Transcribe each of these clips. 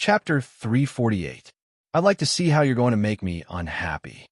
Chapter 348. I'd like to see how you're going to make me unhappy.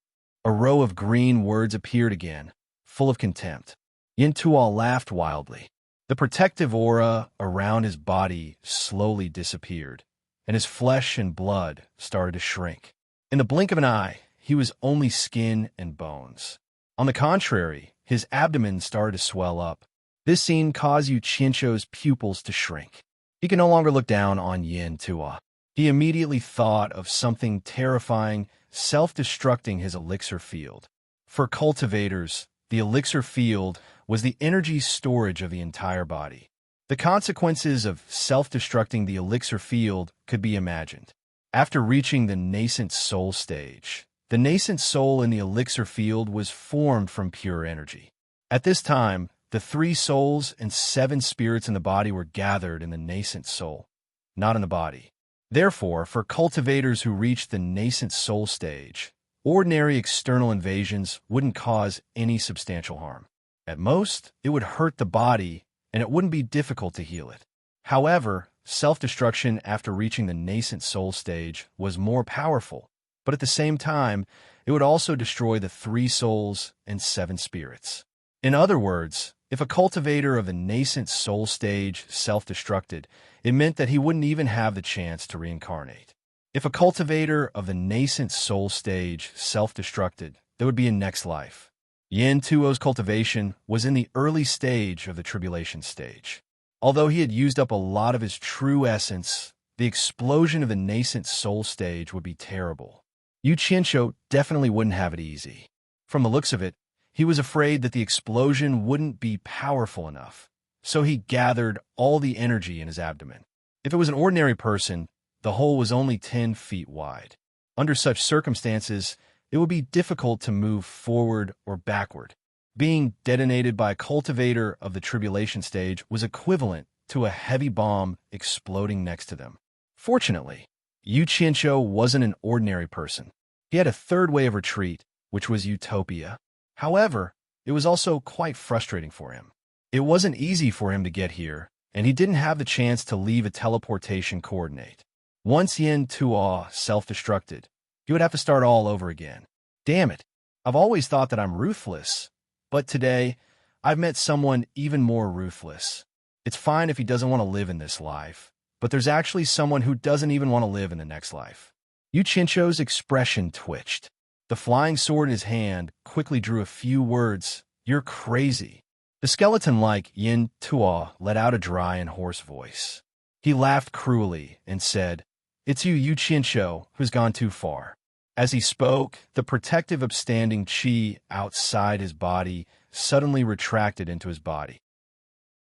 A row of green words appeared again, full of contempt. Yin Tuo laughed wildly. The protective aura around his body slowly disappeared, and his flesh and blood started to shrink. In the blink of an eye, he was only skin and bones. On the contrary, his abdomen started to swell up. This scene caused Yu Qianzhou's pupils to shrink. He could no longer look down on Yin Tuo. He immediately thought of something terrifying, self-destructing his elixir field. For cultivators, the elixir field was the energy storage of the entire body. The consequences of self-destructing the elixir field could be imagined. After reaching the nascent soul stage, the nascent soul in the elixir field was formed from pure energy. At this time, the 3 souls and 7 spirits in the body were gathered in the nascent soul, not in the body. Therefore, for cultivators who reached the nascent soul stage, ordinary external invasions wouldn't cause any substantial harm. At most, it would hurt the body, and it wouldn't be difficult to heal it. However, self-destruction after reaching the nascent soul stage was more powerful, but at the same time, it would also destroy the 3 souls and 7 spirits. In other words, if a cultivator of the nascent soul stage self-destructed, it meant that he wouldn't even have the chance to reincarnate. If a cultivator of the nascent soul stage self-destructed, there would be a next life. Yin Tuo's cultivation was in the early stage of the tribulation stage. Although he had used up a lot of his true essence, the explosion of the nascent soul stage would be terrible. Yu Qianzhou definitely wouldn't have it easy. From the looks of it, he was afraid that the explosion wouldn't be powerful enough, so he gathered all the energy in his abdomen. If it was an ordinary person, the hole was only 10 feet wide. Under such circumstances, it would be difficult to move forward or backward. Being detonated by a cultivator of the tribulation stage was equivalent to a heavy bomb exploding next to them. Fortunately, Yu Qianzhou wasn't an ordinary person. He had a third way of retreat, which was utopia. However, it was also quite frustrating for him. It wasn't easy for him to get here, and he didn't have the chance to leave a teleportation coordinate. Once Yin Tuo self-destructed, he would have to start all over again. Damn it, I've always thought that I'm ruthless, but today, I've met someone even more ruthless. It's fine if he doesn't want to live in this life, but there's actually someone who doesn't even want to live in the next life. Yu Qianzhou's expression twitched. The flying sword in his hand quickly drew a few words, "You're crazy." The skeleton-like Yin Tuo let out a dry and hoarse voice. He laughed cruelly and said, "It's you, Yu Qianzhou, who's gone too far." As he spoke, the protective upstanding qi outside his body suddenly retracted into his body.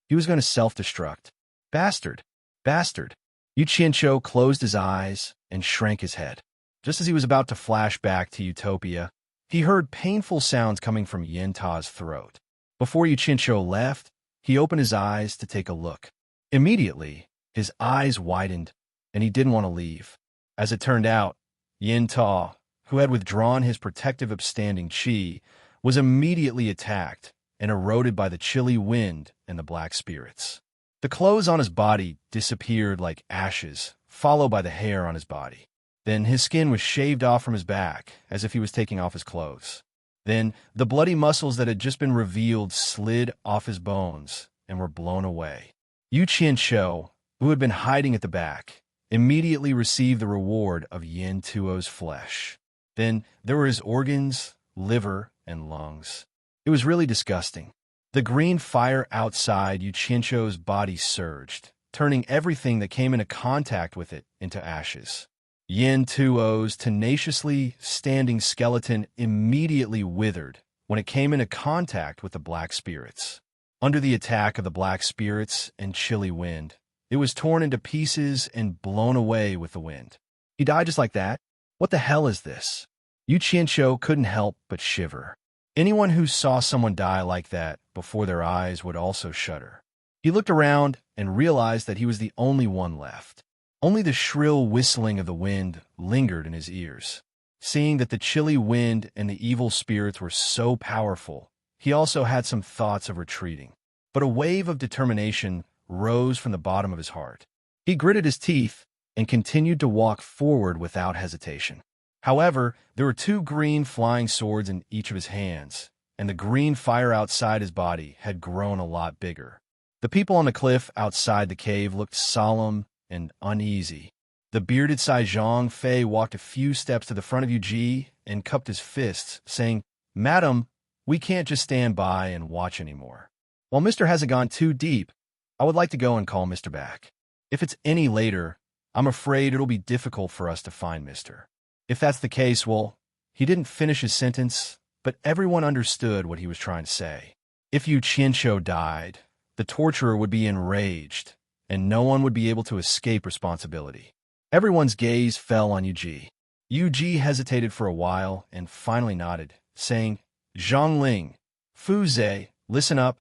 He was going to self-destruct. Bastard! Bastard! Yu Qianzhou closed his eyes and shrank his head. Just as he was about to flash back to utopia, he heard painful sounds coming from Yin Tuo's throat. Before Yu Qianzhou left, he opened his eyes to take a look. Immediately, his eyes widened, and he didn't want to leave. As it turned out, Yin Tuo, who had withdrawn his protective upstanding qi, was immediately attacked and eroded by the chilly wind and the black spirits. The clothes on his body disappeared like ashes, followed by the hair on his body. Then his skin was shaved off from his back, as if he was taking off his clothes. Then the bloody muscles that had just been revealed slid off his bones and were blown away. Yu Qianzhou, who had been hiding at the back, immediately received the reward of Yin Tuo's flesh. Then there were his organs, liver, and lungs. It was really disgusting. The green fire outside Yu Qianzhou's body surged, turning everything that came into contact with it into ashes. Yin Tuo's tenaciously standing skeleton immediately withered when it came into contact with the black spirits. Under the attack of the black spirits and chilly wind, it was torn into pieces and blown away with the wind. He died just like that? What the hell is this? Yu Qianzhou couldn't help but shiver. Anyone who saw someone die like that before their eyes would also shudder. He looked around and realized that he was the only one left. Only the shrill whistling of the wind lingered in his ears. Seeing that the chilly wind and the evil spirits were so powerful, he also had some thoughts of retreating. But a wave of determination rose from the bottom of his heart. He gritted his teeth and continued to walk forward without hesitation. However, there were two green flying swords in each of his hands, and the green fire outside his body had grown a lot bigger. The people on the cliff outside the cave looked solemn and uneasy. The bearded Sai Fei walked a few steps to the front of Yuji and cupped his fists, saying, "Madam, we can't just stand by and watch anymore. While Mr. hasn't gone too deep, I would like to go and call Mr. back. If it's any later, I'm afraid it'll be difficult for us to find Mr. If that's the case, well," he didn't finish his sentence, but everyone understood what he was trying to say. If Yu Qianshou died, the torturer would be enraged, and no one would be able to escape responsibility. Everyone's gaze fell on Yuji. Yuji hesitated for a while and finally nodded, saying, "Zhongling, Fu Zhe, listen up."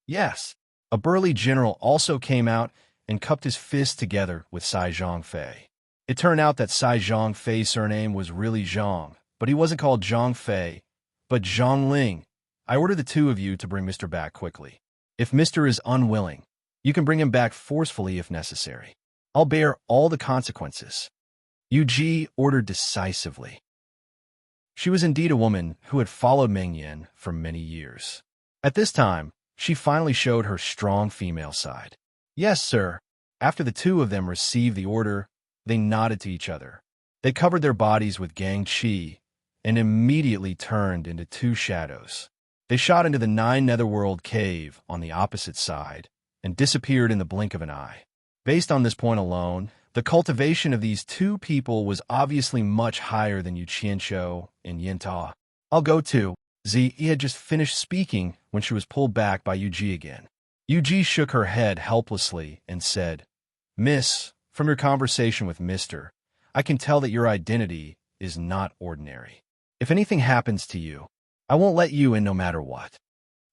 "Yes." A burly general also came out and cupped his fists together with Sai Fei. It turned out that Sai Fei's surname was really Zhang, but he wasn't called Zhang Fei, but Zhongling. "I order the two of you to bring Mr. back quickly. If Mr. is unwilling, you can bring him back forcefully if necessary. I'll bear all the consequences." Yuji ordered decisively. She was indeed a woman who had followed Meng Yin for many years. At this time, she finally showed her strong female side. "Yes, sir." After the two of them received the order, they nodded to each other. They covered their bodies with Gang Qi and immediately turned into two shadows. They shot into the 9 Netherworld cave on the opposite side and disappeared in the blink of an eye. Based on this point alone, the cultivation of these two people was obviously much higher than Yu Qianshou and Yinta. "I'll go too." Zi had just finished speaking when she was pulled back by Yuji again. Yuji shook her head helplessly and said, "Miss, from your conversation with Mr., I can tell that your identity is not ordinary. If anything happens to you, I won't let you in no matter what."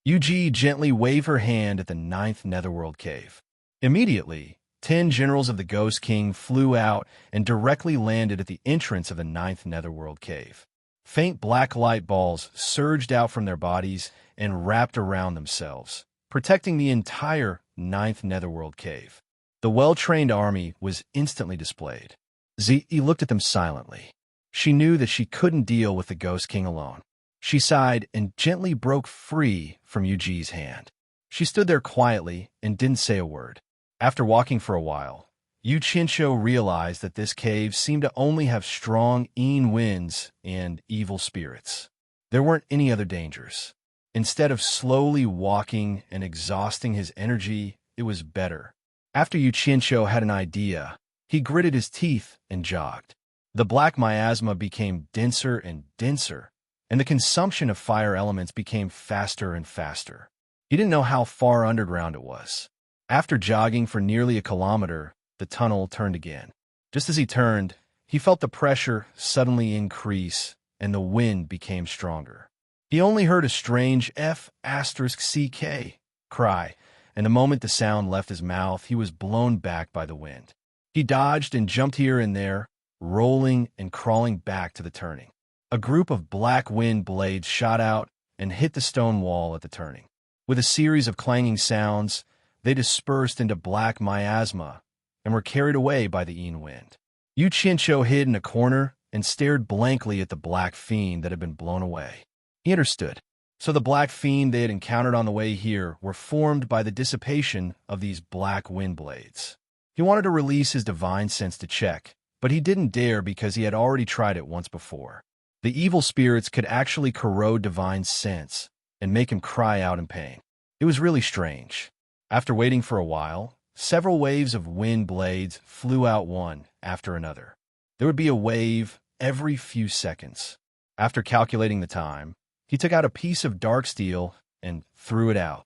Yuji gently waved her hand at the 9th Netherworld cave. Immediately, 10 generals of the Ghost King flew out and directly landed at the entrance of the 9th Netherworld cave. Faint black light balls surged out from their bodies and wrapped around themselves, protecting the entire 9th Netherworld cave. The well-trained army was instantly displayed. Zi looked at them silently. She knew that she couldn't deal with the Ghost King alone. She sighed and gently broke free from Yuji's hand. She stood there quietly and didn't say a word. After walking for a while, Yu Qianshou realized that this cave seemed to only have strong Yin winds and evil spirits. There weren't any other dangers. Instead of slowly walking and exhausting his energy, it was better. After Yu Qianshou had an idea, he gritted his teeth and jogged. The black miasma became denser and denser, and the consumption of fire elements became faster and faster. He didn't know how far underground it was. After jogging for nearly a kilometer, the tunnel turned again. Just as he turned, he felt the pressure suddenly increase, and the wind became stronger. He only heard a strange F***CK cry, and the moment the sound left his mouth, he was blown back by the wind. He dodged and jumped here and there, rolling and crawling back to the turning. A group of black wind blades shot out and hit the stone wall at the turning. With a series of clanging sounds, they dispersed into black miasma and were carried away by the Yin wind. Yu Qianshou hid in a corner and stared blankly at the black fiend that had been blown away. He understood. So the black fiend they had encountered on the way here were formed by the dissipation of these black wind blades. He wanted to release his divine sense to check, but he didn't dare because he had already tried it once before. The evil spirits could actually corrode divine sense and make him cry out in pain. It was really strange. After waiting for a while, several waves of wind blades flew out one after another. There would be a wave every few seconds. After calculating the time, he took out a piece of dark steel and threw it out.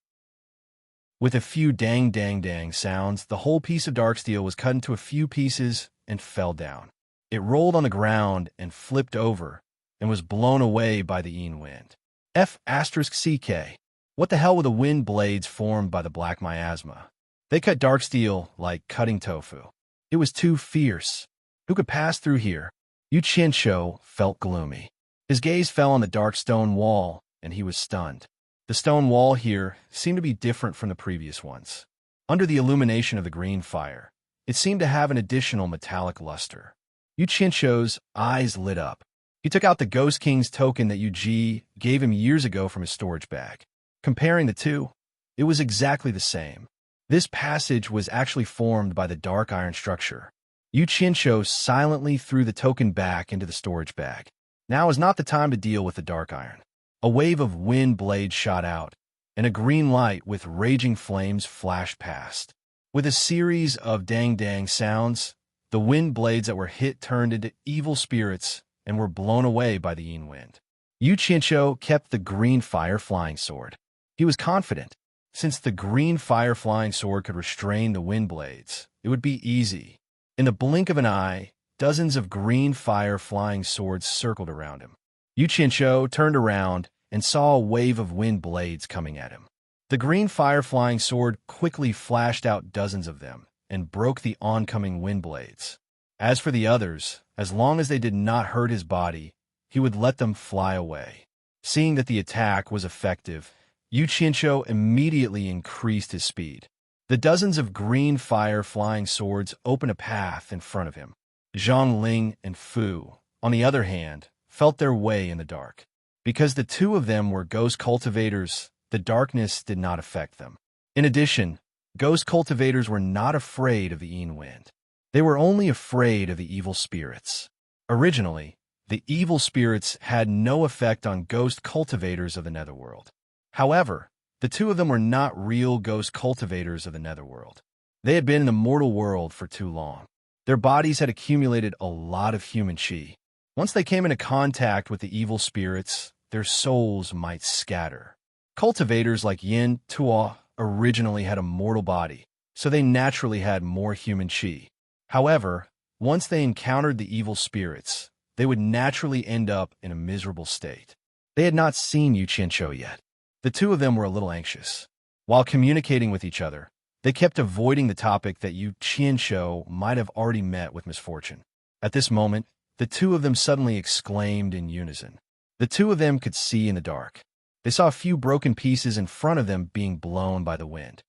With a few dang dang dang sounds, the whole piece of dark steel was cut into a few pieces and fell down. It rolled on the ground and flipped over and was blown away by the Yin wind. F***CK. What the hell were the wind blades formed by the black miasma? They cut dark steel like cutting tofu. It was too fierce. Who could pass through here? Yu Qianshou felt gloomy. His gaze fell on the dark stone wall, and he was stunned. The stone wall here seemed to be different from the previous ones. Under the illumination of the green fire, It seemed to have an additional metallic luster. Yu Qianshou's eyes lit up. He took out the Ghost King's token that Yu Ji gave him years ago from his storage bag. Comparing the two, it was exactly the same. This passage was actually formed by the dark iron structure. Yu Qianshou silently threw the token back into the storage bag. Now is not the time to deal with the dark iron. A wave of wind blades shot out, and a green light with raging flames flashed past. With a series of dang-dang sounds, the wind blades that were hit turned into evil spirits and were blown away by the yin wind. Yu Qianshou kept the green fire flying sword. He was confident. Since the green fire flying sword could restrain the wind blades, it would be easy. In the blink of an eye, dozens of green fire flying swords circled around him. Yu Qianshou turned around and saw a wave of wind blades coming at him. The green fire flying sword quickly flashed out dozens of them and broke the oncoming wind blades. As for the others, as long as they did not hurt his body, he would let them fly away. Seeing that the attack was effective, Yu Qianshou immediately increased his speed. The dozens of green fire flying swords opened a path in front of him. Zhang Ling and Fu, on the other hand, felt their way in the dark. Because the two of them were ghost cultivators, the darkness did not affect them. In addition, ghost cultivators were not afraid of the yin wind. They were only afraid of the evil spirits. Originally, the evil spirits had no effect on ghost cultivators of the netherworld. However, the two of them were not real ghost cultivators of the netherworld. They had been in the mortal world for too long. Their bodies had accumulated a lot of human qi. Once they came into contact with the evil spirits, their souls might scatter. Cultivators like Yin Tuo originally had a mortal body, so they naturally had more human qi. However, once they encountered the evil spirits, they would naturally end up in a miserable state. They had not seen Yu Qianshou yet. The two of them were a little anxious. While communicating with each other, they kept avoiding the topic that Yu Qianshou might have already met with misfortune. At this moment, the two of them suddenly exclaimed in unison. The two of them could see in the dark. They saw a few broken pieces in front of them being blown by the wind.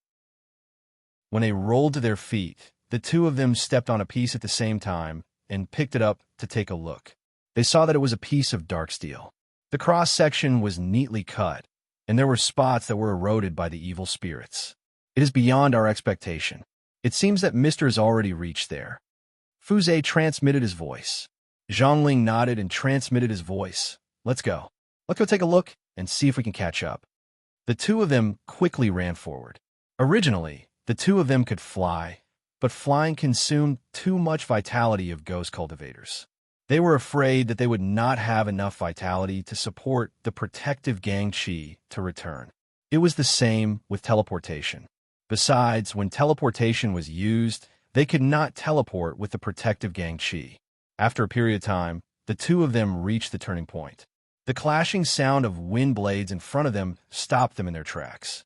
When they rolled to their feet, the two of them stepped on a piece at the same time and picked it up to take a look. They saw that it was a piece of dark steel. The cross-section was neatly cut, and there were spots that were eroded by the evil spirits. It is beyond our expectation. It seems that Mr. has already reached there. Fuzhe transmitted his voice. Zhongling nodded and transmitted his voice. Let's go. Let's go take a look and see if we can catch up. The two of them quickly ran forward. Originally, the two of them could fly, but flying consumed too much vitality of ghost cultivators. They were afraid that they would not have enough vitality to support the protective gang qi to return. It was the same with teleportation. Besides, when teleportation was used, they could not teleport with the protective gang qi. After a period of time, the two of them reached the turning point. The clashing sound of wind blades in front of them stopped them in their tracks.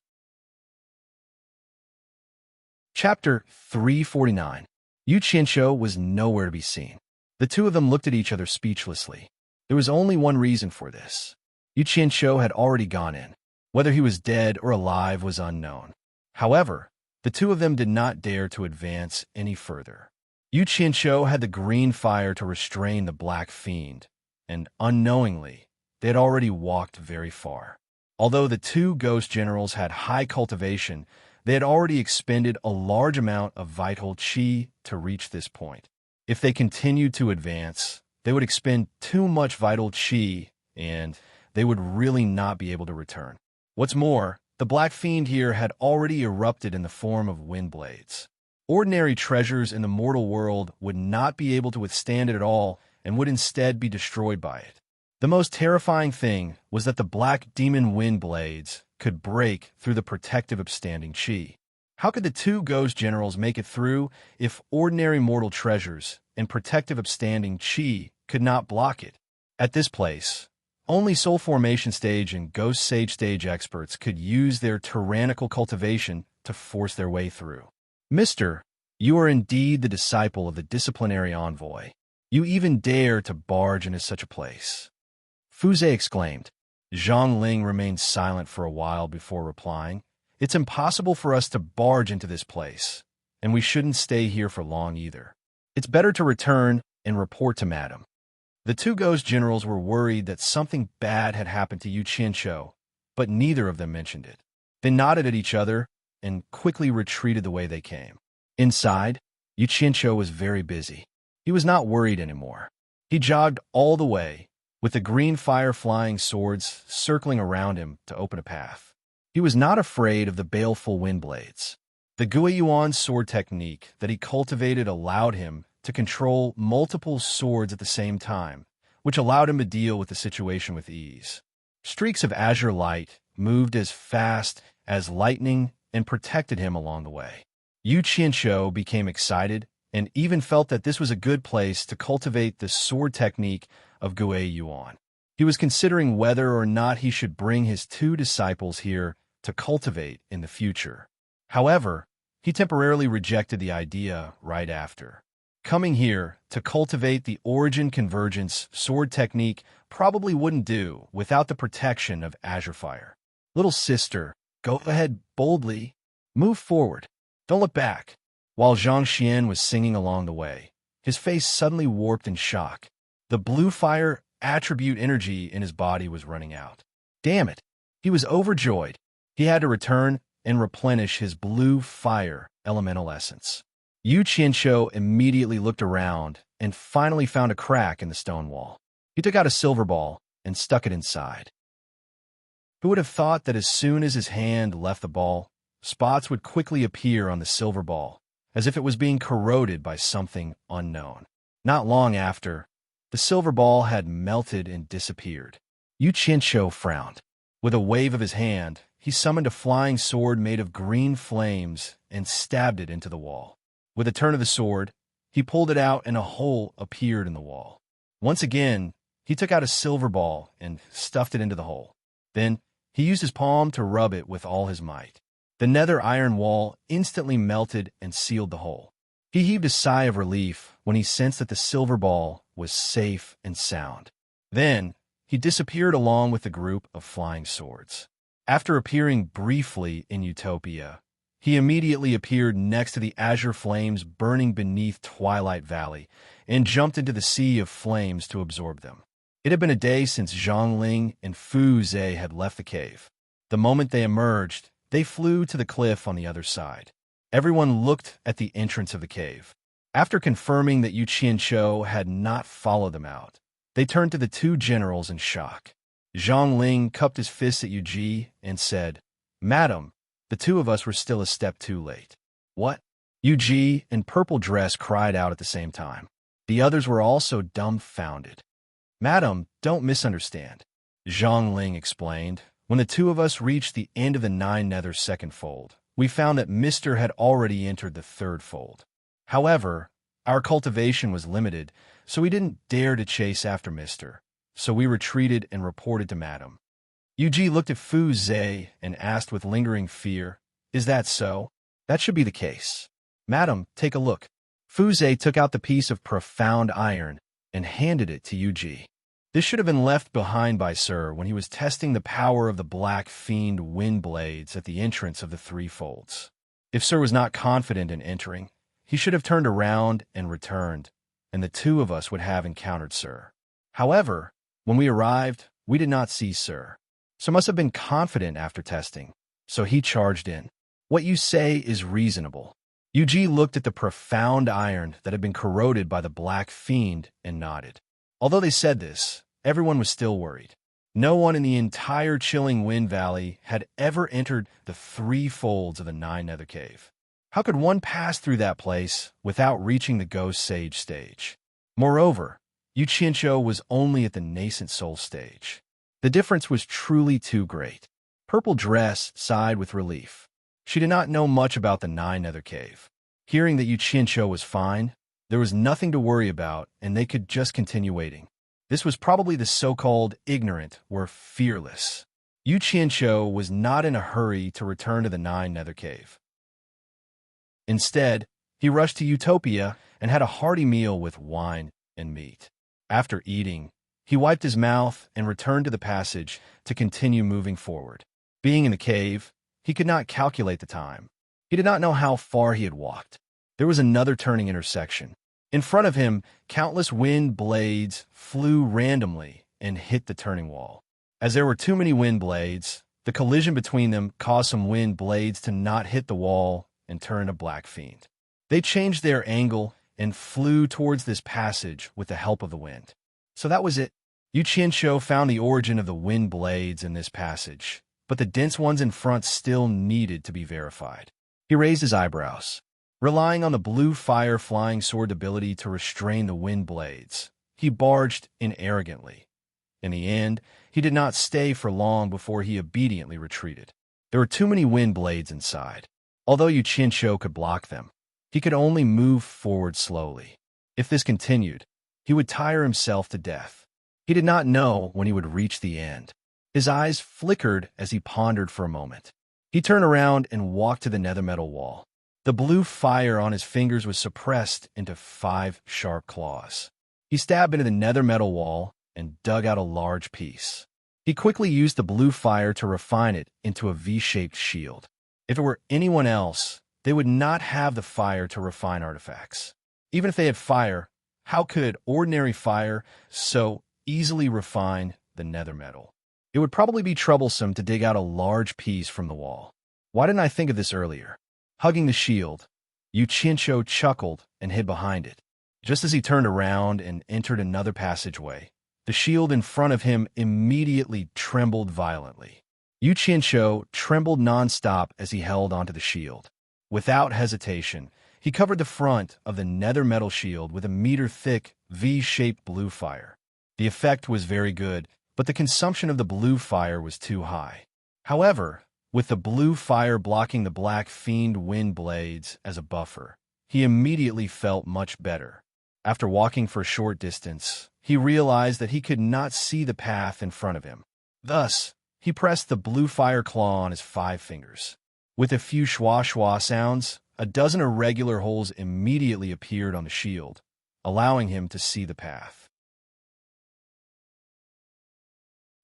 Chapter 349. Yu Qianshou was nowhere to be seen. The two of them looked at each other speechlessly. There was only one reason for this. Yu Qianshou had already gone in. Whether he was dead or alive was unknown. However, the two of them did not dare to advance any further. Yu Qianshou had the green fire to restrain the black fiend, and unknowingly, they had already walked very far. Although the two ghost generals had high cultivation, they had already expended a large amount of vital qi to reach this point. If they continued to advance, they would expend too much vital qi, and they would really not be able to return. What's more, the Black Fiend here had already erupted in the form of wind blades. Ordinary treasures in the mortal world would not be able to withstand it at all and would instead be destroyed by it. The most terrifying thing was that the black demon wind blades could break through the protective upstanding qi. How could the two ghost generals make it through if ordinary mortal treasures and protective upstanding qi could not block it? At this place, only soul formation stage and ghost sage stage experts could use their tyrannical cultivation to force their way through. Mister, you are indeed the disciple of the disciplinary envoy. You even dare to barge into such a place. Fuzhe exclaimed. Zhang Ling remained silent for a while before replying. It's impossible for us to barge into this place. and we shouldn't stay here for long either. It's better to return and report to Madam. The two ghost generals were worried that something bad had happened to Yu Qianshou, but neither of them mentioned it. They nodded at each other and quickly retreated the way they came. Inside, Yu Qianshou was very busy. He was not worried anymore. He jogged all the way, with the green fire-flying swords circling around him to open a path. He was not afraid of the baleful wind blades. The Guiyuan sword technique that he cultivated allowed him to control multiple swords at the same time, which allowed him to deal with the situation with ease. Streaks of azure light moved as fast as lightning and protected him along the way. Yu Qianshou became excited and even felt that this was a good place to cultivate the sword technique of Guiyuan. He was considering whether or not he should bring his two disciples here to cultivate in the future. However, he temporarily rejected the idea right after. Coming here to cultivate the origin convergence sword technique probably wouldn't do without the protection of azure fire. Little sister, go ahead boldly. Move forward. Don't look back. While Zhang Xian was singing along the way, his face suddenly warped in shock. The blue fire attribute energy in his body was running out. Damn it! He was overjoyed. He had to return and replenish his blue fire elemental essence. Yu Qianshou immediately looked around and finally found a crack in the stone wall. He took out a silver ball and stuck it inside. Who would have thought that as soon as his hand left the ball, spots would quickly appear on the silver ball, as if it was being corroded by something unknown. Not long after, the silver ball had melted and disappeared. Yu Qianshou frowned. With a wave of his hand, he summoned a flying sword made of green flames and stabbed it into the wall. With a turn of the sword, he pulled it out and a hole appeared in the wall. Once again, he took out a silver ball and stuffed it into the hole. Then, he used his palm to rub it with all his might. The nether iron wall instantly melted and sealed the hole. He heaved a sigh of relief when he sensed that the silver ball was safe and sound. Then, he disappeared along with the group of flying swords. After appearing briefly in Utopia, he immediately appeared next to the azure flames burning beneath Twilight Valley and jumped into the sea of flames to absorb them. It had been a day since Zhongling and Fu Zhe had left the cave. The moment they emerged, they flew to the cliff on the other side. Everyone looked at the entrance of the cave. After confirming that Yu Qianshou had not followed them out, they turned to the two generals in shock. Zhongling cupped his fist at Yu Ji and said, "Madam, the two of us were still a step too late." "What?" Yu Ji in purple dress cried out at the same time. The others were also dumbfounded. "Madam, don't misunderstand," Zhongling explained. "When the two of us reached the end of the 9 nether second fold, we found that Mr. had already entered the 3rd fold. However, our cultivation was limited, so we didn't dare to chase after Mr., so we retreated and reported to Madam." Yu Ji looked at Fu Zhe and asked with lingering fear, "Is that so? That should be the case. Madam, take a look." Fu Zhe took out the piece of profound iron and handed it to Yu Ji. This should have been left behind by Sir when he was testing the power of the Black Fiend wind blades at the entrance of the 3 folds. If Sir was not confident in entering, he should have turned around and returned, and the two of us would have encountered Sir. However, when we arrived, we did not see Sir. So must have been confident after testing, so he charged in. "What you say is reasonable." Yu Ji looked at the profound iron that had been corroded by the Black Fiend and nodded. Although they said this, everyone was still worried. No one in the entire Chilling Wind Valley had ever entered the 3 folds of the 9 nether cave. How could one pass through that place without reaching the Ghost Sage stage? Moreover, Yu Qianshou was only at the nascent soul stage. The difference was truly too great. Purple Dress sighed with relief. She did not know much about the 9 nether cave. Hearing that Yu Qianshou was fine, there was nothing to worry about, and they could just continue waiting. This was probably the so-called ignorant were fearless. Yu Qianshou was not in a hurry to return to the 9 nether cave. Instead, he rushed to Utopia and had a hearty meal with wine and meat. After eating, he wiped his mouth and returned to the passage to continue moving forward. Being in the cave, he could not calculate the time. He did not know how far he had walked. there was another turning intersection. In front of him, countless wind blades flew randomly and hit the turning wall. As there were too many wind blades, the collision between them caused some wind blades to not hit the wall and turn a black fiend. They changed their angle and flew towards this passage with the help of the wind. So that was it. Yu Qianqiu found the origin of the wind blades in this passage, but the dense ones in front still needed to be verified. He raised his eyebrows. Relying on the blue fire flying sword ability to restrain the wind blades, he barged in arrogantly. In the end, he did not stay for long before he obediently retreated. There were too many wind blades inside. Although Yu Qianqiu could block them, he could only move forward slowly. If this continued, he would tire himself to death. He did not know when he would reach the end. His eyes flickered as he pondered for a moment. He turned around and walked to the nether metal wall. The blue fire on his fingers was suppressed into 5 sharp claws. He stabbed into the nether metal wall and dug out a large piece. He quickly used the blue fire to refine it into a V-shaped shield. If it were anyone else, they would not have the fire to refine artifacts. Even if they had fire, how could ordinary fire so easily refine the nether metal? It would probably be troublesome to dig out a large piece from the wall. Why didn't I think of this earlier? Hugging the shield, Yu Qianqiu chuckled and hid behind it. Just as he turned around and entered another passageway, the shield in front of him immediately trembled violently. Yu Qianqiu trembled non-stop as he held onto the shield. Without hesitation, he covered the front of the nether metal shield with a meter-thick, V-shaped blue fire. The effect was very good, but the consumption of the blue fire was too high. However, with the blue fire blocking the black fiend wind blades as a buffer, he immediately felt much better. After walking for a short distance, he realized that he could not see the path in front of him. Thus, he pressed the blue fire claw on his 5 fingers. With a few schwa-schwa sounds, a dozen irregular holes immediately appeared on the shield, allowing him to see the path.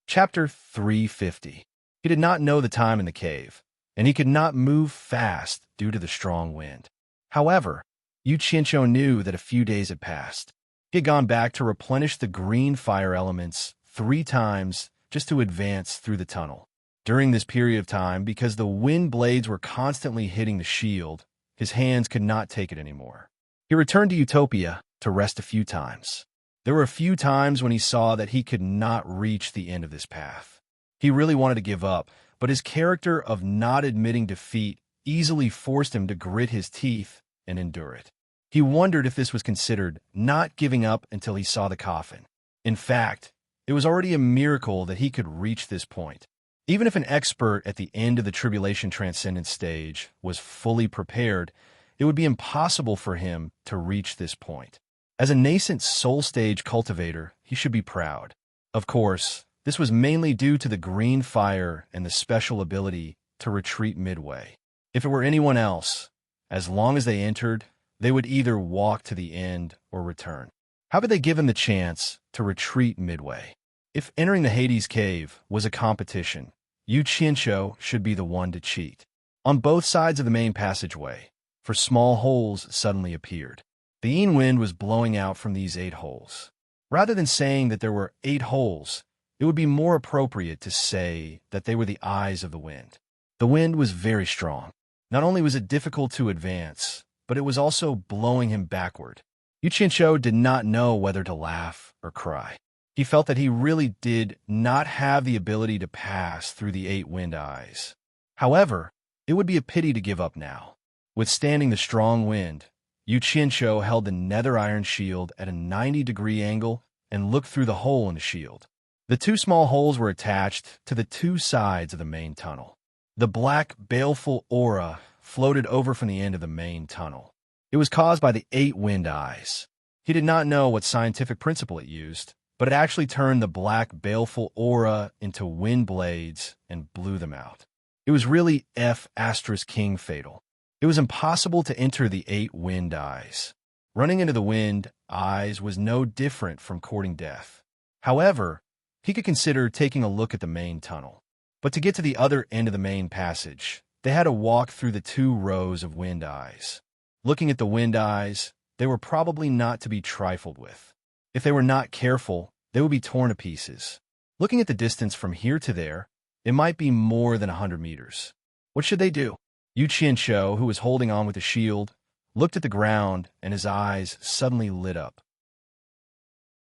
Chapter 350. He did not know the time in the cave, and he could not move fast due to the strong wind. However, Yu Qianqiu knew that a few days had passed. He had gone back to replenish the green fire elements 3 times just to advance through the tunnel. During this period of time, because the wind blades were constantly hitting the shield, his hands could not take it anymore. He returned to Utopia to rest a few times. There were a few times when he saw that he could not reach the end of this path. He really wanted to give up, but his character of not admitting defeat easily forced him to grit his teeth and endure it. He wondered if this was considered not giving up until he saw the coffin. In fact, it was already a miracle that he could reach this point. Even if an expert at the end of the Tribulation Transcendence stage was fully prepared, it would be impossible for him to reach this point. As a nascent soul stage cultivator, he should be proud. Of course, this was mainly due to the green fire and the special ability to retreat midway. If it were anyone else, as long as they entered, they would either walk to the end or return. How could they give him the chance to retreat midway? If entering the Hades cave was a competition, Yu Qianqiu should be the one to cheat. On both sides of the main passageway, for small holes suddenly appeared. The Yin wind was blowing out from these 8 holes. Rather than saying that there were 8 holes, it would be more appropriate to say that they were the eyes of the wind. The wind was very strong. Not only was it difficult to advance, but it was also blowing him backward. Yu Qianqiu did not know whether to laugh or cry. He felt that he really did not have the ability to pass through the 8 wind eyes. However, it would be a pity to give up now. Withstanding the strong wind, Yu Qianqiu held the nether iron shield at a 90-degree angle and looked through the hole in the shield. The 2 small holes were attached to the 2 sides of the main tunnel. The black, baleful aura floated over from the end of the main tunnel. It was caused by the 8 wind eyes. He did not know what scientific principle it used, but it actually turned the black, baleful aura into wind blades and blew them out. It was really F*King fatal. It was impossible to enter the 8 wind eyes. Running into the wind eyes was no different from courting death. However, he could consider taking a look at the main tunnel. But to get to the other end of the main passage, they had to walk through the 2 rows of wind eyes. Looking at the wind eyes, they were probably not to be trifled with. If they were not careful, they would be torn to pieces. Looking at the distance from here to there, it might be more than 100 meters. What should they do? Yu Qianqiu, who was holding on with the shield, looked at the ground and his eyes suddenly lit up.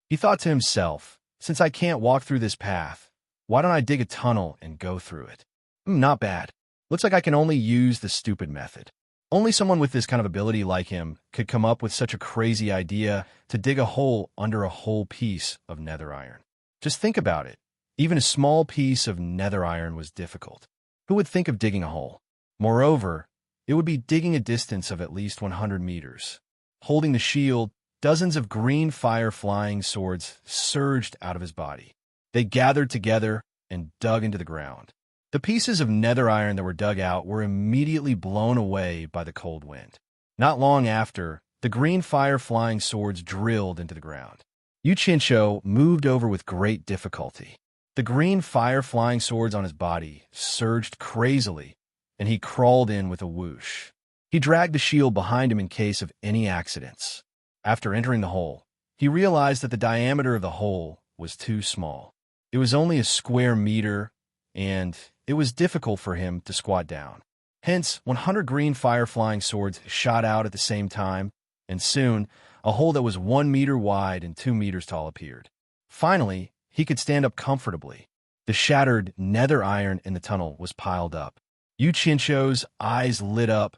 He thought to himself, since I can't walk through this path, why don't I dig a tunnel and go through it? Not bad. Looks like I can only use the stupid method. Only someone with this kind of ability like him could come up with such a crazy idea to dig a hole under a whole piece of nether iron. Just think about it. Even a small piece of nether iron was difficult. Who would think of digging a hole? Moreover, it would be digging a distance of at least 100 meters. Holding the shield, dozens of green fire flying swords surged out of his body. They gathered together and dug into the ground. The pieces of nether iron that were dug out were immediately blown away by the cold wind. Not long after, the green fire flying swords drilled into the ground. Yu Qianqiu moved over with great difficulty. The green fire flying swords on his body surged crazily, and he crawled in with a whoosh. He dragged the shield behind him in case of any accidents. After entering the hole, he realized that the diameter of the hole was too small. It was only a square meter, and it was difficult for him to squat down. Hence, 100 green fire flying swords shot out at the same time, and soon, a hole that was 1 meter wide and 2 meters tall appeared. Finally, he could stand up comfortably. The shattered nether iron in the tunnel was piled up. Yu Qianqiu's eyes lit up,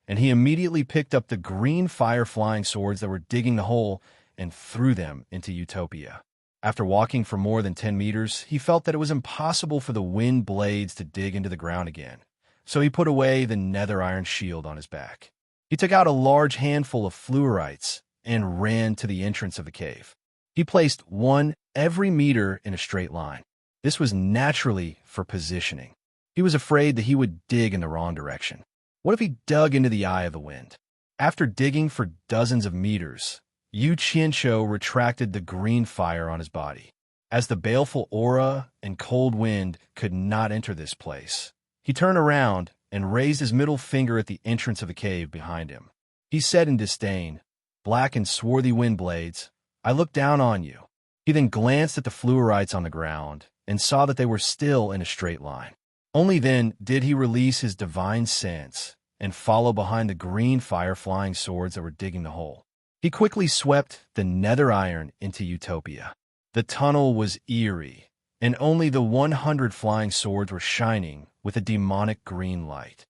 and he immediately picked up the green fire flying swords that were digging the hole and threw them into Utopia. After walking for more than 10 meters, he felt that it was impossible for the wind blades to dig into the ground again, so he put away the nether iron shield on his back. He took out a large handful of fluorites and ran to the entrance of the cave. He placed one every meter in a straight line. This was naturally for positioning. He was afraid that he would dig in the wrong direction. What if he dug into the eye of the wind? After digging for dozens of meters, Yu Qianqiu retracted the green fire on his body. As the baleful aura and cold wind could not enter this place, he turned around and raised his middle finger at the entrance of the cave behind him. He said in disdain, "Black and swarthy wind blades, I look down on you." He then glanced at the fluorites on the ground and saw that they were still in a straight line. Only then did he release his divine sense and follow behind the green fire flying swords that were digging the hole. He quickly swept the nether iron into Utopia. The tunnel was eerie, and only the 100 flying swords were shining with a demonic green light.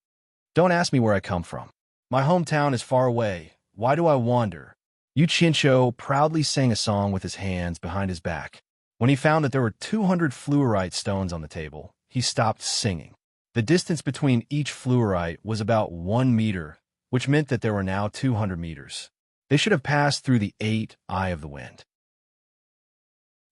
Don't ask me where I come from. My hometown is far away. Why do I wander? Yu Qianqiu proudly sang a song with his hands behind his back. When he found that there were 200 fluorite stones on the table, he stopped singing. The distance between each fluorite was about 1 meter, which meant that there were now 200 meters. They should have passed through the 8th eye of the wind.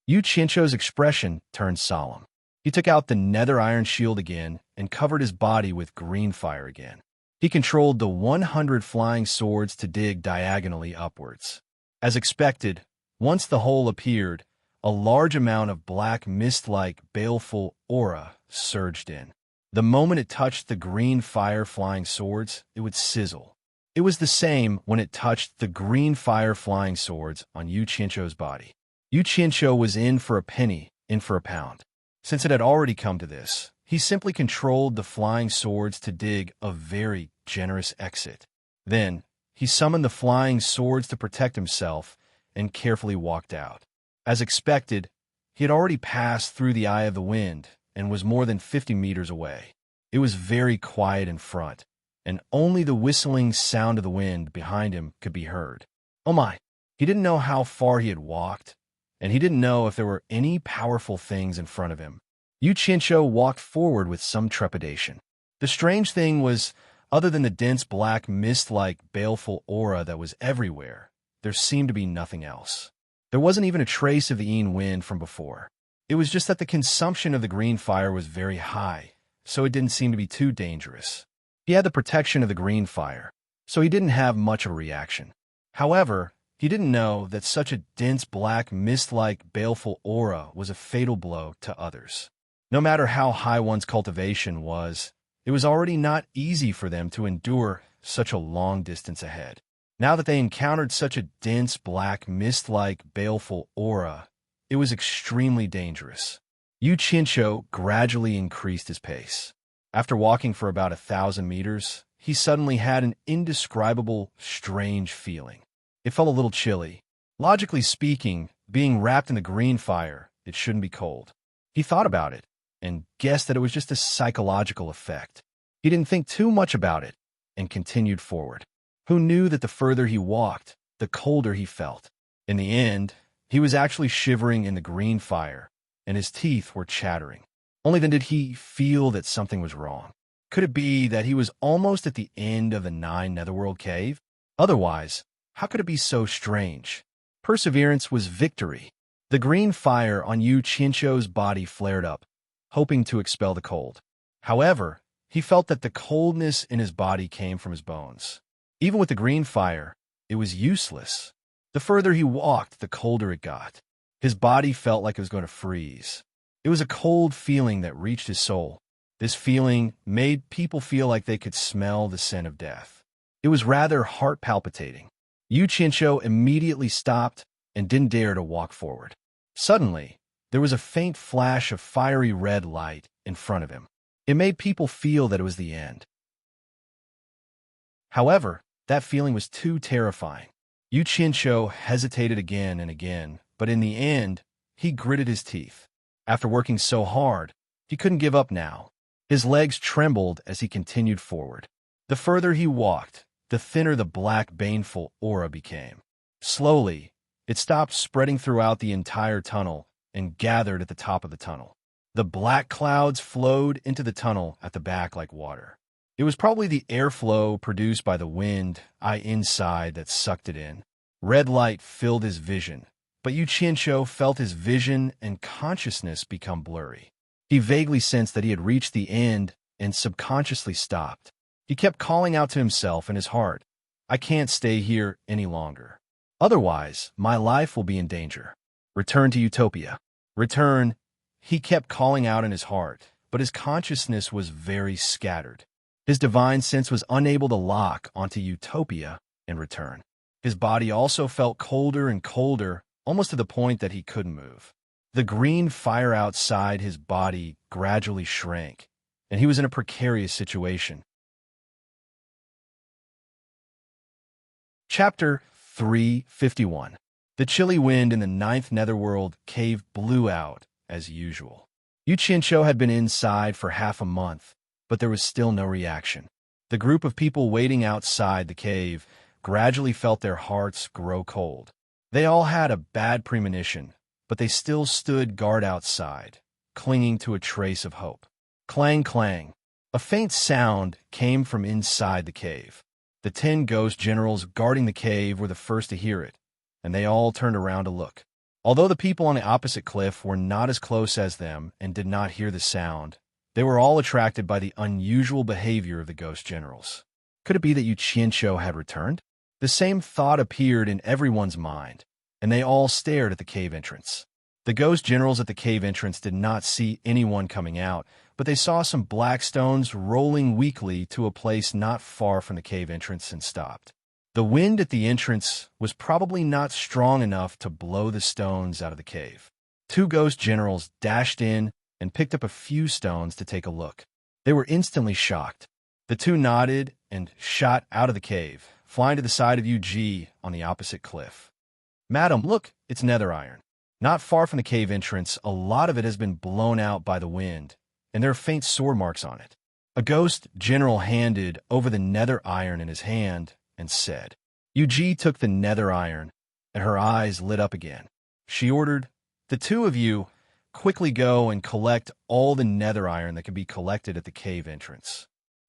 Yu Qianqiu's expression turned solemn. He took out the nether iron shield again and covered his body with green fire again. He controlled the 100 flying swords to dig diagonally upwards. As expected, once the hole appeared, a large amount of black mist-like baleful aura surged in. The moment it touched the green fire flying swords, it would sizzle. It was the same when it touched the green fire flying swords on Yu Qianqiu's body. Yu Qianqiu was in for a penny, in for a pound. Since it had already come to this, he simply controlled the flying swords to dig a very generous exit. Then, he summoned the flying swords to protect himself and carefully walked out. As expected, he had already passed through the eye of the wind and was more than 50 meters away. It was very quiet in front, and only the whistling sound of the wind behind him could be heard. Oh my! He didn't know how far he had walked, and he didn't know if there were any powerful things in front of him. Yu Qianqiu walked forward with some trepidation. The strange thing was, other than the dense black mist-like baleful aura that was everywhere, there seemed to be nothing else. There wasn't even a trace of the Yin wind from before. It was just that the consumption of the green fire was very high, so it didn't seem to be too dangerous. He had the protection of the green fire, so he didn't have much of a reaction. However, he didn't know that such a dense black mist-like baleful aura was a fatal blow to others. No matter how high one's cultivation was, it was already not easy for them to endure such a long distance ahead. Now that they encountered such a dense, black, mist-like, baleful aura, it was extremely dangerous. Yu Qianqiu gradually increased his pace. After walking for about 1,000 meters, he suddenly had an indescribable, strange feeling. It felt a little chilly. Logically speaking, being wrapped in the green fire, it shouldn't be cold. He thought about it and guessed that it was just a psychological effect. He didn't think too much about it and continued forward. Who knew that the further he walked, the colder he felt? In the end, he was actually shivering in the green fire, and his teeth were chattering. Only then did he feel that something was wrong. Could it be that he was almost at the end of the 9 Netherworld cave? Otherwise, how could it be so strange? Perseverance was victory. The green fire on Yu Qianqiu's body flared up, hoping to expel the cold. However, he felt that the coldness in his body came from his bones. Even with the green fire, it was useless. The further he walked, the colder it got. His body felt like it was going to freeze. It was a cold feeling that reached his soul. This feeling made people feel like they could smell the scent of death. It was rather heart-palpitating. Yu Qianqiu immediately stopped and didn't dare to walk forward. Suddenly, there was a faint flash of fiery red light in front of him. It made people feel that it was the end. However, that feeling was too terrifying. Yu Qianqiu hesitated again and again, but in the end, he gritted his teeth. After working so hard, he couldn't give up now. His legs trembled as he continued forward. The further he walked, the thinner the black, baneful aura became. Slowly, it stopped spreading throughout the entire tunnel and gathered at the top of the tunnel. The black clouds flowed into the tunnel at the back like water. It was probably the airflow produced by the wind inside that sucked it in. Red light filled his vision, but Yu Qianqiu felt his vision and consciousness become blurry. He vaguely sensed that he had reached the end and subconsciously stopped. He kept calling out to himself in his heart, "I can't stay here any longer. Otherwise, my life will be in danger. Return to Utopia. Return." He kept calling out in his heart, but his consciousness was very scattered. His divine sense was unable to lock onto Utopia and return. His body also felt colder and colder, almost to the point that he couldn't move. The green fire outside his body gradually shrank, and he was in a precarious situation. Chapter 351. The chilly wind in the 9th Netherworld cave blew out, as usual. Yu Qianqiu had been inside for half a month, but there was still no reaction. The group of people waiting outside the cave gradually felt their hearts grow cold. They all had a bad premonition, but they still stood guard outside, clinging to a trace of hope. Clang, clang. A faint sound came from inside the cave. The 10 ghost generals guarding the cave were the first to hear it, and they all turned around to look. Although the people on the opposite cliff were not as close as them and did not hear the sound, they were all attracted by the unusual behavior of the ghost generals. Could it be that Yu Qianqiu had returned? The same thought appeared in everyone's mind, and they all stared at the cave entrance. The ghost generals at the cave entrance did not see anyone coming out, but they saw some black stones rolling weakly to a place not far from the cave entrance and stopped. The wind at the entrance was probably not strong enough to blow the stones out of the cave. 2 ghost generals dashed in and picked up a few stones to take a look. They were instantly shocked. The 2 nodded and shot out of the cave, flying to the side of Yu on the opposite cliff. "Madam, look, it's nether iron. Not far from the cave entrance, a lot of it has been blown out by the wind, and there are faint sword marks on it." A ghost general handed over the nether iron in his hand and said. Yu took the nether iron, and her eyes lit up again. She ordered, "The 2 of you quickly go and collect all the nether iron that can be collected at the cave entrance."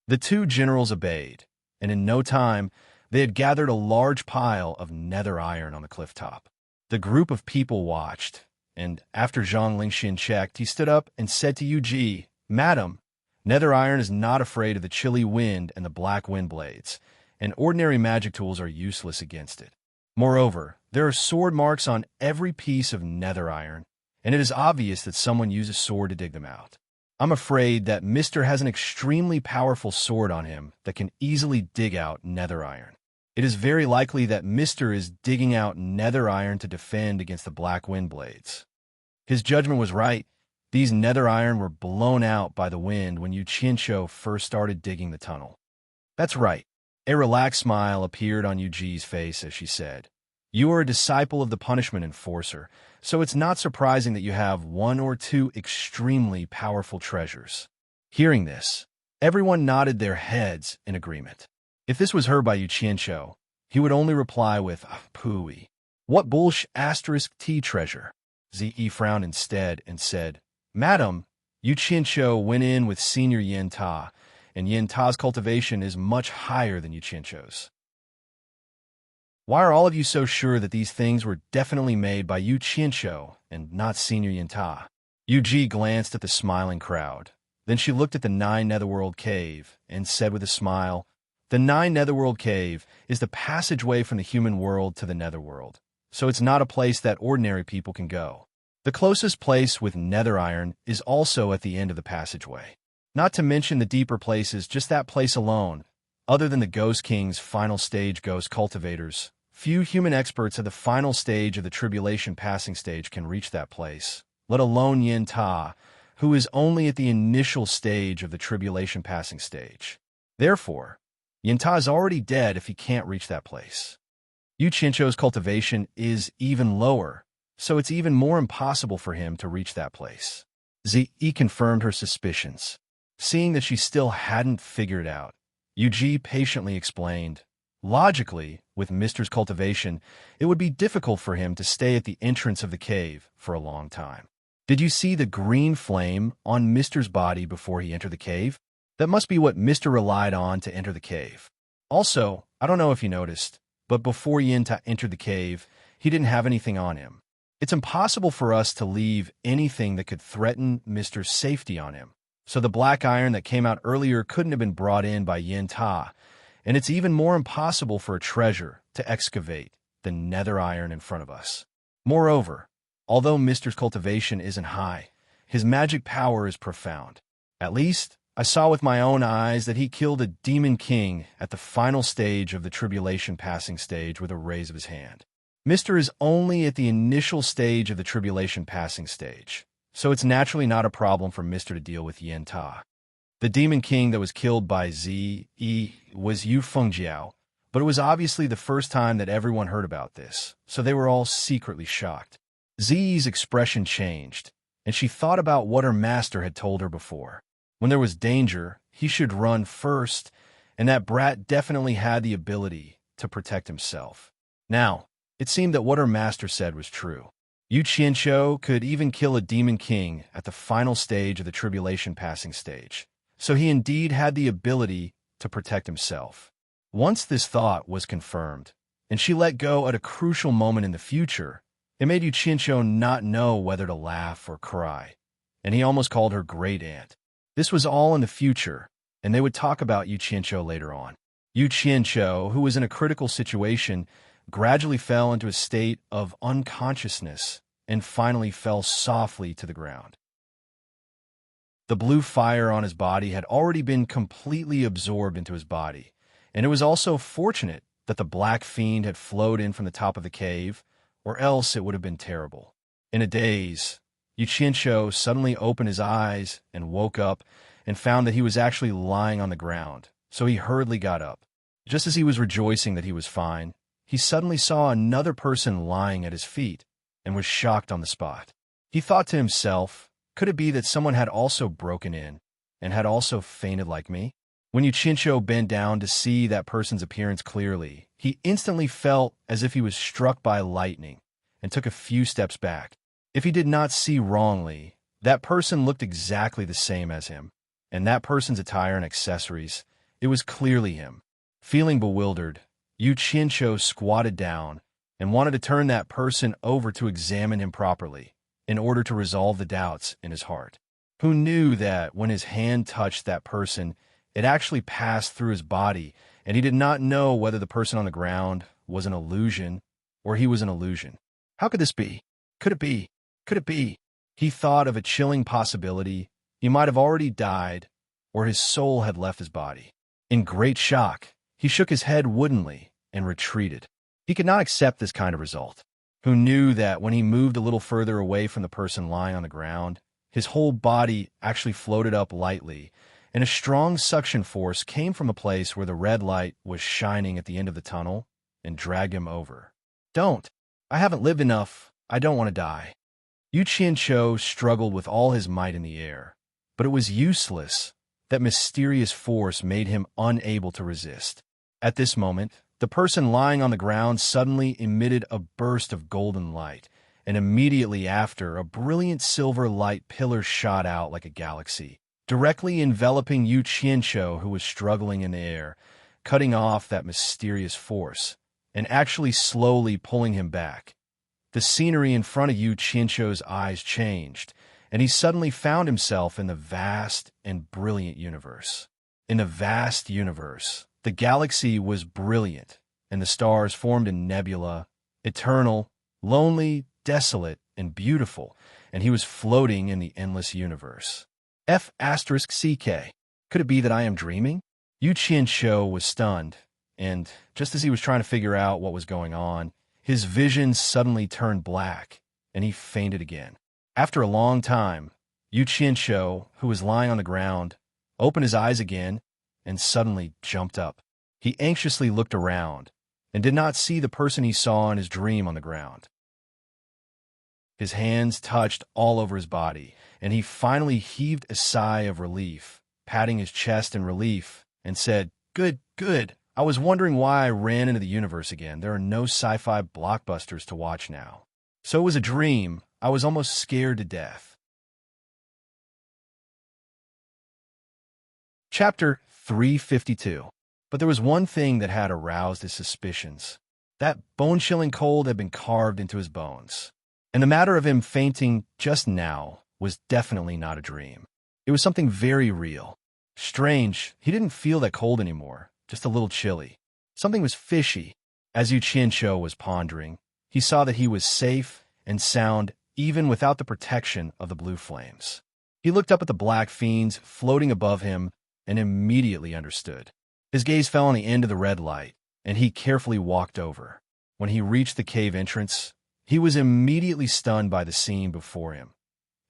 The 2 generals obeyed, and in no time, they had gathered a large pile of nether iron on the cliff top. The group of people watched, and after Zhang Lingxian checked, he stood up and said to Yu, "Madam, nether iron is not afraid of the chilly wind and the black wind blades, and ordinary magic tools are useless against it. Moreover, there are sword marks on every piece of nether iron, and it is obvious that someone used a sword to dig them out. I'm afraid that Mr. has an extremely powerful sword on him that can easily dig out nether iron." It is very likely that Mr. is digging out nether iron to defend against the black wind blades. His judgment was right. These nether iron were blown out by the wind when Yu Qianqiu first started digging the tunnel. That's right. A relaxed smile appeared on Yuji's face as she said, "You are a disciple of the punishment enforcer, so it's not surprising that you have one or two extremely powerful treasures." Hearing this, everyone nodded their heads in agreement. If this was heard by Yu Qianqiu, he would only reply with, "Pooey. What T treasure?" Ze frowned instead and said, "Madam, Yu Qianqiu went in with Senior Yin Ta, and Yin Ta's cultivation is much higher than Yu Qianqiu's." "Why are all of you so sure that these things were definitely made by Yu Qianqiu and not Senior Yin Ta?" Yu Ji glanced at the smiling crowd. Then she looked at the 9 Netherworld Cave and said with a smile, "The 9 Netherworld Cave is the passageway from the human world to the Netherworld, so it's not a place that ordinary people can go. The closest place with nether iron is also at the end of the passageway. Not to mention the deeper places, just that place alone. Other than the Ghost King's final stage ghost cultivators, few human experts at the final stage of the tribulation passing stage can reach that place, let alone Yin Ta, who is only at the initial stage of the tribulation passing stage. Therefore, Yin Ta is already dead if he can't reach that place. Yu Qianqiu's cultivation is even lower, so it's even more impossible for him to reach that place." Zi confirmed her suspicions. Seeing that she still hadn't figured it out, Yu Ji patiently explained, "Logically, with Mr.'s cultivation, it would be difficult for him to stay at the entrance of the cave for a long time. Did you see the green flame on Mr.'s body before he entered the cave? That must be what Mr. relied on to enter the cave. Also, I don't know if you noticed, but before Yin Ta entered the cave, he didn't have anything on him. It's impossible for us to leave anything that could threaten Mr.'s safety on him. So the black iron that came out earlier couldn't have been brought in by Yin Ta, and it's even more impossible for a treasure to excavate the nether iron in front of us. Moreover, although Mr.'s cultivation isn't high, his magic power is profound. At least, I saw with my own eyes that he killed a demon king at the final stage of the tribulation passing stage with a raise of his hand. Mr. is only at the initial stage of the tribulation passing stage, so it's naturally not a problem for Mr. to deal with Yin Ta. The demon king that was killed by Zi was Yu Fengjiao, but it was obviously the first time that everyone heard about this, so they were all secretly shocked. Zi's expression changed, and she thought about what her master had told her before. When there was danger, he should run first, and that brat definitely had the ability to protect himself. Now, it seemed that what her master said was true. Yu Qianqiu could even kill a demon king at the final stage of the tribulation passing stage, so he indeed had the ability to protect himself. Once this thought was confirmed, and she let go at a crucial moment in the future, it made Yu Qianqiu not know whether to laugh or cry, and he almost called her great aunt. This was all in the future, and they would talk about Yu Qianqiu later on. Yu Qianqiu, who was in a critical situation, gradually fell into a state of unconsciousness and finally fell softly to the ground. The blue fire on his body had already been completely absorbed into his body, and it was also fortunate that the black fiend had flowed in from the top of the cave, or else it would have been terrible. In a daze, Yu Qianqiu suddenly opened his eyes and woke up and found that he was actually lying on the ground, so he hurriedly got up. Just as he was rejoicing that he was fine, he suddenly saw another person lying at his feet and was shocked on the spot. He thought to himself, could it be that someone had also broken in and had also fainted like me? When Yu Qianqiu bent down to see that person's appearance clearly, he instantly felt as if he was struck by lightning and took a few steps back. If he did not see wrongly, that person looked exactly the same as him, and that person's attire and accessories, it was clearly him. Feeling bewildered, Yu Qianqiu squatted down and wanted to turn that person over to examine him properly in order to resolve the doubts in his heart. Who knew that when his hand touched that person, it actually passed through his body, and he did not know whether the person on the ground was an illusion or he was an illusion. How could this be? Could it be? Could it be? He thought of a chilling possibility. He might have already died, or his soul had left his body. In great shock, he shook his head woodenly and retreated. He could not accept this kind of result. Who knew that when he moved a little further away from the person lying on the ground, his whole body actually floated up lightly, and a strong suction force came from a place where the red light was shining at the end of the tunnel and dragged him over. Don't. I haven't lived enough. I don't want to die. Yu Qianqiu struggled with all his might in the air, but it was useless. That mysterious force made him unable to resist. At this moment, the person lying on the ground suddenly emitted a burst of golden light, and immediately after, a brilliant silver light pillar shot out like a galaxy, directly enveloping Yu Qianqiu, who was struggling in the air, cutting off that mysterious force, and actually slowly pulling him back. The scenery in front of Yu Qianqiu's eyes changed, and he suddenly found himself in the vast and brilliant universe. In the vast universe, the galaxy was brilliant, and the stars formed a nebula, eternal, lonely, desolate, and beautiful, and he was floating in the endless universe. F***CK. Could it be that I am dreaming? Yu Qianqiu was stunned, and just as he was trying to figure out what was going on, his vision suddenly turned black, and he fainted again. After a long time, Yu Qianqiu, who was lying on the ground, opened his eyes again and suddenly jumped up. He anxiously looked around and did not see the person he saw in his dream on the ground. His hands touched all over his body, and he finally heaved a sigh of relief, patting his chest in relief, and said, "Good, good. I was wondering why I ran into the universe again. There are no sci-fi blockbusters to watch now. So it was a dream. I was almost scared to death." Chapter 352. But there was one thing that had aroused his suspicions. That bone-chilling cold had been carved into his bones. And the matter of him fainting just now was definitely not a dream. It was something very real. Strange, he didn't feel that cold anymore, just a little chilly. Something was fishy. As Yu Qianqiu was pondering, he saw that he was safe and sound even without the protection of the blue flames. He looked up at the black fiends floating above him and immediately understood. His gaze fell on the end of the red light, and he carefully walked over. When he reached the cave entrance, he was immediately stunned by the scene before him.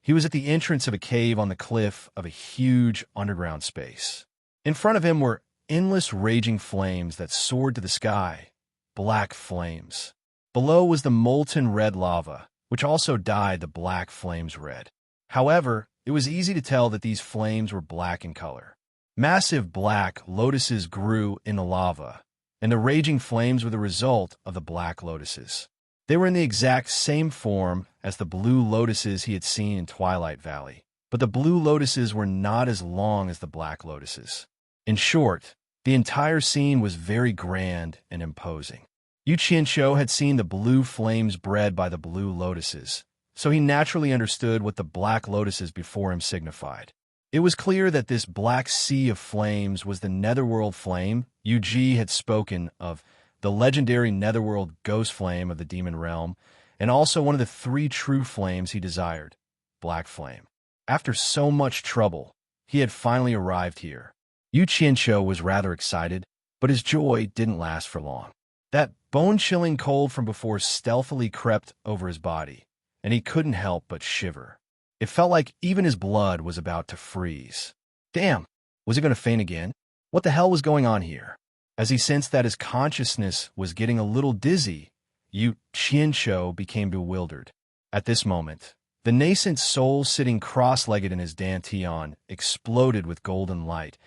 He was at the entrance of a cave on the cliff of a huge underground space. In front of him were endless raging flames that soared to the sky, black flames. Below was the molten red lava, which also dyed the black flames red. However, it was easy to tell that these flames were black in color. Massive black lotuses grew in the lava, and the raging flames were the result of the black lotuses. They were in the exact same form as the blue lotuses he had seen in Twilight Valley, but the blue lotuses were not as long as the black lotuses. In short, the entire scene was very grand and imposing. Yu Qianqiu had seen the blue flames bred by the blue lotuses, so he naturally understood what the black lotuses before him signified. It was clear that this black sea of flames was the netherworld flame Yu Ji had spoken of, the legendary netherworld ghost flame of the demon realm, and also one of the three true flames he desired, black flame. After so much trouble, he had finally arrived here. Yu Qianqiu was rather excited, but his joy didn't last for long. That bone-chilling cold from before stealthily crept over his body, and he couldn't help but shiver. It felt like even his blood was about to freeze. Damn, was he going to faint again? What the hell was going on here? As he sensed that his consciousness was getting a little dizzy, Yu Qianqiu became bewildered. At this moment, the nascent soul sitting cross-legged in his dantian exploded with golden light,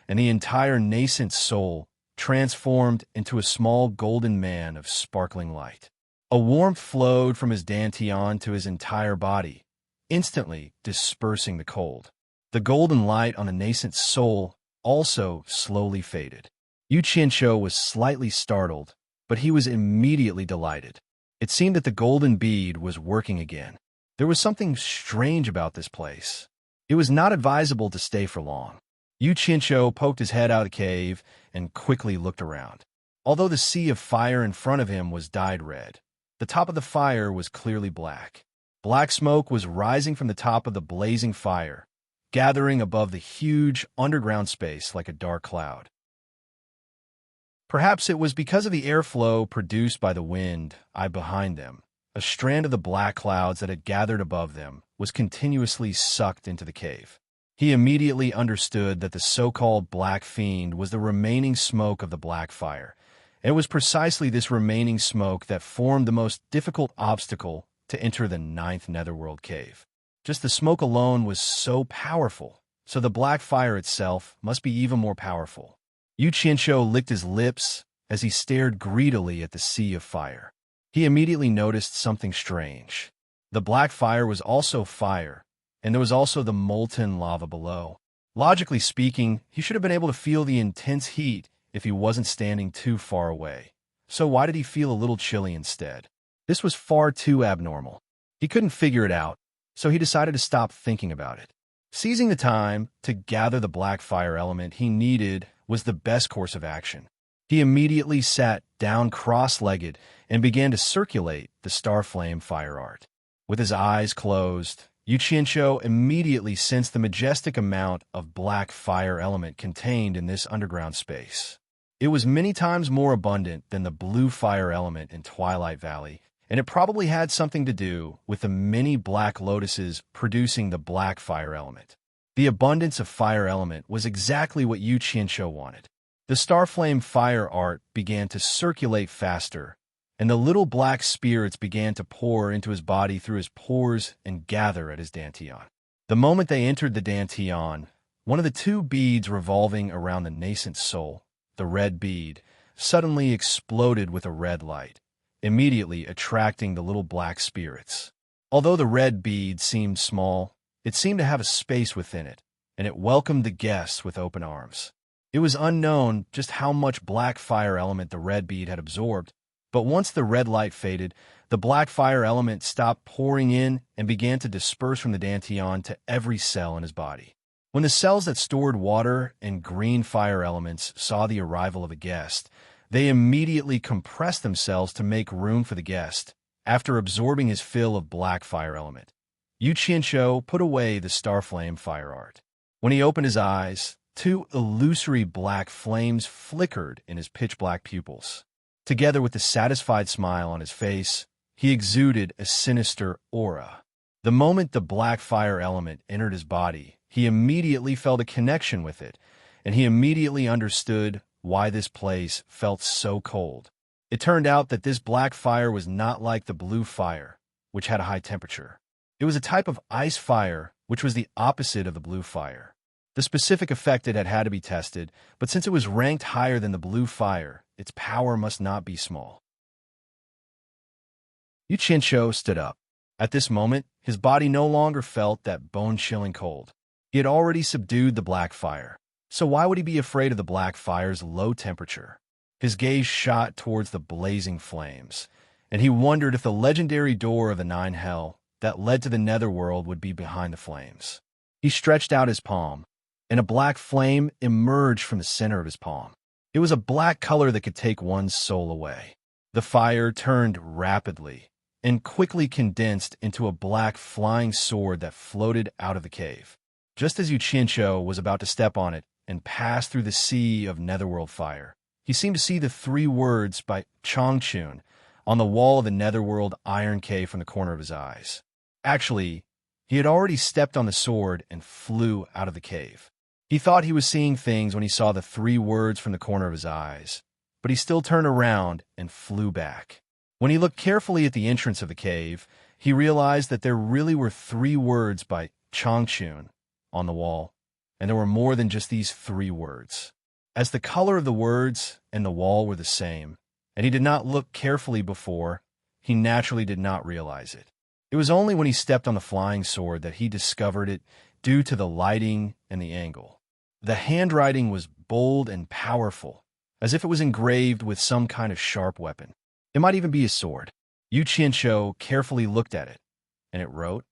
and the entire nascent soul transformed into a small golden man of sparkling light. A warmth flowed from his dantian to his entire body, instantly dispersing the cold. The golden light on the nascent soul also slowly faded. Yu Qianqiu was slightly startled, but he was immediately delighted. It seemed that the golden bead was working again. There was something strange about this place. It was not advisable to stay for long. Yu Qianqiu poked his head out of the cave and quickly looked around. Although the sea of fire in front of him was dyed red, the top of the fire was clearly black. Black smoke was rising from the top of the blazing fire, gathering above the huge underground space like a dark cloud. Perhaps it was because of the airflow produced by the wind behind them. A strand of the black clouds that had gathered above them was continuously sucked into the cave. He immediately understood that the so-called Black Fiend was the remaining smoke of the Black Fire. It was precisely this remaining smoke that formed the most difficult obstacle to enter the 9th Netherworld cave. Just the smoke alone was so powerful, so the Black Fire itself must be even more powerful. Yu Qianqiu licked his lips as he stared greedily at the sea of fire. He immediately noticed something strange. The Black Fire was also fire, and there was also the molten lava below. Logically speaking, he should have been able to feel the intense heat if he wasn't standing too far away. So why did he feel a little chilly instead? This was far too abnormal. He couldn't figure it out, so he decided to stop thinking about it. Seizing the time to gather the Black Fire element he needed was the best course of action. He immediately sat down cross-legged and began to circulate the Starflame fire art. With his eyes closed, Yu Qianqiu immediately sensed the majestic amount of Black Fire element contained in this underground space. It was many times more abundant than the Blue Fire element in Twilight Valley, and it probably had something to do with the many black lotuses producing the Black Fire element. The abundance of fire element was exactly what Yu Qianqiu wanted. The Starflame fire art began to circulate faster, and the little black spirits began to pour into his body through his pores and gather at his dantian. The moment they entered the dantian, one of the two beads revolving around the nascent soul, the red bead, suddenly exploded with a red light, immediately attracting the little black spirits. Although the red bead seemed small, it seemed to have a space within it, and it welcomed the guests with open arms. It was unknown just how much Black Fire element the red bead had absorbed, but once the red light faded, the Black Fire element stopped pouring in and began to disperse from the dantian to every cell in his body. When the cells that stored water and green fire elements saw the arrival of a guest, they immediately compressed themselves to make room for the guest, after absorbing his fill of Black Fire element. Yu Qianqiu put away the Starflame fire art. When he opened his eyes, two illusory black flames flickered in his pitch-black pupils. Together with the satisfied smile on his face, he exuded a sinister aura. The moment the Black Fire element entered his body, he immediately felt a connection with it, and he immediately understood why this place felt so cold. It turned out that this Black Fire was not like the Blue Fire, which had a high temperature. It was a type of ice fire, which was the opposite of the Blue Fire. The specific effect it had to be tested, but since it was ranked higher than the Blue Fire, its power must not be small. Yu Qianqiu stood up. At this moment, his body no longer felt that bone-chilling cold. He had already subdued the Black Fire, so why would he be afraid of the Black Fire's low temperature? His gaze shot towards the blazing flames, and he wondered if the legendary door of the Nine Hell that led to the Netherworld would be behind the flames. He stretched out his palm, and a black flame emerged from the center of his palm. It was a black color that could take one's soul away. The fire turned rapidly and quickly condensed into a black flying sword that floated out of the cave. Just as Yu Qianqiu was about to step on it and pass through the sea of Netherworld fire, he seemed to see the 3 words by Changchun on the wall of the Netherworld iron cave from the corner of his eyes. Actually, he had already stepped on the sword and flew out of the cave. He thought he was seeing things when he saw the 3 words from the corner of his eyes, but he still turned around and flew back. When he looked carefully at the entrance of the cave, he realized that there really were 3 words by Changchun on the wall, and there were more than just these 3 words. As the color of the words and the wall were the same, and he did not look carefully before, he naturally did not realize it. It was only when he stepped on the flying sword that he discovered it due to the lighting and the angle. The handwriting was bold and powerful, as if it was engraved with some kind of sharp weapon. It might even be a sword. Yu Qianqiu carefully looked at it, and it wrote,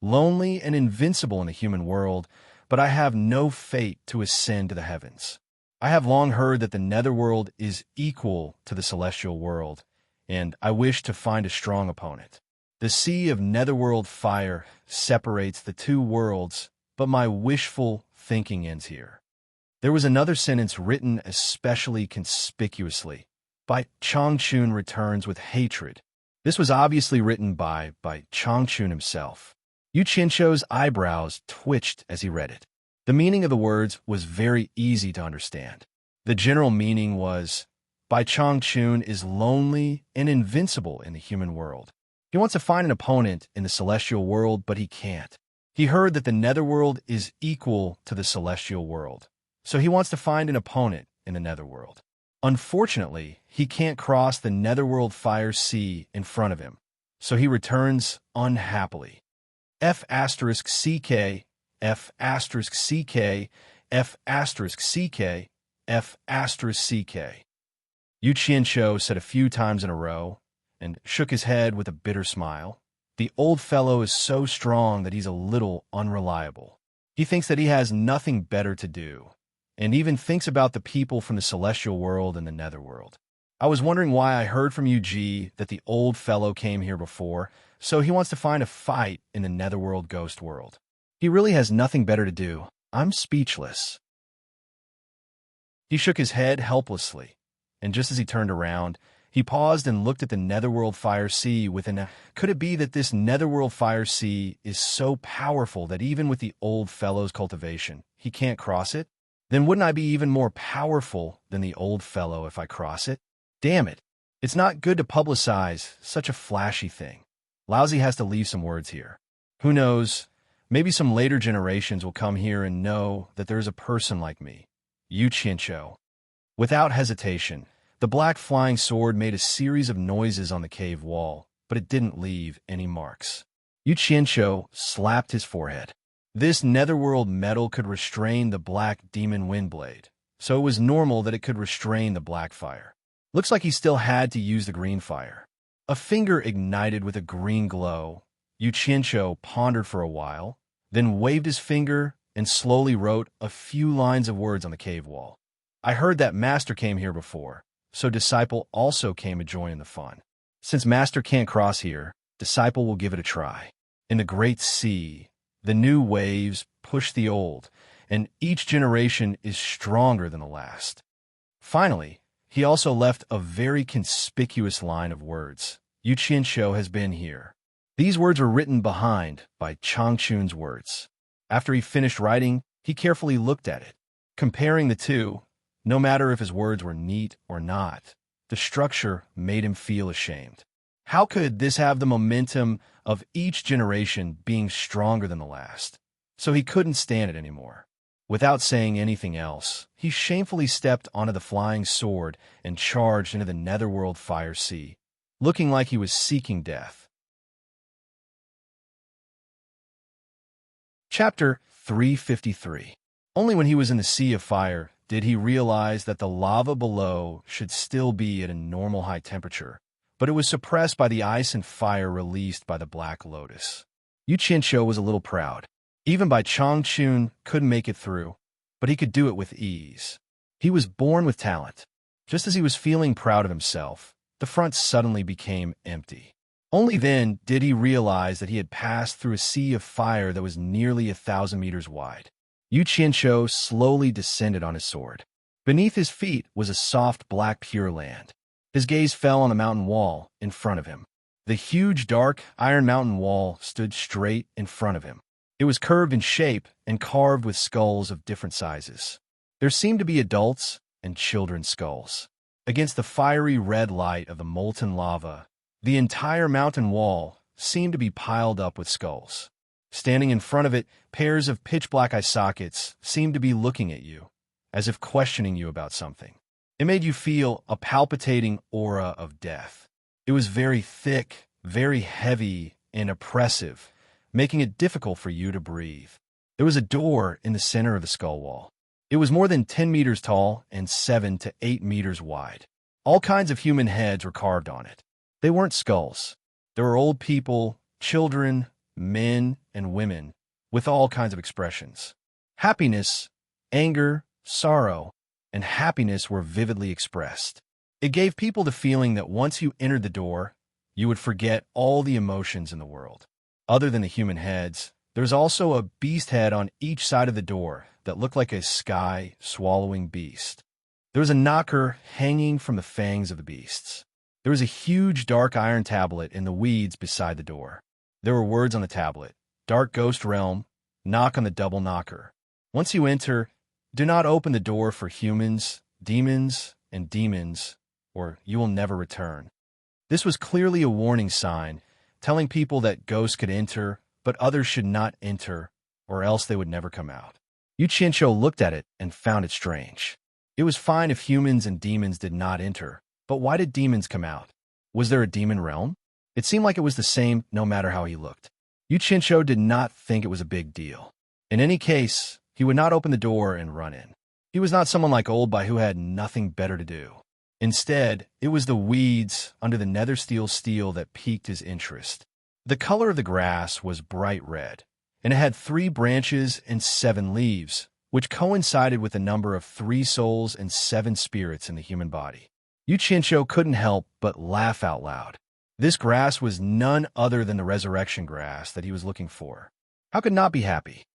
"Lonely and invincible in the human world, but I have no fate to ascend to the heavens. I have long heard that the Netherworld is equal to the celestial world, and I wish to find a strong opponent. The sea of Netherworld fire separates the 2 worlds, but my wishful thinking ends here." There was another sentence written especially conspicuously. By Changchun returns with hatred. This was obviously written by Changchun himself. Yu Qianshou's eyebrows twitched as he read it. The meaning of the words was very easy to understand. The general meaning was, Bai Changchun is lonely and invincible in the human world. He wants to find an opponent in the celestial world, but he can't. He heard that the netherworld is equal to the celestial world, so he wants to find an opponent in the netherworld. Unfortunately, he can't cross the netherworld fire sea in front of him, so he returns unhappily. F***, F***, F***, F***. Yu Qianshou said a few times in a row, and shook his head with a bitter smile. The old fellow is so strong that he's a little unreliable. He thinks that he has nothing better to do, and even thinks about the people from the celestial world and the netherworld. I was wondering why I heard from Yu that the old fellow came here before, so he wants to find a fight in the netherworld ghost world. He really has nothing better to do. I'm speechless. He shook his head helplessly, and just as he turned around, he paused and looked at the netherworld fire sea with an could it be that this netherworld fire sea is so powerful that even with the old fellow's cultivation, he can't cross it? Then wouldn't I be even more powerful than the old fellow if I cross it? Damn it. It's not good to publicize such a flashy thing. Lousy has to leave some words here. Who knows, maybe some later generations will come here and know that there is a person like me, Yu Qianshou. Without hesitation, the black flying sword made a series of noises on the cave wall, but it didn't leave any marks. Yu Qianshou slapped his forehead. This netherworld metal could restrain the black demon windblade, so it was normal that it could restrain the black fire. Looks like he still had to use the green fire. A finger ignited with a green glow. Yu Qianshou pondered for a while, then waved his finger and slowly wrote a few lines of words on the cave wall. I heard that Master came here before, so Disciple also came to join in the fun. Since Master can't cross here, Disciple will give it a try. In the great sea, the new waves push the old, and each generation is stronger than the last. Finally, he also left a very conspicuous line of words. Yu Qianshou has been here. These words were written behind by Changchun's words. After he finished writing, he carefully looked at it. Comparing the two, no matter if his words were neat or not, the structure made him feel ashamed. How could this have the momentum of each generation being stronger than the last? So he couldn't stand it anymore. Without saying anything else, he shamefully stepped onto the flying sword and charged into the netherworld fire sea, looking like he was seeking death. Chapter 353. Only when he was in the sea of fire did he realize that the lava below should still be at a normal high temperature, but it was suppressed by the ice and fire released by the Black Lotus. Yu Qianshou was a little proud. Even Bai Changchun couldn't make it through, but he could do it with ease. He was born with talent. Just as he was feeling proud of himself, the front suddenly became empty. Only then did he realize that he had passed through a sea of fire that was nearly 1,000 meters wide. Yu Qianshou slowly descended on his sword. Beneath his feet was a soft black pure land. His gaze fell on the mountain wall in front of him. The huge dark iron mountain wall stood straight in front of him. It was curved in shape and carved with skulls of different sizes. There seemed to be adults and children's skulls. Against the fiery red light of the molten lava, the entire mountain wall seemed to be piled up with skulls. Standing in front of it, pairs of pitch-black eye sockets seemed to be looking at you, as if questioning you about something. It made you feel a palpitating aura of death. It was very thick, very heavy, and oppressive, making it difficult for you to breathe. There was a door in the center of the skull wall. It was more than 10 meters tall and 7 to 8 meters wide. All kinds of human heads were carved on it. They weren't skulls. There were old people, children, men, and women, with all kinds of expressions. Happiness, anger, sorrow, and happiness were vividly expressed. It gave people the feeling that once you entered the door, you would forget all the emotions in the world. Other than the human heads, there's also a beast head on each side of the door that looked like a sky-swallowing beast. There was a knocker hanging from the fangs of the beasts. There was a huge dark iron tablet in the weeds beside the door. There were words on the tablet: Dark Ghost Realm, knock on the double knocker. Once you enter, do not open the door for humans, demons, and demons, or you will never return. This was clearly a warning sign, telling people that ghosts could enter, but others should not enter, or else they would never come out. Yu Qianqiu looked at it and found it strange. It was fine if humans and demons did not enter, but why did demons come out? Was there a demon realm? It seemed like it was the same no matter how he looked. Yu Qianqiu did not think it was a big deal. In any case, he would not open the door and run in. He was not someone like Old Bai who had nothing better to do. Instead, it was the weeds under the nethersteel steel that piqued his interest. The color of the grass was bright red, and it had 3 branches and 7 leaves, which coincided with the number of 3 souls and 7 spirits in the human body. Yu Qianqiu couldn't help but laugh out loud. This grass was none other than the resurrection grass that he was looking for. How could not be happy?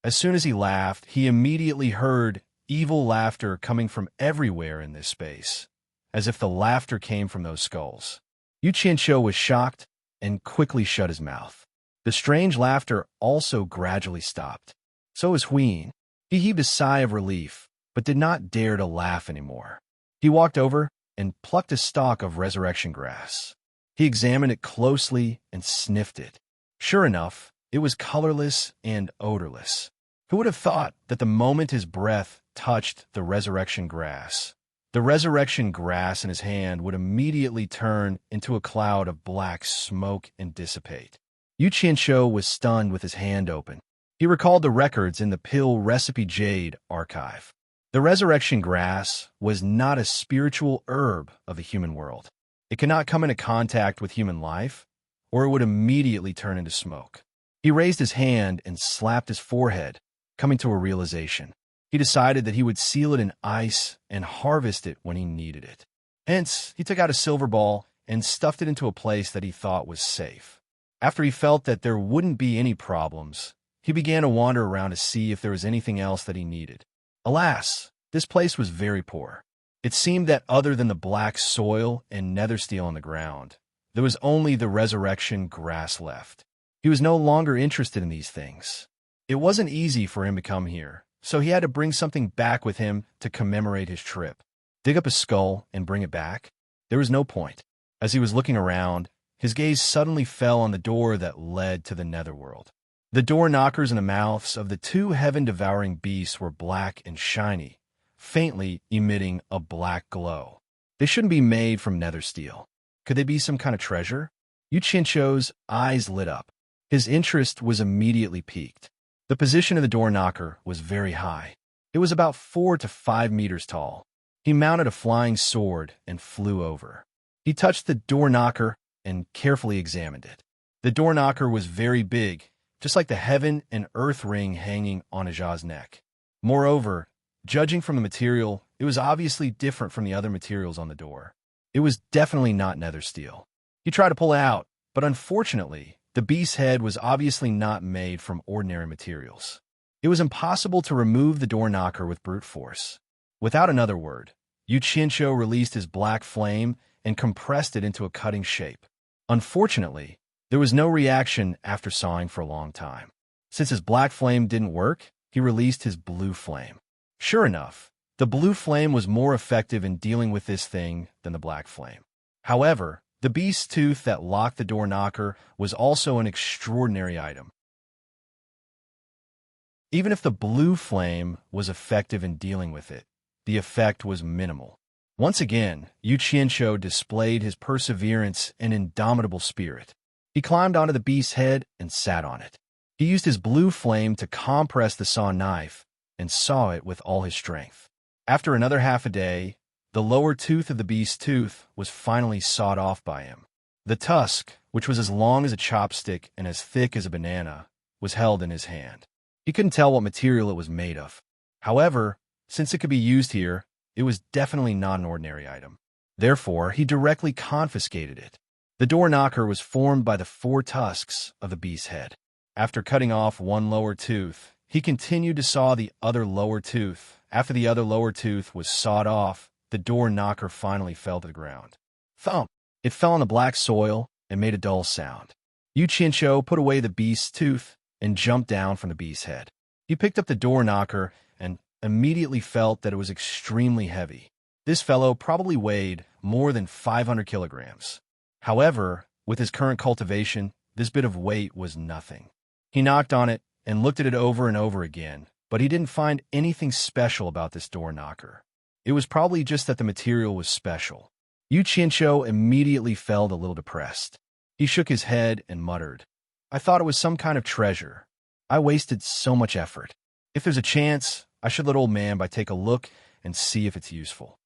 As soon as he laughed, he immediately heard evil laughter coming from everywhere in this space, as if the laughter came from those skulls. Yu Qianqiu was shocked and quickly shut his mouth. The strange laughter also gradually stopped. So was Huyin. He heaved a sigh of relief, but did not dare to laugh anymore. He walked over and plucked a stalk of resurrection grass. He examined it closely and sniffed it. Sure enough, it was colorless and odorless. Who would have thought that the moment his breath touched the resurrection grass in his hand would immediately turn into a cloud of black smoke and dissipate? Yu Qianqiu was stunned with his hand open. He recalled the records in the pill recipe Jade archive. The resurrection grass was not a spiritual herb of the human world. It cannot come into contact with human life, or it would immediately turn into smoke. He raised his hand and slapped his forehead, coming to a realization. He decided that he would seal it in ice and harvest it when he needed it. Hence, he took out a silver ball and stuffed it into a place that he thought was safe. After he felt that there wouldn't be any problems, he began to wander around to see if there was anything else that he needed. Alas, this place was very poor. It seemed that other than the black soil and nether steel on the ground, there was only the resurrection grass left. He was no longer interested in these things. It wasn't easy for him to come here, so he had to bring something back with him to commemorate his trip. Dig up a skull and bring it back? There was no point. As he was looking around, his gaze suddenly fell on the door that led to the netherworld. The door knockers and the mouths of the 2 heaven-devouring beasts were black and shiny, faintly emitting a black glow. They shouldn't be made from nether steel. Could they be some kind of treasure? Yu Qianqiu's eyes lit up. His interest was immediately piqued. The position of the door knocker was very high. It was about 4 to 5 meters tall. He mounted a flying sword and flew over. He touched the door knocker and carefully examined it. The door knocker was very big, just like the heaven and earth ring hanging on Ajah's neck. Moreover, judging from the material, it was obviously different from the other materials on the door. It was definitely not nether steel. He tried to pull it out, but unfortunately, the beast's head was obviously not made from ordinary materials. It was impossible to remove the door knocker with brute force. Without another word, Yu Qianqiu released his black flame and compressed it into a cutting shape. Unfortunately, there was no reaction after sawing for a long time. Since his black flame didn't work, he released his blue flame. Sure enough, the blue flame was more effective in dealing with this thing than the black flame. However, the beast's tooth that locked the door knocker was also an extraordinary item. Even if the blue flame was effective in dealing with it, the effect was minimal. Once again, Yu Qianqiu displayed his perseverance and indomitable spirit. He climbed onto the beast's head and sat on it. He used his blue flame to compress the saw knife and saw it with all his strength. After another half a day, the lower tooth of the beast's tooth was finally sawed off by him. The tusk, which was as long as a chopstick and as thick as a banana, was held in his hand. He couldn't tell what material it was made of. However, since it could be used here, it was definitely not an ordinary item. Therefore, he directly confiscated it. The door knocker was formed by the 4 tusks of the beast's head. After cutting off one lower tooth, He continued to saw the other lower tooth. After the other lower tooth was sawed off, the door knocker finally fell to the ground. Thump! It fell on the black soil and made a dull sound. Yu Qianqiu put away the beast's tooth and jumped down from the beast's head. He picked up the door knocker and immediately felt that it was extremely heavy. This fellow probably weighed more than 500 kilograms. However, with his current cultivation, this bit of weight was nothing. He knocked on it and looked at it over and over again, but he didn't find anything special about this door knocker. It was probably just that the material was special. Yu Qianqiu immediately felt a little depressed. He shook his head and muttered, "I thought it was some kind of treasure. I wasted so much effort. If there's a chance, I should let old man by take a look and see if it's useful."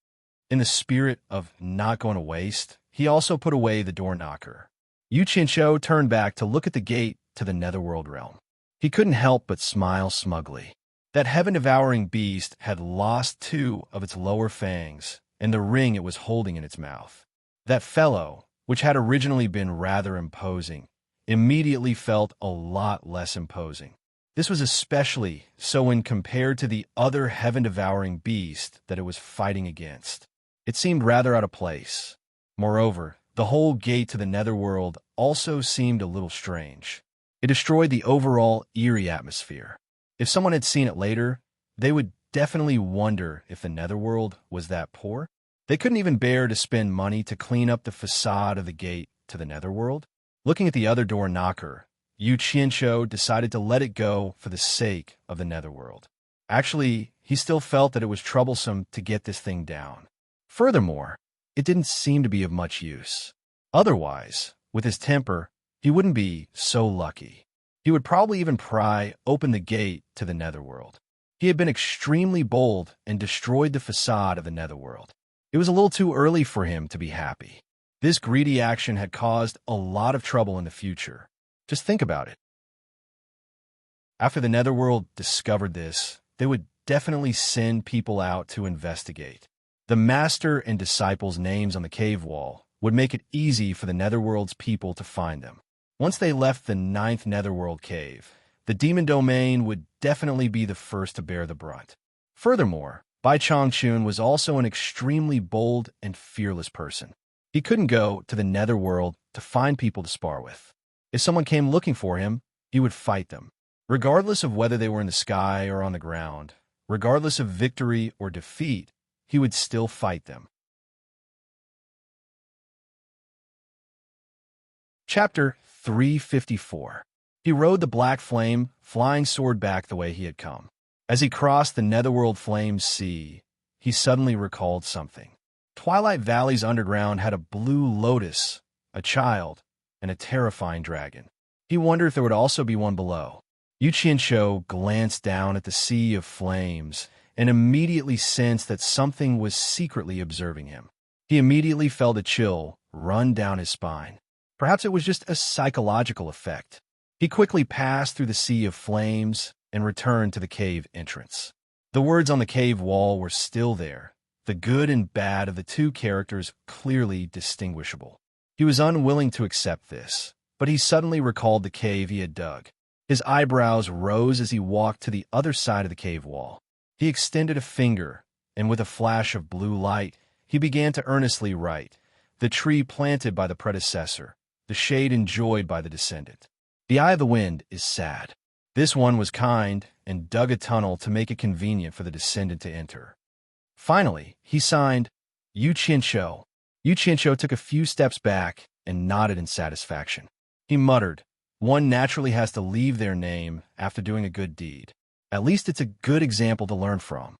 In the spirit of not going to waste, he also put away the door knocker. Yu Qianqiu turned back to look at the gate to the netherworld realm. He couldn't help but smile smugly. That heaven-devouring beast had lost 2 of its lower fangs and the ring it was holding in its mouth. That fellow, which had originally been rather imposing, immediately felt a lot less imposing. This was especially so when compared to the other heaven-devouring beast that it was fighting against. It seemed rather out of place. Moreover, the whole gate to the netherworld also seemed a little strange. It destroyed the overall eerie atmosphere. If someone had seen it later, they would definitely wonder if the netherworld was that poor. They couldn't even bear to spend money to clean up the facade of the gate to the netherworld. Looking at the other door knocker, Yu Qianqiu decided to let it go for the sake of the netherworld. Actually, he still felt that it was troublesome to get this thing down. Furthermore, it didn't seem to be of much use. Otherwise, with his temper, he wouldn't be so lucky. He would probably even pry open the gate to the netherworld. He had been extremely bold and destroyed the facade of the netherworld. It was a little too early for him to be happy. This greedy action had caused a lot of trouble in the future. Just think about it. After the netherworld discovered this, they would definitely send people out to investigate. The master and disciples' names on the cave wall would make it easy for the netherworld's people to find them. Once they left the 9th netherworld cave, the demon domain would definitely be the first to bear the brunt. Furthermore, Bai Changchun was also an extremely bold and fearless person. He couldn't go to the netherworld to find people to spar with. If someone came looking for him, he would fight them. Regardless of whether they were in the sky or on the ground, regardless of victory or defeat, he would still fight them. Chapter 354. He rode the black flame, flying sword back the way he had come. As he crossed the netherworld flames sea, he suddenly recalled something. Twilight Valley's underground had a blue lotus, a child, and a terrifying dragon. He wondered if there would also be one below. Yu Qianqiu glanced down at the sea of flames and immediately sensed that something was secretly observing him. He immediately felt a chill run down his spine. Perhaps it was just a psychological effect. He quickly passed through the sea of flames and returned to the cave entrance. The words on the cave wall were still there, the good and bad of the two characters clearly distinguishable. He was unwilling to accept this, but he suddenly recalled the cave he had dug. His eyebrows rose as he walked to the other side of the cave wall. He extended a finger, and with a flash of blue light, he began to earnestly write, "The tree planted by the predecessor, the shade enjoyed by the descendant. The eye of the wind is sad. This one was kind and dug a tunnel to make it convenient for the descendant to enter." Finally, he signed, Yu Qianqiu. Yu Qianqiu took a few steps back and nodded in satisfaction. He muttered, "One naturally has to leave their name after doing a good deed. At least it's a good example to learn from."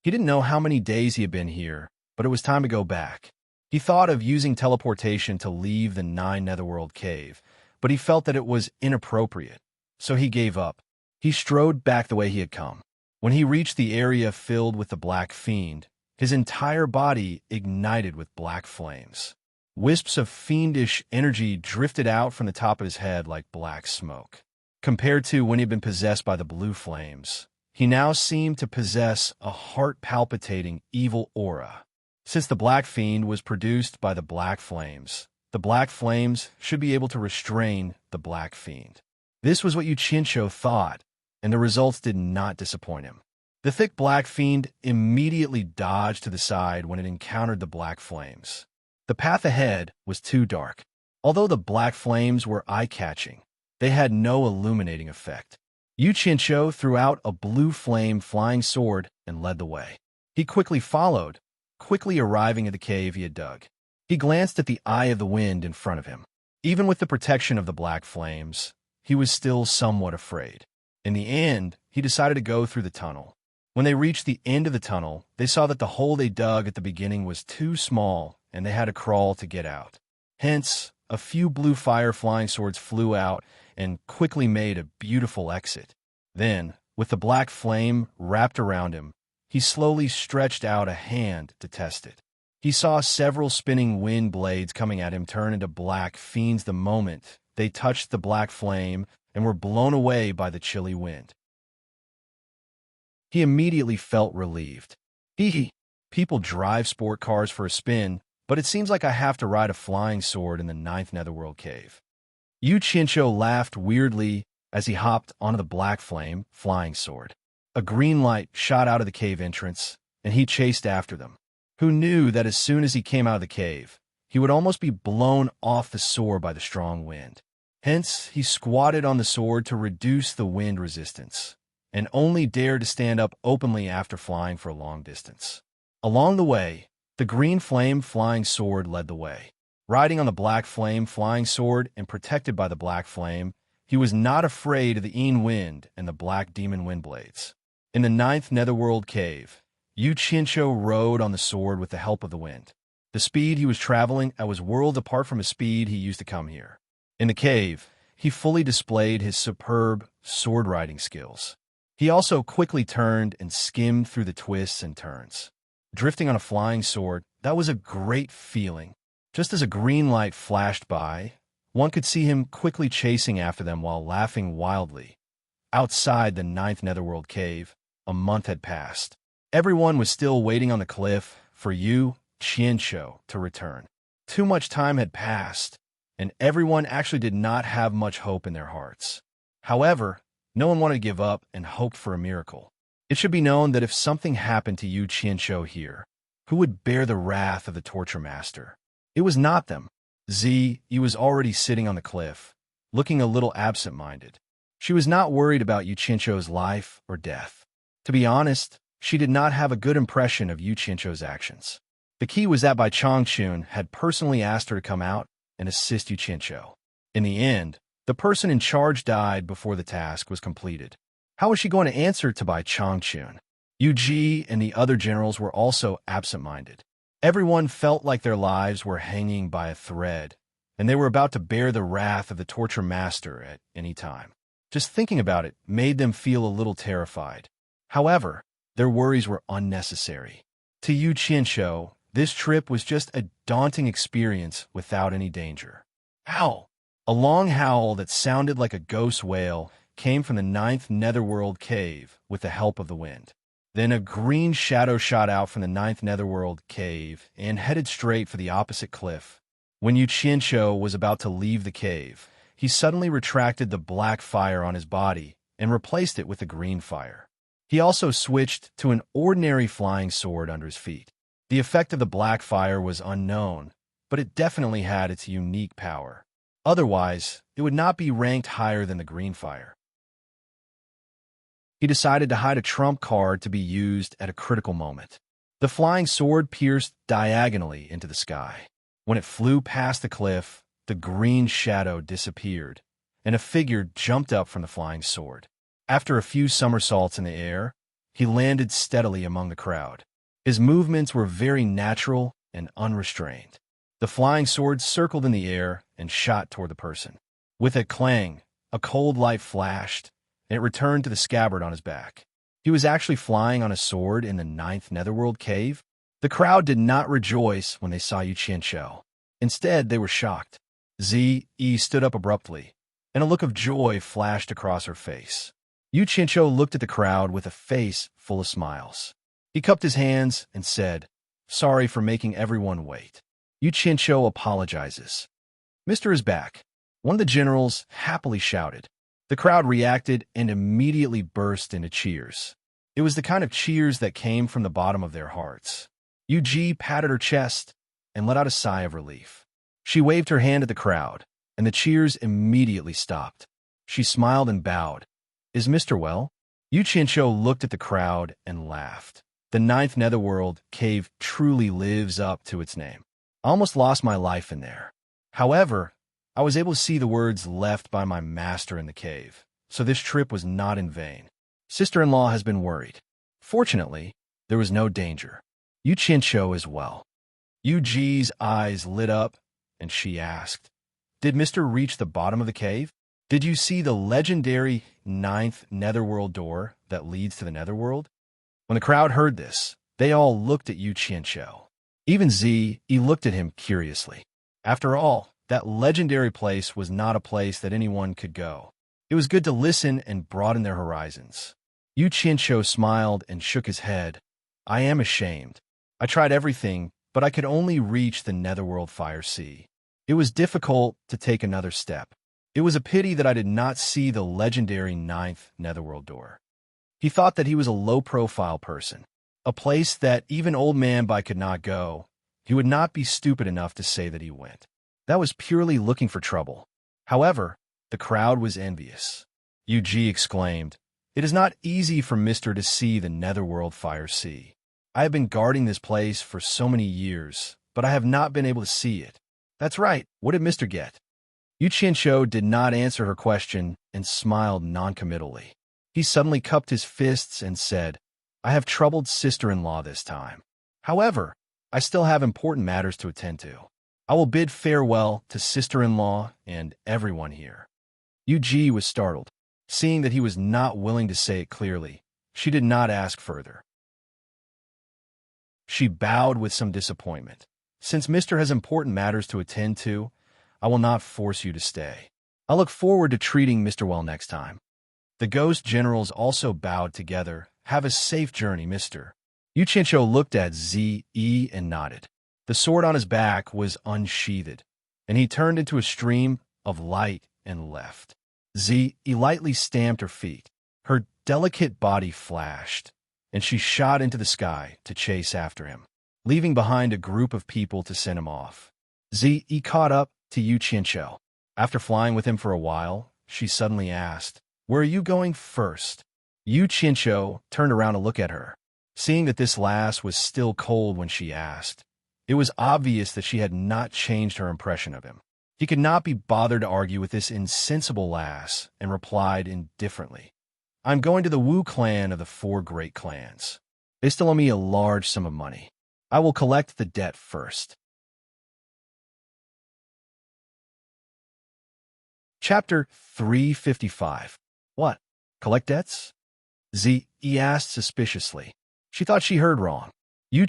He didn't know how many days he had been here, but it was time to go back. He thought of using teleportation to leave the 9 Netherworld cave, but he felt that it was inappropriate, so he gave up. He strode back the way he had come. When he reached the area filled with the Black Fiend, his entire body ignited with black flames. Wisps of fiendish energy drifted out from the top of his head like black smoke. Compared to when he had been possessed by the blue flames, he now seemed to possess a heart-palpitating evil aura. Since the Black Fiend was produced by the Black Flames, the Black Flames should be able to restrain the Black Fiend. This was what Yu Qianqiu thought, and the results did not disappoint him. The thick black fiend immediately dodged to the side when it encountered the black flames. The path ahead was too dark. Although the black flames were eye-catching, they had no illuminating effect. Yu Qianqiu threw out a blue flame flying sword and led the way. He quickly followed, quickly arriving at the cave he had dug. He glanced at the eye of the wind in front of him. Even with the protection of the black flames, he was still somewhat afraid. In the end, he decided to go through the tunnel. When they reached the end of the tunnel, they saw that the hole they dug at the beginning was too small, and they had to crawl to get out. Hence, a few blue fire flying swords flew out and quickly made a beautiful exit. Then, with the black flame wrapped around him, he slowly stretched out a hand to test it. He saw several spinning wind blades coming at him turn into black fiends the moment they touched the black flame and were blown away by the chilly wind. He immediately felt relieved. People drive sport cars for a spin, but it seems like I have to ride a flying sword in the 9th Netherworld cave. Yu Qianqiu laughed weirdly as he hopped onto the black flame flying sword. A green light shot out of the cave entrance, and he chased after them. Who knew that as soon as he came out of the cave, he would almost be blown off the sword by the strong wind. Hence, he squatted on the sword to reduce the wind resistance, and only dared to stand up openly after flying for a long distance. Along the way, the green flame flying sword led the way. Riding on the black flame flying sword and protected by the black flame, he was not afraid of the Een wind and the black demon wind blades. In the 9th Netherworld cave, Yu Qianqiu rode on the sword with the help of the wind. The speed he was traveling at was worlds apart from the speed he used to come here. In the cave, he fully displayed his superb sword-riding skills. He also quickly turned and skimmed through the twists and turns. Drifting on a flying sword, that was a great feeling. Just as a green light flashed by, one could see him quickly chasing after them while laughing wildly. Outside the 9th Netherworld cave, a month had passed. Everyone was still waiting on the cliff for Yu Qianqiu to return. Too much time had passed, and everyone actually did not have much hope in their hearts. However, no one wanted to give up and hoped for a miracle. It should be known that if something happened to Yu Qianqiu here, who would bear the wrath of the torture master? It was not them. He was already sitting on the cliff, looking a little absent-minded. She was not worried about Yu Qianqiu's life or death. To be honest, she did not have a good impression of Yu Qianqiu's actions. The key was that Bai Changchun had personally asked her to come out and assist Yu Qianqiu. In the end, the person in charge died before the task was completed. How was she going to answer to Bai Changchun? Yu Ji and the other generals were also absent-minded. Everyone felt like their lives were hanging by a thread, and they were about to bear the wrath of the torture master at any time. Just thinking about it made them feel a little terrified. However, their worries were unnecessary. To Yu Qianqiu, this trip was just a daunting experience without any danger. Howl! A long howl that sounded like a ghost wail came from the 9th Netherworld cave with the help of the wind. Then a green shadow shot out from the 9th Netherworld cave and headed straight for the opposite cliff. When Yu Qianqiu was about to leave the cave, he suddenly retracted the black fire on his body and replaced it with a green fire. He also switched to an ordinary flying sword under his feet. The effect of the black fire was unknown, but it definitely had its unique power. Otherwise, it would not be ranked higher than the green fire. He decided to hide a trump card to be used at a critical moment. The flying sword pierced diagonally into the sky. When it flew past the cliff, the green shadow disappeared, and a figure jumped up from the flying sword. After a few somersaults in the air, he landed steadily among the crowd. His movements were very natural and unrestrained. The flying sword circled in the air and shot toward the person. With a clang, a cold light flashed, and it returned to the scabbard on his back. He was actually flying on a sword in the 9th Netherworld cave. The crowd did not rejoice when they saw Yu Qianqiu. Instead, they were shocked. Zi stood up abruptly, and a look of joy flashed across her face. Yu Qianqiu looked at the crowd with a face full of smiles. He cupped his hands and said, "Sorry for making everyone wait." Yu Qianqiu apologizes. "Mr. is back," one of the generals happily shouted. The crowd reacted and immediately burst into cheers. It was the kind of cheers that came from the bottom of their hearts. Yu patted her chest and let out a sigh of relief. She waved her hand at the crowd, and the cheers immediately stopped. She smiled and bowed. "Is Mr. well?" Yu looked at the crowd and laughed. The ninth netherworld cave truly lives up to its name. I almost lost my life in there. However, I was able to see the words left by my master in the cave, so this trip was not in vain. Sister-in-law has been worried. Fortunately, there was no danger. Yu is well. Yu's eyes lit up, and she asked, "Did Mr. reach the bottom of the cave? Did you see the legendary ninth netherworld door that leads to the netherworld?" When the crowd heard this, they all looked at Yu. Even He looked at him curiously. After all, that legendary place was not a place that anyone could go. It was good to listen and broaden their horizons. Yu smiled and shook his head. "I am ashamed. I tried everything, but I could only reach the netherworld fire sea. It was difficult to take another step. It was a pity that I did not see the legendary ninth netherworld door." He thought that he was a low-profile person, a place that even old man Bai could not go. He would not be stupid enough to say that he went. That was purely looking for trouble. However, the crowd was envious. Yu exclaimed, "It is not easy for Mr. to see the netherworld fire sea. I have been guarding this place for so many years, but I have not been able to see it." "That's right. What did Mr. get?" Yu did not answer her question and smiled noncommittally. He suddenly cupped his fists and said, "I have troubled sister-in-law this time. However, I still have important matters to attend to. I will bid farewell to sister-in-law and everyone here." Yu was startled. Seeing that he was not willing to say it clearly, she did not ask further. She bowed with some disappointment. "Since Mr. has important matters to attend to, I will not force you to stay. I look forward to treating Mr. well next time." The ghost generals also bowed together. "Have a safe journey, Mr." Yu looked at Ze and nodded. The sword on his back was unsheathed, and he turned into a stream of light and left. Ze lightly stamped her feet. Her delicate body flashed, and she shot into the sky to chase after him, leaving behind a group of people to send him off. Ze caught up to Yu. After flying with him for a while, she suddenly asked, "Where are you going first?" Yu turned around to look at her. Seeing that this lass was still cold when she asked, it was obvious that she had not changed her impression of him. He could not be bothered to argue with this insensible lass and replied indifferently, "I'm going to the Wu clan of the four great clans. They still owe me a large sum of money. I will collect the debt first." Chapter 355. What? Collect debts? Ze asked suspiciously. She thought she heard wrong. Yu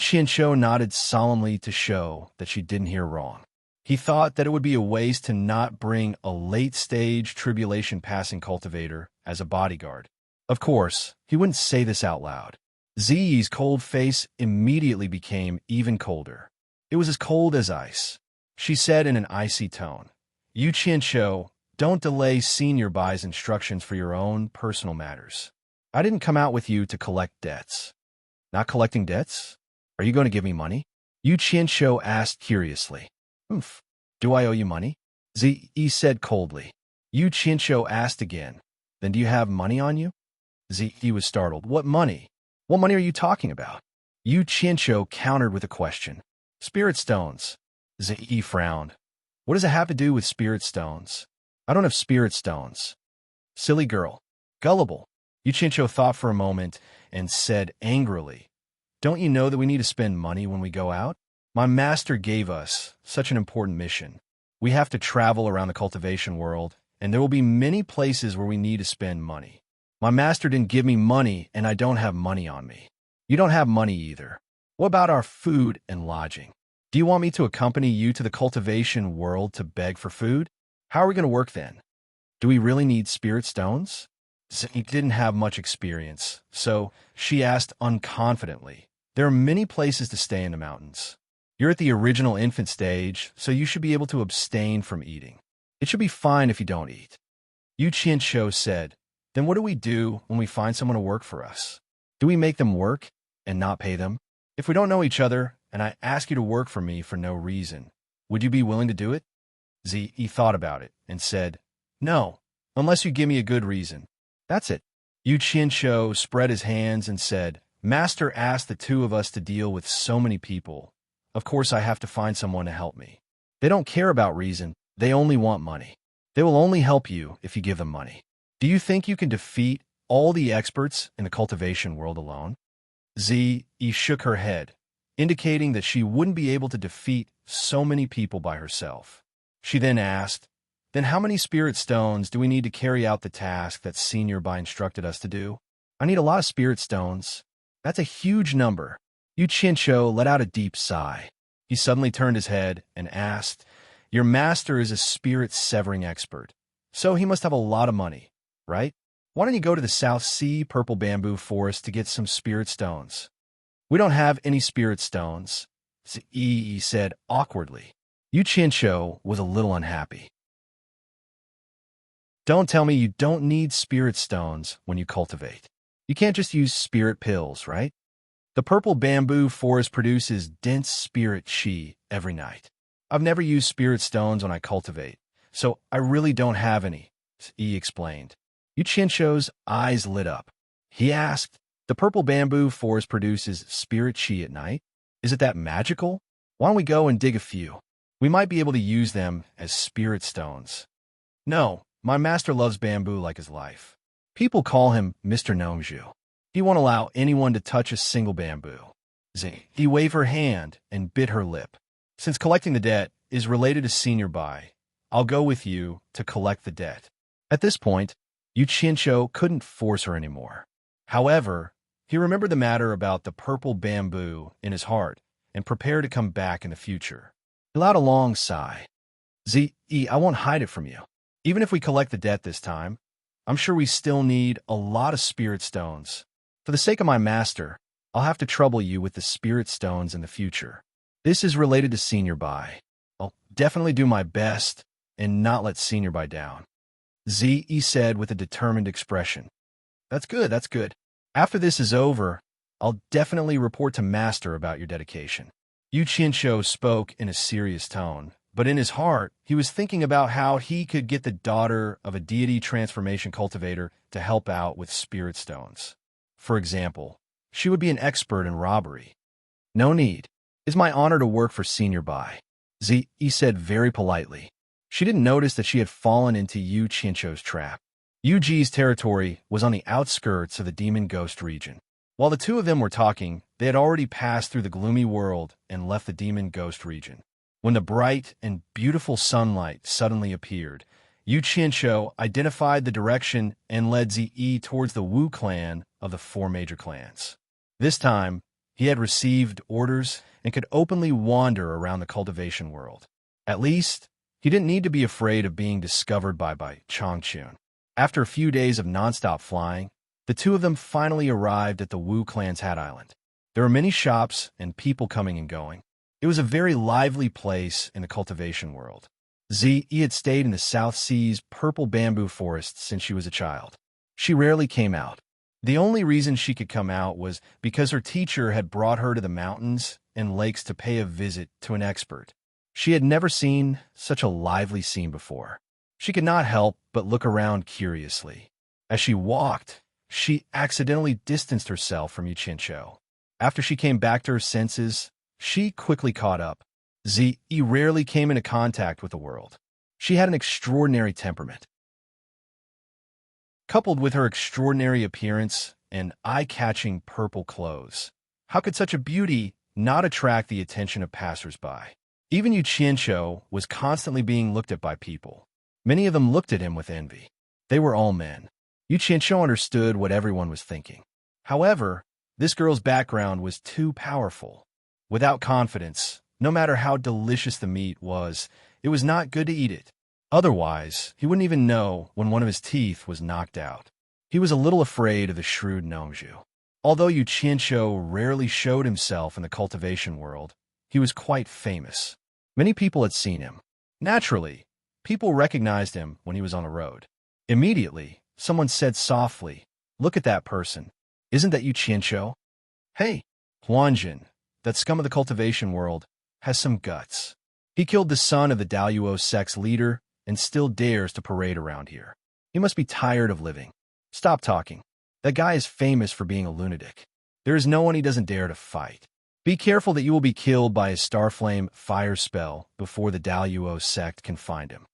nodded solemnly to show that she didn't hear wrong. He thought that it would be a waste to not bring a late-stage tribulation-passing cultivator as a bodyguard. Of course, he wouldn't say this out loud. Ze's cold face immediately became even colder. It was as cold as ice. She said in an icy tone, "Yu don't delay Senior Bai's instructions for your own personal matters. I didn't come out with you to collect debts." "Not collecting debts? Are you going to give me money?" Yu asked curiously. "Oomph. Do I owe you money?" Ze said coldly. Yu asked again, "Then do you have money on you?" Ze was startled. "What money? What money are you talking about?" Yu countered with a question. "Spirit stones." Ze frowned. "What does it have to do with spirit stones? I don't have spirit stones." "Silly girl. Gullible." Yu thought for a moment and said angrily, "Don't you know that we need to spend money when we go out? My master gave us such an important mission. We have to travel around the cultivation world, and there will be many places where we need to spend money. My master didn't give me money, and I don't have money on me. You don't have money either. What about our food and lodging? Do you want me to accompany you to the cultivation world to beg for food? How are we going to work then? Do we really need spirit stones?" He didn't have much experience, so she asked unconfidently, "There are many places to stay in the mountains. You're at the original infant stage, so you should be able to abstain from eating. It should be fine if you don't eat." Yu Qianshou said, "Then what do we do when we find someone to work for us? Do we make them work and not pay them? If we don't know each other and I ask you to work for me for no reason, would you be willing to do it?" Zi thought about it and said, "No, unless you give me a good reason." "That's it." Yu Qianshou spread his hands and said, "Master asked the two of us to deal with so many people. Of course I have to find someone to help me. They don't care about reason, they only want money. They will only help you if you give them money. Do you think you can defeat all the experts in the cultivation world alone?" Zi shook her head, indicating that she wouldn't be able to defeat so many people by herself. She then asked, "Then how many spirit stones do we need to carry out the task that Senior Bai instructed us to do?" "I need a lot of spirit stones." "That's a huge number." Yu Qianshou let out a deep sigh. He suddenly turned his head and asked, "Your master is a spirit-severing expert, so he must have a lot of money, right? Why don't you go to the South Sea Purple Bamboo Forest to get some spirit stones?" "We don't have any spirit stones," Zi said awkwardly. Yu Qianshou was a little unhappy. "Don't tell me you don't need spirit stones when you cultivate. You can't just use spirit pills, right? The Purple Bamboo Forest produces dense spirit qi every night. I've never used spirit stones when I cultivate, so I really don't have any," Zi explained. Yu Qianshou's eyes lit up. He asked, "The Purple Bamboo Forest produces spirit qi at night? Is it that magical? Why don't we go and dig a few? We might be able to use them as spirit stones." "No, my master loves bamboo like his life. People call him Mr. Gnomezhu. He won't allow anyone to touch a single bamboo." He waved her hand and bit her lip. "Since collecting the debt is related to Senior Bai, I'll go with you to collect the debt." At this point, Yu Qianshou couldn't force her anymore. However, he remembered the matter about the purple bamboo in his heart and prepared to come back in the future. He allowed a long sigh. "Zi, I won't hide it from you. Even if we collect the debt this time, I'm sure we still need a lot of spirit stones. For the sake of my master, I'll have to trouble you with the spirit stones in the future. This is related to Senior Bai. I'll definitely do my best and not let Senior Bai down." Zi said with a determined expression. That's good. After this is over, I'll definitely report to Master about your dedication." Yu Qianshou spoke in a serious tone, but in his heart, he was thinking about how he could get the daughter of a deity transformation cultivator to help out with spirit stones. For example, she would be an expert in robbery. "No need. It's my honor to work for Senior Bai," Zi said very politely. She didn't notice that she had fallen into Yu Qianshou's trap. Yu Ji's territory was on the outskirts of the Demon Ghost region. While the two of them were talking, they had already passed through the gloomy world and left the Demon Ghost region. When the bright and beautiful sunlight suddenly appeared, Yu Qianshou identified the direction and led Zi towards the Wu clan of the four major clans. This time, he had received orders and could openly wander around the cultivation world. At least, he didn't need to be afraid of being discovered by Changchun. After a few days of nonstop flying, the two of them finally arrived at the Wu clan's Hat Island. There were many shops and people coming and going. It was a very lively place in the cultivation world. Zi had stayed in the South Sea's Purple Bamboo Forest since she was a child. She rarely came out. The only reason she could come out was because her teacher had brought her to the mountains and lakes to pay a visit to an expert. She had never seen such a lively scene before. She could not help but look around curiously. As she walked, she accidentally distanced herself from Yu Qianshou. After she came back to her senses, she quickly caught up. Zi rarely came into contact with the world. She had an extraordinary temperament. Coupled with her extraordinary appearance and eye-catching purple clothes, how could such a beauty not attract the attention of passers-by? Even Yu Qianshou was constantly being looked at by people. Many of them looked at him with envy. They were all men. Yu Qianshou understood what everyone was thinking. However, this girl's background was too powerful. Without confidence, no matter how delicious the meat was, it was not good to eat it. Otherwise, he wouldn't even know when one of his teeth was knocked out. He was a little afraid of the shrewd Gnomezhu. Although Yu Qianshou rarely showed himself in the cultivation world, he was quite famous. Many people had seen him. Naturally, people recognized him when he was on the road. Immediately, someone said softly, "Look at that person. Isn't that Yu Qianqiu?" Hey, Huanjin, that scum of the cultivation world, has some guts. He killed the son of the Daluo Sect's leader and still dares to parade around here. He must be tired of living. Stop talking. That guy is famous for being a lunatic. There is no one he doesn't dare to fight. Be careful that you will be killed by his Starflame fire spell before the Daluo Sect can find him.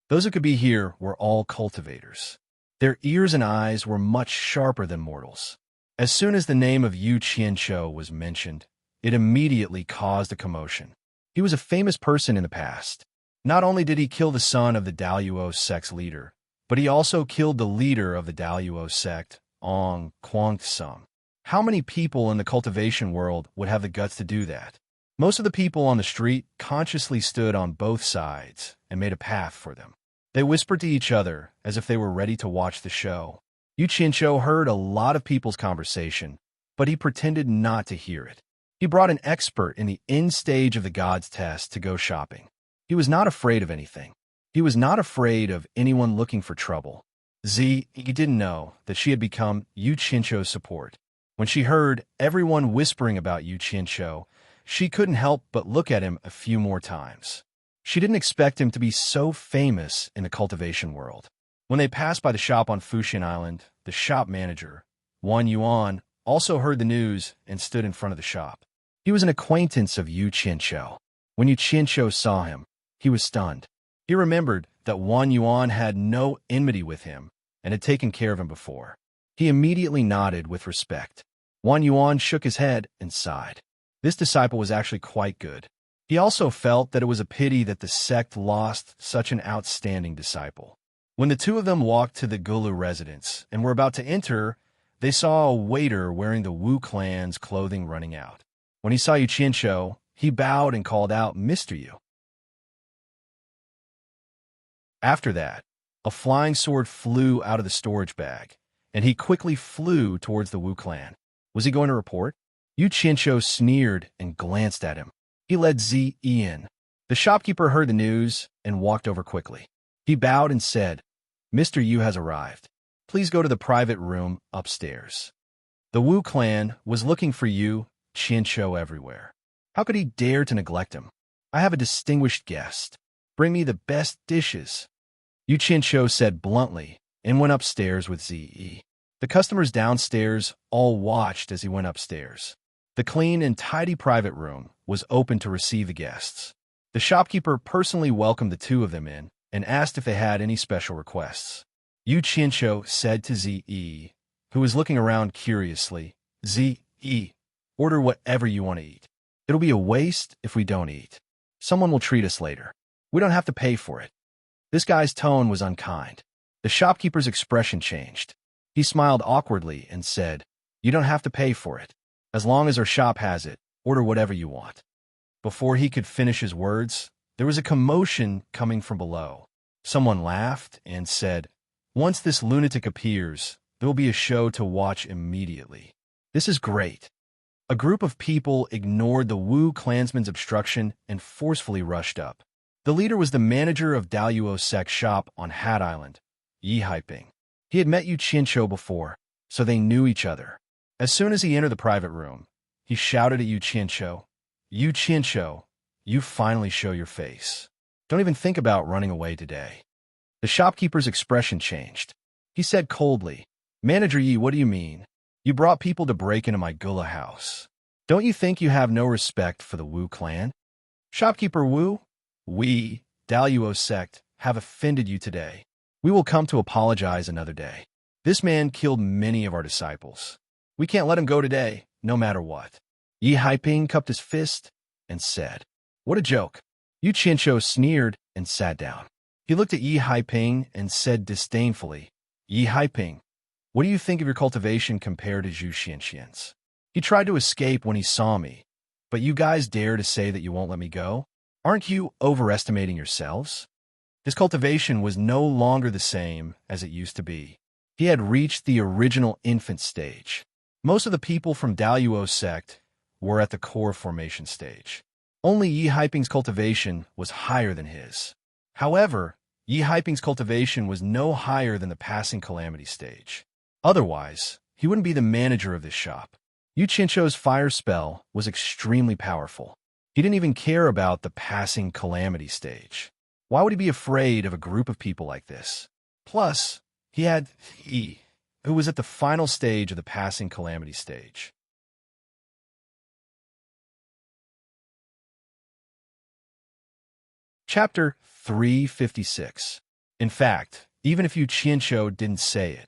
Those who could be here were all cultivators. Their ears and eyes were much sharper than mortals. As soon as the name of Yu Qianqiu was mentioned, it immediately caused a commotion. He was a famous person in the past. Not only did he kill the son of the Daluo Sect's leader, but he also killed the leader of the Daluo Sect, Ong Quantsum. How many people in the cultivation world would have the guts to do that? Most of the people on the street consciously stood on both sides and made a path for them. They whispered to each other as if they were ready to watch the show. Yu Qianqiu heard a lot of people's conversation, but he pretended not to hear it. He brought an expert in the end stage of the God's test to go shopping. He was not afraid of anything. He was not afraid of anyone looking for trouble. He didn't know that she had become Yu Qianqiu's support. When she heard everyone whispering about Yu Qianqiu, she couldn't help but look at him a few more times. She didn't expect him to be so famous in the cultivation world. When they passed by the shop on Fuxian Island, the shop manager, Wan Yuan, also heard the news and stood in front of the shop. He was an acquaintance of Yu Qianqiu. When Yu Qianqiu saw him, he was stunned. He remembered that Wan Yuan had no enmity with him and had taken care of him before. He immediately nodded with respect. Wan Yuan shook his head and sighed. This disciple was actually quite good. He also felt that it was a pity that the sect lost such an outstanding disciple. When the two of them walked to the Gulu residence and were about to enter, they saw a waiter wearing the Wu clan's clothing running out. When he saw Yu Qianqiu, he bowed and called out, "Mr. Yu." After that, a flying sword flew out of the storage bag, and he quickly flew towards the Wu clan. Was he going to report? Yu Qianqiu sneered and glanced at him. He led Zi in. The shopkeeper heard the news and walked over quickly. He bowed and said, "Mr. Yu has arrived. Please go to the private room upstairs." The Wu clan was looking for Yu Qianqiu everywhere. How could he dare to neglect him? "I have a distinguished guest. Bring me the best dishes." Yu Qianqiu said bluntly and went upstairs with Zi. The customers downstairs all watched as he went upstairs. The clean and tidy private room was open to receive the guests. The shopkeeper personally welcomed the two of them in and asked if they had any special requests. Yu Qianqiu said to Zi, who was looking around curiously, "Zi, order whatever you want to eat. It'll be a waste if we don't eat. Someone will treat us later. We don't have to pay for it." This guy's tone was unkind. The shopkeeper's expression changed. He smiled awkwardly and said, "You don't have to pay for it. As long as our shop has it, order whatever you want." Before he could finish his words, there was a commotion coming from below. Someone laughed and said, "Once this lunatic appears, there will be a show to watch immediately. This is great." A group of people ignored the Wu clansman's obstruction and forcefully rushed up. The leader was the manager of Daluo Sect's shop on Hat Island, Yi Haiping. He had met Yu Qianqiu before, so they knew each other. As soon as he entered the private room, he shouted at Yu Qianqiu, "Yu Qianqiu, you finally show your face. Don't even think about running away today." The shopkeeper's expression changed. He said coldly, "Manager Yi, what do you mean? You brought people to break into my Gula house. Don't you think you have no respect for the Wu clan? Shopkeeper Wu, we, Daluo Sect, have offended you today. We will come to apologize another day. This man killed many of our disciples. We can't let him go today, no matter what." Yi Haiping cupped his fist and said, "What a joke." Yu Qianqiu sneered and sat down. He looked at Yi Haiping and said disdainfully, "Yi Haiping, what do you think of your cultivation compared to Zhu Xianxian's? He tried to escape when he saw me, but you guys dare to say that you won't let me go? Aren't you overestimating yourselves?" His cultivation was no longer the same as it used to be. He had reached the original infant stage. Most of the people from Daluo Sect were at the core formation stage. Only Yi Haiping's cultivation was higher than his. However, Yi Haiping's cultivation was no higher than the passing calamity stage. Otherwise, he wouldn't be the manager of this shop. Yu Qianqiu's fire spell was extremely powerful. He didn't even care about the passing calamity stage. Why would he be afraid of a group of people like this? Plus, he had Yi, who was at the final stage of the passing calamity stage. Chapter 356. In fact, even if Yu Qianqiu didn't say it,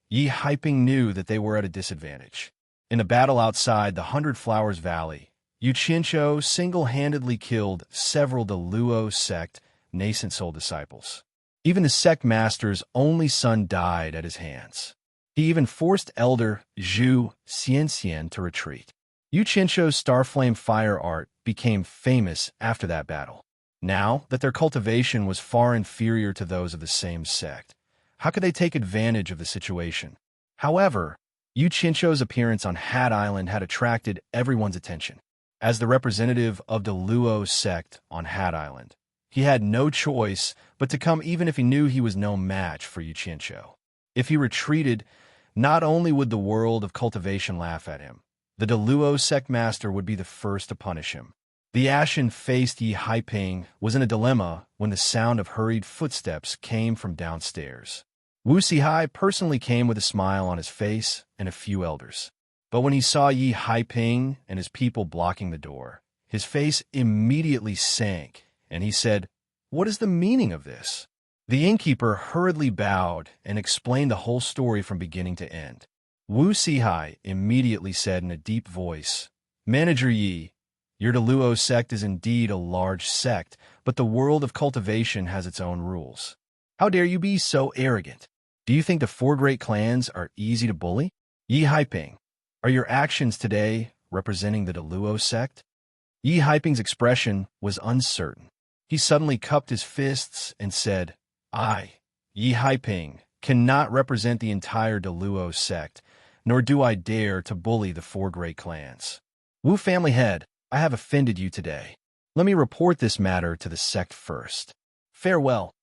Yi Haiping knew that they were at a disadvantage. In a battle outside the Hundred Flowers Valley, Yu Qianqiu single-handedly killed several the Luo Sect nascent soul disciples. Even the Sect master's only son died at his hands. He even forced Elder Zhu Xianxian to retreat. Yu Qianqiu's Starflame fire art became famous after that battle. Now that their cultivation was far inferior to those of the same sect, how could they take advantage of the situation? However, Yu Qianqiu's appearance on Hat Island had attracted everyone's attention. As the representative of the Luo sect on Hat Island, he had no choice but to come even if he knew he was no match for Yu Qianqiu. If he retreated, not only would the world of cultivation laugh at him, the Luo sect master would be the first to punish him. The ashen-faced Yi Haiping was in a dilemma when the sound of hurried footsteps came from downstairs. Wu Sihai personally came with a smile on his face and a few elders. But when he saw Yi Haiping and his people blocking the door, his face immediately sank, and he said, "What is the meaning of this?" The innkeeper hurriedly bowed and explained the whole story from beginning to end. Wu Sihai immediately said in a deep voice, "Manager Yi, your Luo sect is indeed a large sect, but the world of cultivation has its own rules. How dare you be so arrogant? Do you think the four great clans are easy to bully? Yi Haiping, are your actions today representing the Luo sect?" Yi Haiping's expression was uncertain. He suddenly cupped his fists and said, "I, Yi Haiping, cannot represent the entire Luo sect, nor do I dare to bully the four great clans. Wu family head, I have offended you today. Let me report this matter to the sect first. Farewell."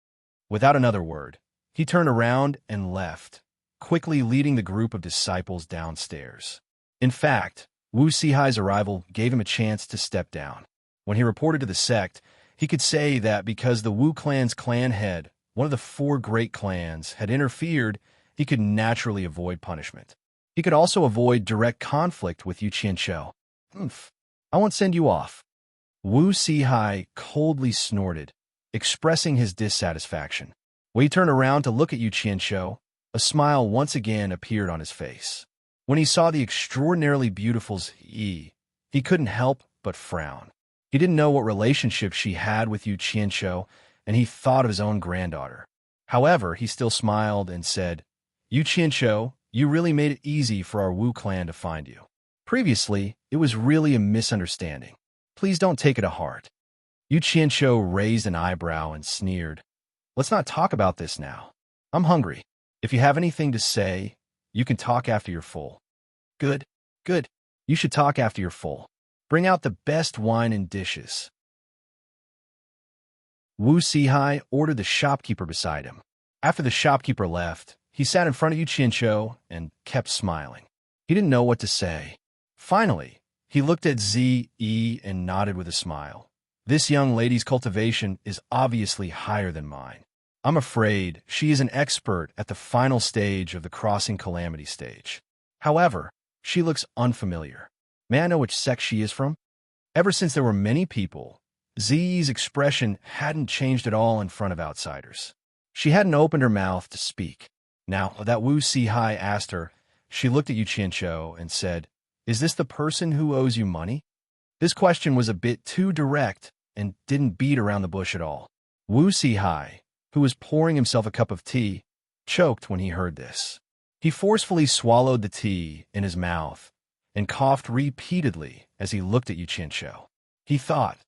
Without another word, he turned around and left, quickly leading the group of disciples downstairs. In fact, Wu Sihai's arrival gave him a chance to step down. When he reported to the sect, he could say that because the Wu clan's clan head, one of the four great clans, had interfered, he could naturally avoid punishment. He could also avoid direct conflict with Yu Qianqiu. I won't send you off." Wu Sihai coldly snorted, expressing his dissatisfaction. When he turned around to look at Yu Qianqiu, a smile once again appeared on his face. When he saw the extraordinarily beautiful Yi, he couldn't help but frown. He didn't know what relationship she had with Yu Qianqiu, and he thought of his own granddaughter. However, he still smiled and said, "Yu Qianqiu, you really made it easy for our Wu clan to find you. Previously, it was really a misunderstanding. Please don't take it to heart." Yu Qianqiu raised an eyebrow and sneered. "Let's not talk about this now. I'm hungry. If you have anything to say, you can talk after you're full." Good. You should talk after you're full. Bring out the best wine and dishes." Wu Sihai ordered the shopkeeper beside him. After the shopkeeper left, he sat in front of Yu Qianqiu and kept smiling. He didn't know what to say. Finally, he looked at Zi and nodded with a smile. "This young lady's cultivation is obviously higher than mine. I'm afraid she is an expert at the final stage of the crossing calamity stage. However, she looks unfamiliar. May I know which sect she is from?" Ever since there were many people, Zi's expression hadn't changed at all in front of outsiders. She hadn't opened her mouth to speak. Now that Wu Sihai asked her, she looked at Yu Qianqiu and said, "Is this the person who owes you money?" This question was a bit too direct and didn't beat around the bush at all. Wu Sihai, who was pouring himself a cup of tea, choked when he heard this. He forcefully swallowed the tea in his mouth and coughed repeatedly as he looked at Yu Qianqiu. He thought,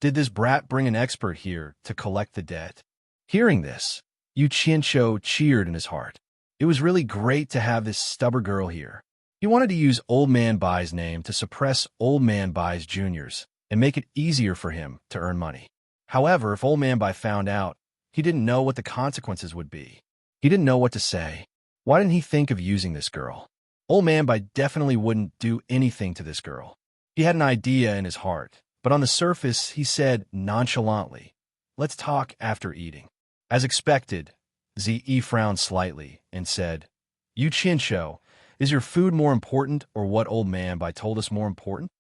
did this brat bring an expert here to collect the debt? Hearing this, Yu Qianqiu cheered in his heart. It was really great to have this stubborn girl here. He wanted to use Old Man Bai's name to suppress Old Man Bai's juniors and make it easier for him to earn money. However, if Old Man Bai found out, He didn't know what the consequences would be. He didn't know what to say. Why didn't he think of using this girl? Old Man Bai definitely wouldn't do anything to this girl. He had an idea in his heart, but on the surface, he said nonchalantly, "Let's talk after eating." As expected, Ze frowned slightly and said, "You Chincho, is your food more important or what Old Man Bai told us more important?"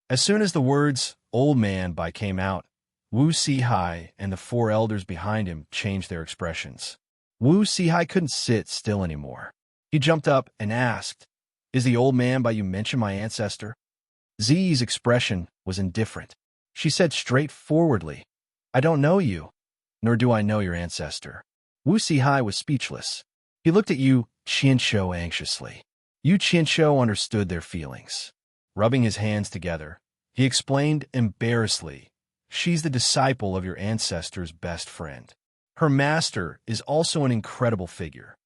As soon as the words Old Man Bai came out, Wu Si-hai and the four elders behind him changed their expressions. Wu Si-hai couldn't sit still anymore. He jumped up and asked, "Is the Old Man Bai you mentioned my ancestor?" Zi's expression was indifferent. She said straightforwardly, "I don't know you, nor do I know your ancestor." Wu Si-hai was speechless. He looked at Yu Qianshou anxiously. Yu Qianshou understood their feelings. Rubbing his hands together, he explained embarrassedly, "She's the disciple of your ancestor's best friend. Her master is also an incredible figure."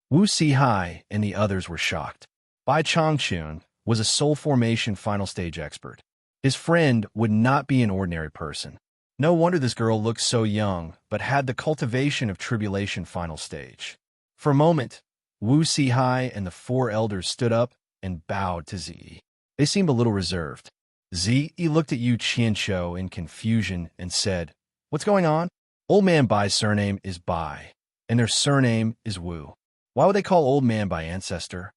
Wu Si-hai and the others were shocked. Bai Changchun was a soul formation final stage expert. His friend would not be an ordinary person. No wonder this girl looked so young, but had the cultivation of tribulation final stage. For a moment, Wu Si-hai and the four elders stood up and bowed to Zi. They seemed a little reserved. Zi looked at Yu Qianshou in confusion and said, "What's going on?" Old Man Bai's surname is Bai, and their surname is Wu. Why would they call Old Man Bai ancestor?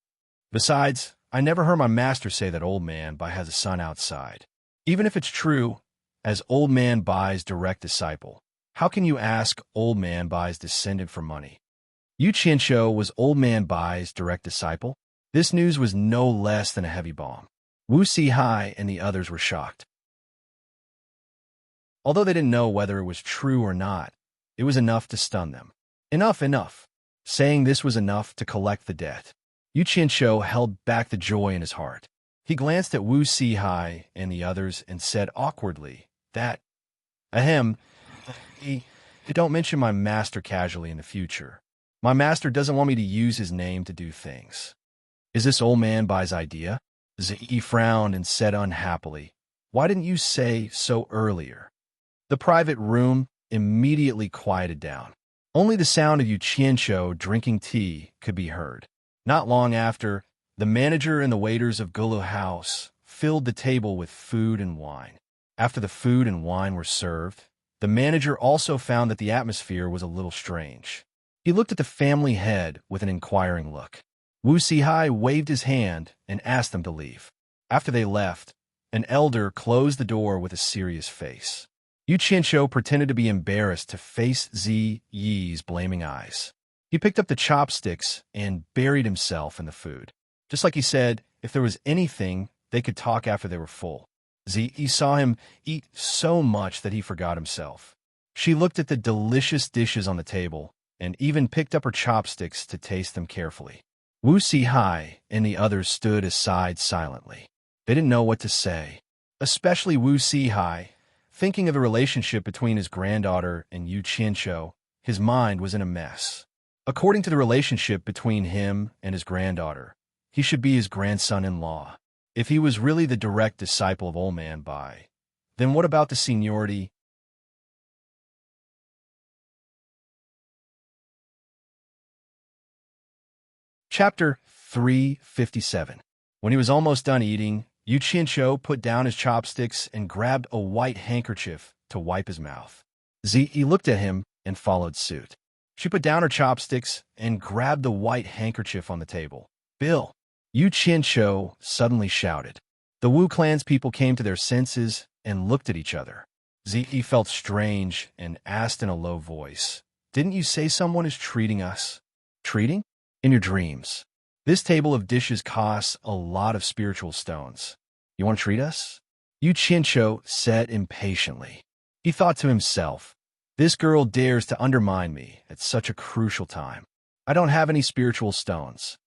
Besides, I never heard my master say that Old Man Bai has a son outside. Even if it's true, as Old Man Bai's direct disciple, how can you ask Old Man Bai's descendant for money? Yu Qianshou was Old Man Bai's direct disciple? This news was no less than a heavy bomb. Wu Si-hai and the others were shocked. Although they didn't know whether it was true or not, it was enough to stun them. Enough. Saying this was enough to collect the debt. Yu Qianshou held back the joy in his heart. He glanced at Wu Si-hai and the others and said awkwardly that, don't mention my master casually in the future. My master doesn't want me to use his name to do things." "Is this Old Man Bai's idea?" Zi frowned and said unhappily, "Why didn't you say so earlier?" The private room immediately quieted down. Only the sound of Yu Qianshou drinking tea could be heard. Not long after, the manager and the waiters of Gulu House filled the table with food and wine. After the food and wine were served, the manager also found that the atmosphere was a little strange. He looked at the family head with an inquiring look. Wu Si-hai waved his hand and asked them to leave. After they left, an elder closed the door with a serious face. Yu Qianshou pretended to be embarrassed to face Zi Yi's blaming eyes. He picked up the chopsticks and buried himself in the food. Just like he said, if there was anything, they could talk after they were full. Zi Yi saw him eat so much that he forgot himself. She looked at the delicious dishes on the table and even picked up her chopsticks to taste them carefully. Wu Si-hai and the others stood aside silently. They didn't know what to say, especially Wu Si-hai. Thinking of the relationship between his granddaughter and Yu Qianshou, his mind was in a mess. According to the relationship between him and his granddaughter, he should be his grandson-in-law. If he was really the direct disciple of Old Man Bai, then what about the seniority? Chapter 357. When he was almost done eating, Yu Qianshou put down his chopsticks and grabbed a white handkerchief to wipe his mouth. Zi looked at him and followed suit. She put down her chopsticks and grabbed the white handkerchief on the table. "Bill!" Yu Qianshou suddenly shouted. The Wu clan's people came to their senses and looked at each other. Zi felt strange and asked in a low voice, "Didn't you say someone is treating us?" "Treating?" "In your dreams. This table of dishes costs a lot of spiritual stones. You want to treat us?" Yu Qianshou said impatiently. He thought to himself, "This girl dares to undermine me at such a crucial time. I don't have any spiritual stones."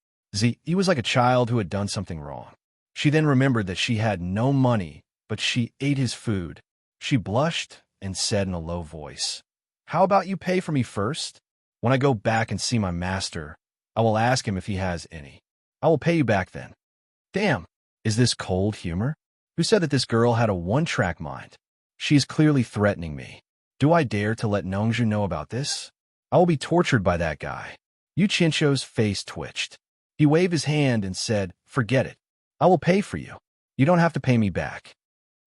He was like a child who had done something wrong. She then remembered that she had no money, but she ate his food. She blushed and said in a low voice, "How about you pay for me first? When I go back and see my master, I will ask him if he has any. I will pay you back then." Damn, is this cold humor? Who said that this girl had a one-track mind? She is clearly threatening me. Do I dare to let Nongzhu know about this? I will be tortured by that guy. Yu Qianshou's face twitched. He waved his hand and said, "Forget it. I will pay for you. You don't have to pay me back."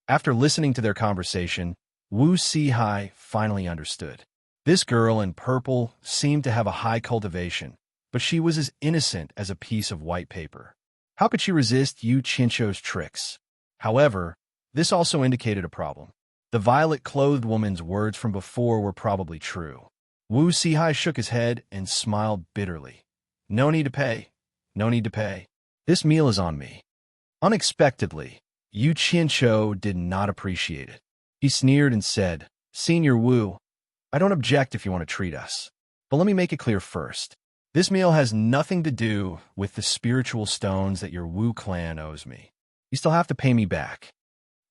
After listening to their conversation, Wu Sihai finally understood. This girl in purple seemed to have a high cultivation, but she was as innocent as a piece of white paper. How could she resist Yu Qianshou's tricks? However, this also indicated a problem. The violet-clothed woman's words from before were probably true. Wu Sihai shook his head and smiled bitterly. "No need to pay. No need to pay. This meal is on me." Unexpectedly, Yu Qianshou did not appreciate it. He sneered and said, "Senior Wu, I don't object if you want to treat us. But let me make it clear first. This meal has nothing to do with the spiritual stones that your Wu clan owes me. You still have to pay me back."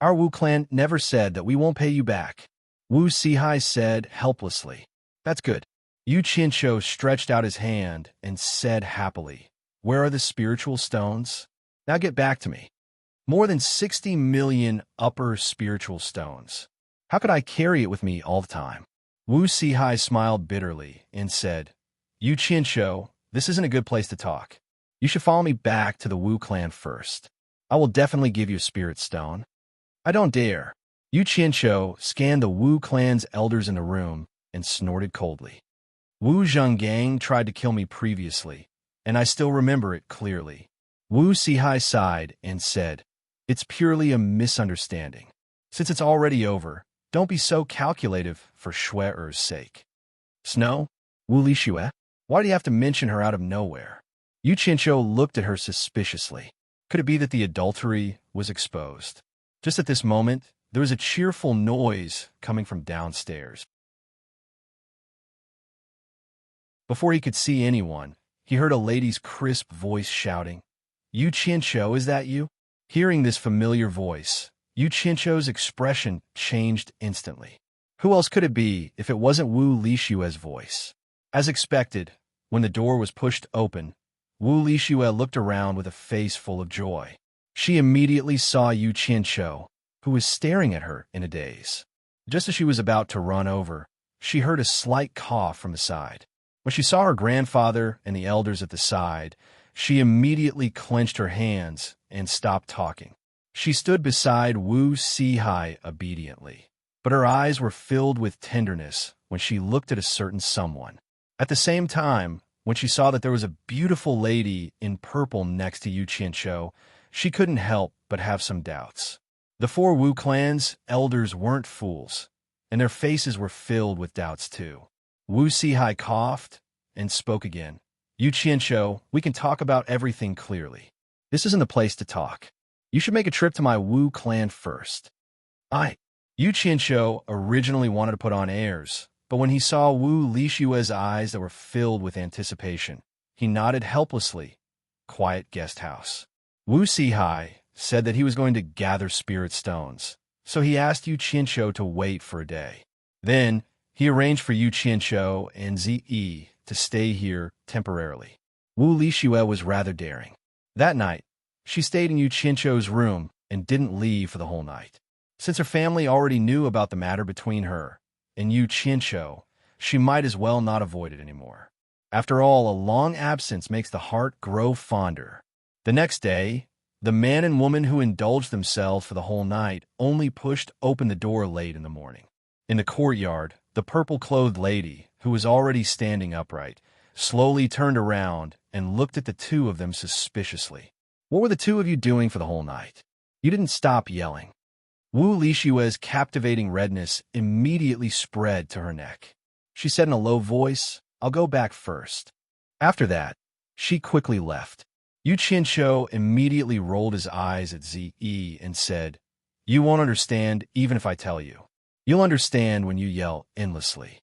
"Our Wu clan never said that we won't pay you back," Wu Sihai said helplessly. "That's good." Yu Qianshou stretched out his hand and said happily, "Where are the spiritual stones? Now get back to me." More than 60 million upper spiritual stones. How could I carry it with me all the time? Wu Sihai smiled bitterly and said, "Yu Qianshou, this isn't a good place to talk. You should follow me back to the Wu clan first. I will definitely give you a spirit stone." "I don't dare." Yu Qianshou scanned the Wu clan's elders in the room and snorted coldly. "Wu Zhenggang tried to kill me previously, and I still remember it clearly." Wu Sihai sighed and said, "It's purely a misunderstanding. Since it's already over, don't be so calculative for Shue'er's sake." "Snow? Wu Lixue? Why do you have to mention her out of nowhere?" Yu Qianshou looked at her suspiciously. Could it be that the adultery was exposed? Just at this moment, there was a cheerful noise coming from downstairs. Before he could see anyone, he heard a lady's crisp voice shouting, "Yu Qianshou, is that you?" Hearing this familiar voice, Yu Qianshou's expression changed instantly. Who else could it be if it wasn't Wu Lixue's voice? As expected, when the door was pushed open, Wu Lixue looked around with a face full of joy. She immediately saw Yu Qianshou, who was staring at her in a daze. Just as she was about to run over, she heard a slight cough from the side. When she saw her grandfather and the elders at the side, she immediately clenched her hands and stopped talking. She stood beside Wu Sihai obediently, but her eyes were filled with tenderness when she looked at a certain someone. At the same time, when she saw that there was a beautiful lady in purple next to Yu Qianshou, she couldn't help but have some doubts. The four Wu clan's elders weren't fools, and their faces were filled with doubts too. Wu Sihai coughed and spoke again. "Yu Qianshou, we can talk about everything clearly. This isn't the place to talk. You should make a trip to my Wu clan first." Yu Qianshou originally wanted to put on airs, but when he saw Wu Lixue's eyes that were filled with anticipation, he nodded helplessly. Quiet guest house. Wu Sihai said that he was going to gather spirit stones, so he asked Yu Qianshou to wait for a day. Then, he arranged for Yu Qianshou and Ziyi to stay here temporarily. Wu Lixue was rather daring. That night, she stayed in Yu Qianshou's room and didn't leave for the whole night. Since her family already knew about the matter between her and Yu Qianshou, she might as well not avoid it anymore. After all, a long absence makes the heart grow fonder. The next day, the man and woman who indulged themselves for the whole night only pushed open the door late in the morning. In the courtyard, the purple-clothed lady, who was already standing upright, slowly turned around and looked at the two of them suspiciously. "What were the two of you doing for the whole night? You didn't stop yelling." Wu Lixue's captivating redness immediately spread to her neck. She said in a low voice, "I'll go back first." After that, she quickly left. Yu Qianshou immediately rolled his eyes at Ziyi and said, "You won't understand even if I tell you. You'll understand when you yell endlessly."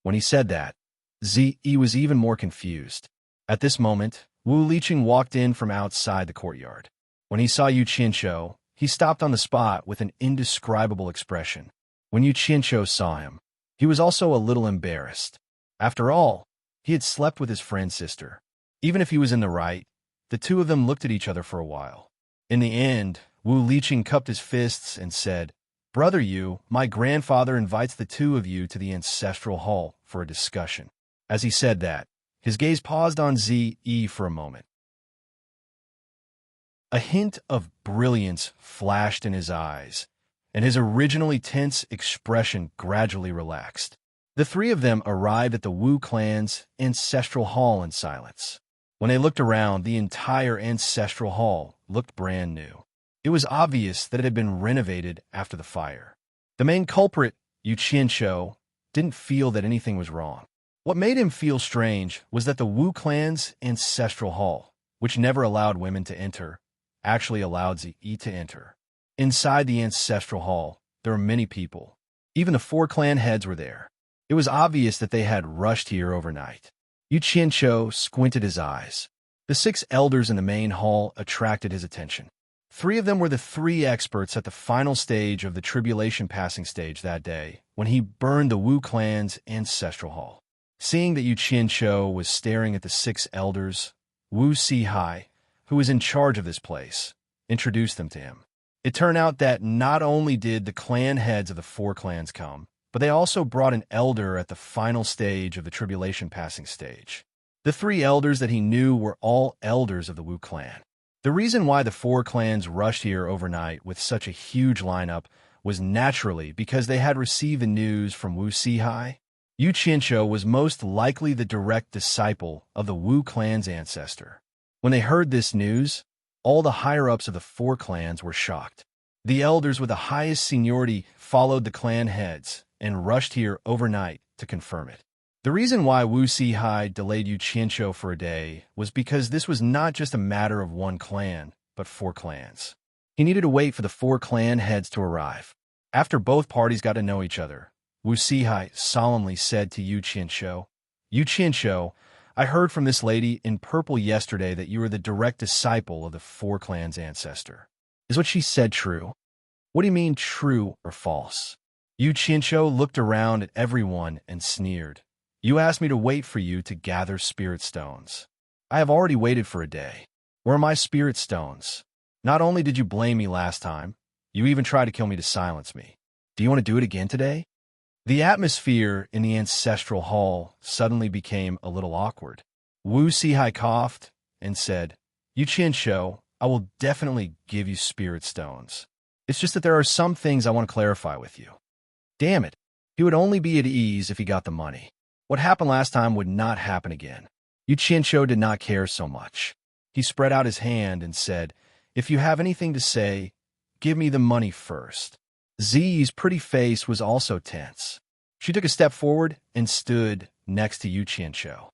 When he said that, Ziyi was even more confused. At this moment, Wu Liqing walked in from outside the courtyard. When he saw Yu Qianshou, he stopped on the spot with an indescribable expression. When Yu Qianshou saw him, he was also a little embarrassed. After all, he had slept with his friend's sister. Even if he was in the right, the two of them looked at each other for a while. In the end, Wu Liqing cupped his fists and said, "Brother Yu, my grandfather invites the two of you to the ancestral hall for a discussion." As he said that, his gaze paused on Ze for a moment. A hint of brilliance flashed in his eyes, and his originally tense expression gradually relaxed. The three of them arrived at the Wu clan's ancestral hall in silence. When they looked around, the entire ancestral hall looked brand new. It was obvious that it had been renovated after the fire. The main culprit, Yu Qianqiu, didn't feel that anything was wrong. What made him feel strange was that the Wu clan's ancestral hall, which never allowed women to enter, actually allowed Ze to enter. Inside the ancestral hall, there were many people. Even the 4 clan heads were there. It was obvious that they had rushed here overnight. Yu Qianqiu squinted his eyes. The 6 elders in the main hall attracted his attention. 3 of them were the 3 experts at the final stage of the tribulation passing stage that day, when he burned the Wu clan's ancestral hall. Seeing that Yu Qianqiu was staring at the 6 elders, Wu Sihai, who was in charge of this place, introduced them to him. It turned out that not only did the clan heads of the 4 clans come, but they also brought an elder at the final stage of the tribulation passing stage. The 3 elders that he knew were all elders of the Wu clan. The reason why the 4 clans rushed here overnight with such a huge lineup was naturally because they had received the news from Wu Sihai. Yu Qianqiu was most likely the direct disciple of the Wu clan's ancestor. When they heard this news, all the higher-ups of the 4 clans were shocked. The elders with the highest seniority followed the clan heads and rushed here overnight to confirm it. The reason why Wu Sihai delayed Yu Qianqiu for a day was because this was not just a matter of 1 clan, but 4 clans. He needed to wait for the 4 clan heads to arrive. After both parties got to know each other, Wu Sihai solemnly said to Yu Qianqiu, "Yu Qianqiu, I heard from this lady in purple yesterday that you are the direct disciple of the 4 clans' ancestor. Is what she said true?" "What do you mean true or false?" Yu Qianqiu looked around at everyone and sneered. "You asked me to wait for you to gather spirit stones. I have already waited for a day. Where are my spirit stones? Not only did you blame me last time, you even tried to kill me to silence me. Do you want to do it again today?" The atmosphere in the ancestral hall suddenly became a little awkward. Wu Sihai coughed and said, "Yu Qianqiu, I will definitely give you spirit stones. It's just that there are some things I want to clarify with you." Damn it, he would only be at ease if he got the money. What happened last time would not happen again. Yu Qianqiu did not care so much. He spread out his hand and said, "If you have anything to say, give me the money first." Zi's pretty face was also tense. She took a step forward and stood next to Yu Qianqiu.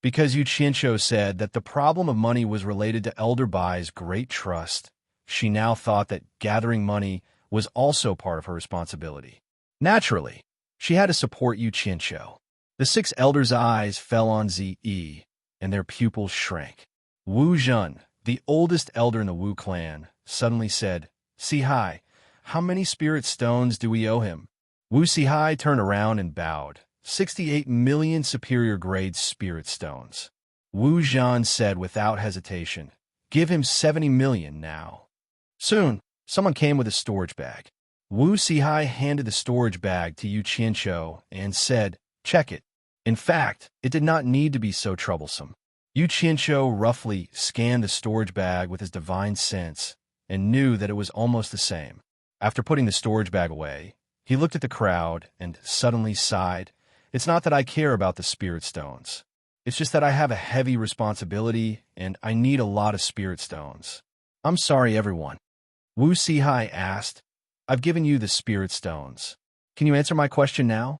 Because Yu Qianqiu said that the problem of money was related to Elder Bai's great trust, she now thought that gathering money was also part of her responsibility. Naturally, she had to support Yu Qianqiu. The 6 elders' eyes fell on Ze, and their pupils shrank. Wu Zhen, the oldest elder in the Wu clan, suddenly said, "Sihai, how many spirit stones do we owe him?" Wu Sihai turned around and bowed. 68 million superior-grade spirit stones. Wu Zhen said without hesitation, "Give him 70 million now." Soon, someone came with a storage bag. Wu Sihai handed the storage bag to Yu Qianqiu and said, "Check it." In fact, it did not need to be so troublesome. Yu Qianqiu roughly scanned the storage bag with his divine sense and knew that it was almost the same. After putting the storage bag away, he looked at the crowd and suddenly sighed. "It's not that I care about the spirit stones. It's just that I have a heavy responsibility and I need a lot of spirit stones. I'm sorry, everyone." Wu Sihai asked, "I've given you the spirit stones. Can you answer my question now?"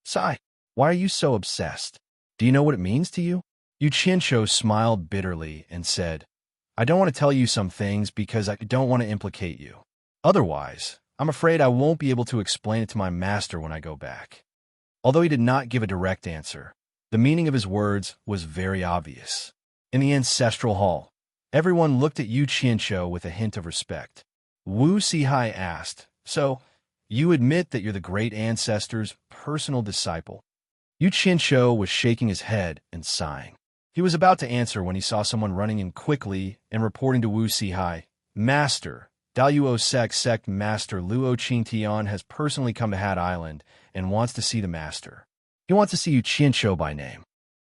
"Sai, why are you so obsessed? Do you know what it means to you?" Yu Qianqiu smiled bitterly and said, "I don't want to tell you some things because I don't want to implicate you. Otherwise, I'm afraid I won't be able to explain it to my master when I go back." Although he did not give a direct answer, the meaning of his words was very obvious. In the ancestral hall, everyone looked at Yu Qianqiu with a hint of respect. Wu Sihai asked, "So, you admit that you're the great ancestor's personal disciple?" Yu Qianqiu was shaking his head and sighing. He was about to answer when he saw someone running in quickly and reporting to Wu Sihai, "Master, Daluo Sect Master Luo Qingtian has personally come to Hat Island and wants to see the master." He wants to see Yu Qianshou by name.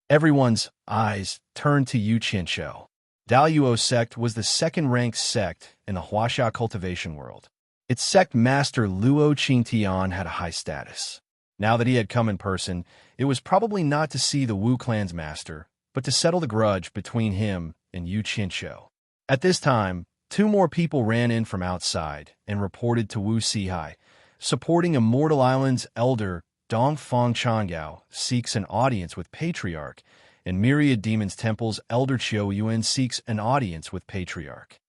Everyone's eyes turned to Yu Qianshou. Daluo Sect was the second-ranked sect in the Huaxia cultivation world. Its sect master Luo Qingtian had a high status. Now that he had come in person, it was probably not to see the Wu clan's master, but to settle the grudge between him and Yu Qianshou. At this time, 2 more people ran in from outside and reported to Wu Sihai, supporting Immortal Island's elder Dongfang Changgao seeks an audience with Patriarch, and Myriad Demons Temple's elder Qiu Yuan seeks an audience with Patriarch.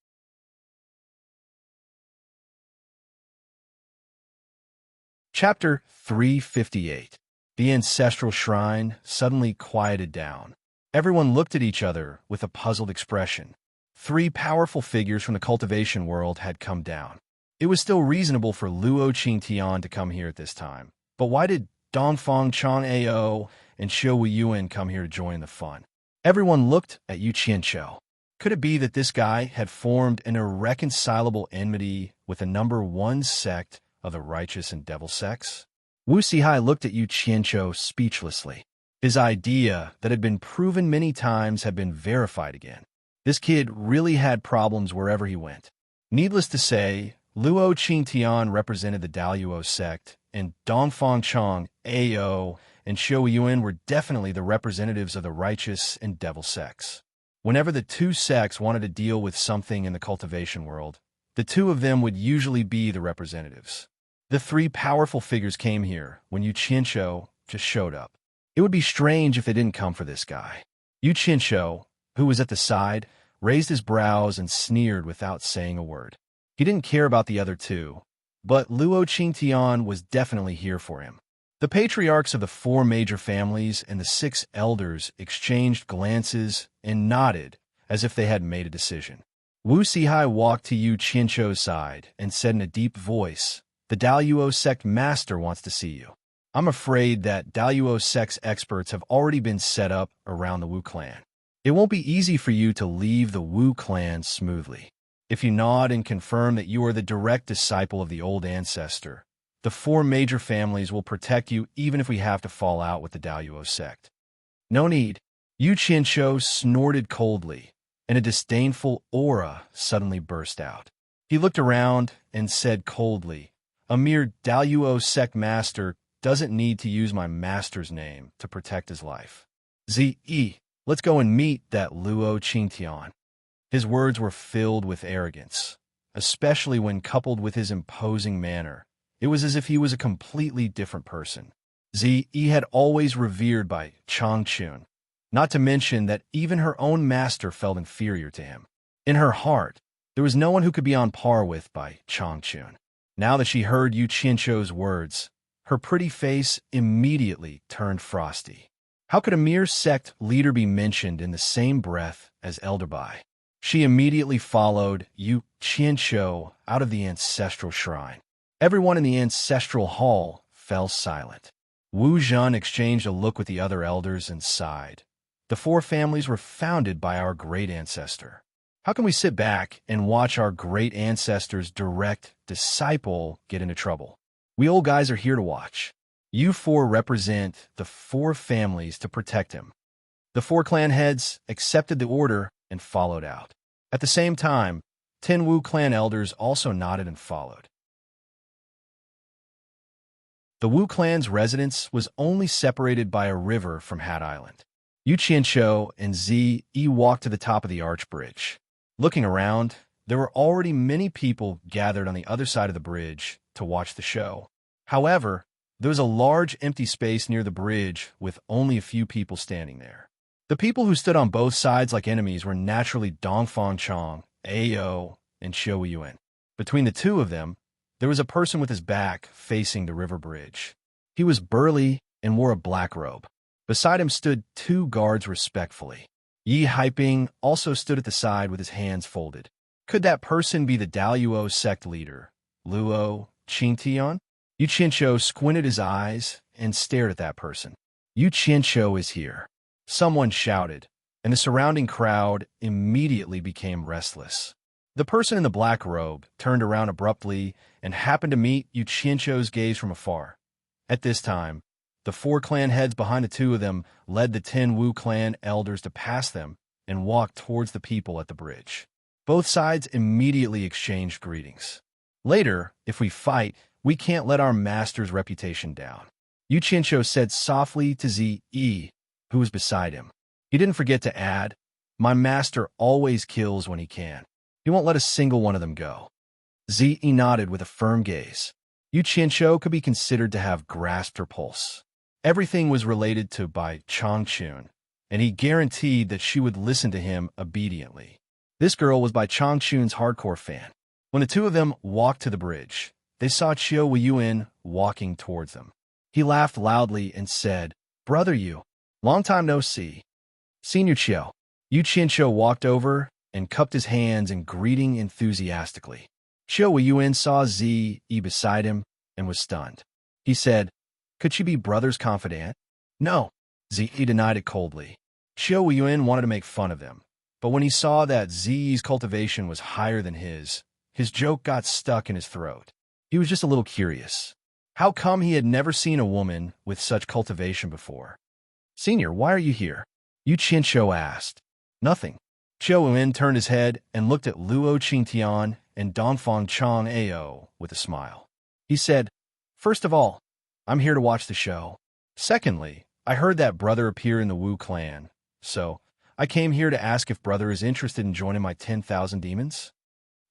Chapter 358. The ancestral shrine suddenly quieted down. Everyone looked at each other with a puzzled expression. 3 powerful figures from the cultivation world had come down. It was still reasonable for Luo Qingtian to come here at this time, but why did Dongfang Chang'ao and Xiu Yuan come here to join the fun? Everyone looked at Yu Qianshou. Could it be that this guy had formed an irreconcilable enmity with the number 1 sect of the righteous and devil sects? Wu Sihai looked at Yu Qianshou speechlessly. His idea that had been proven many times had been verified again. This kid really had problems wherever he went. Needless to say, Luo Qingtian represented the Daluo sect, and Dongfang Chang'ao and Xiu Yuan were definitely the representatives of the righteous and devil sects. Whenever the 2 sects wanted to deal with something in the cultivation world, the 2 of them would usually be the representatives. The 3 powerful figures came here when Yu Qianshou just showed up. It would be strange if they didn't come for this guy. Yu Qianshou, who was at the side, raised his brows and sneered without saying a word. He didn't care about the other 2, but Luo Qingtian was definitely here for him. The patriarchs of the 4 major families and the 6 elders exchanged glances and nodded as if they had made a decision. Wu Sihai walked to Yu Qianshou's side and said in a deep voice, "The Daluo sect master wants to see you." I'm afraid that Daluo sect's experts have already been set up around the Wu clan. It won't be easy for you to leave the Wu clan smoothly. If you nod and confirm that you are the direct disciple of the old ancestor, the 4 major families will protect you even if we have to fall out with the Daluo sect. No need. Yu Qianshou snorted coldly, and a disdainful aura suddenly burst out. He looked around and said coldly, "A mere Daluo sect master doesn't need to use my master's name to protect his life. Zi, let's go and meet that Luo Qingtian." His words were filled with arrogance, especially when coupled with his imposing manner. It was as if he was a completely different person. Zi had always revered by Changchun, not to mention that even her own master felt inferior to him. In her heart, there was no one who could be on par with by Changchun. Now that she heard Yu Qianshou's words, her pretty face immediately turned frosty. How could a mere sect leader be mentioned in the same breath as Elder Bai? She immediately followed Yu Qianshou out of the ancestral shrine. Everyone in the ancestral hall fell silent. Wu Zhen exchanged a look with the other elders and sighed. The 4 families were founded by our great ancestor. How can we sit back and watch our great ancestor's direct disciple get into trouble? We old guys are here to watch. You 4 represent the 4 families to protect him. The 4 clan heads accepted the order and followed out. At the same time, 10 Wu clan elders also nodded and followed. The Wu clan's residence was only separated by a river from Hat Island. Yu Qianshou and Zi walked to the top of the arch bridge. Looking around, there were already many people gathered on the other side of the bridge to watch the show. However, there was a large empty space near the bridge with only a few people standing there. The people who stood on both sides like enemies were naturally Dongfang Chang'ao and Xiu Yuan. Between the 2 of them, there was a person with his back facing the river bridge. He was burly and wore a black robe. Beside him stood 2 guards respectfully. Yi Haiping also stood at the side with his hands folded. Could that person be the Daluo sect leader, Luo Qingtian? Yu Qianshou squinted his eyes and stared at that person. Yu Qianshou is here. Someone shouted, and the surrounding crowd immediately became restless. The person in the black robe turned around abruptly and happened to meet Yu Qianshou's gaze from afar. At this time, The 4 clan heads behind the 2 of them led the 10 Wu clan elders to pass them and walk towards the people at the bridge. Both sides immediately exchanged greetings. Later, if we fight, we can't let our master's reputation down, Yu Qianqiu said softly to Zi, who was beside him. He didn't forget to add, my master always kills when he can. He won't let a single one of them go. Zi nodded with a firm gaze. Yu Qianqiu could be considered to have grasped her pulse. Everything was related to Bai Changchun, and he guaranteed that she would listen to him obediently. This girl was Bai Changchun's hardcore fan. When the 2 of them walked to the bridge, they saw Qiu Weiyuan walking towards them. He laughed loudly and said, Brother Yu, long time no see. Senior Qiu. Yu Qianqiu walked over and cupped his hands in greeting enthusiastically. Qiu Weiyuan saw Zi beside him and was stunned. He said, could she be brother's confidant? No. Zi denied it coldly. Qiu Weiyuan wanted to make fun of them, but when he saw that Zi's cultivation was higher than his joke got stuck in his throat. He was just a little curious. How come he had never seen a woman with such cultivation before? Senior, why are you here? Yu Qianqiu asked. Nothing. Qiu Weiyuan turned his head and looked at Luo Qingtian and Dongfang Chang Ao with a smile. He said, first of all, I'm here to watch the show. Secondly, I heard that brother appear in the Wu clan, so I came here to ask if brother is interested in joining my 10,000 demons.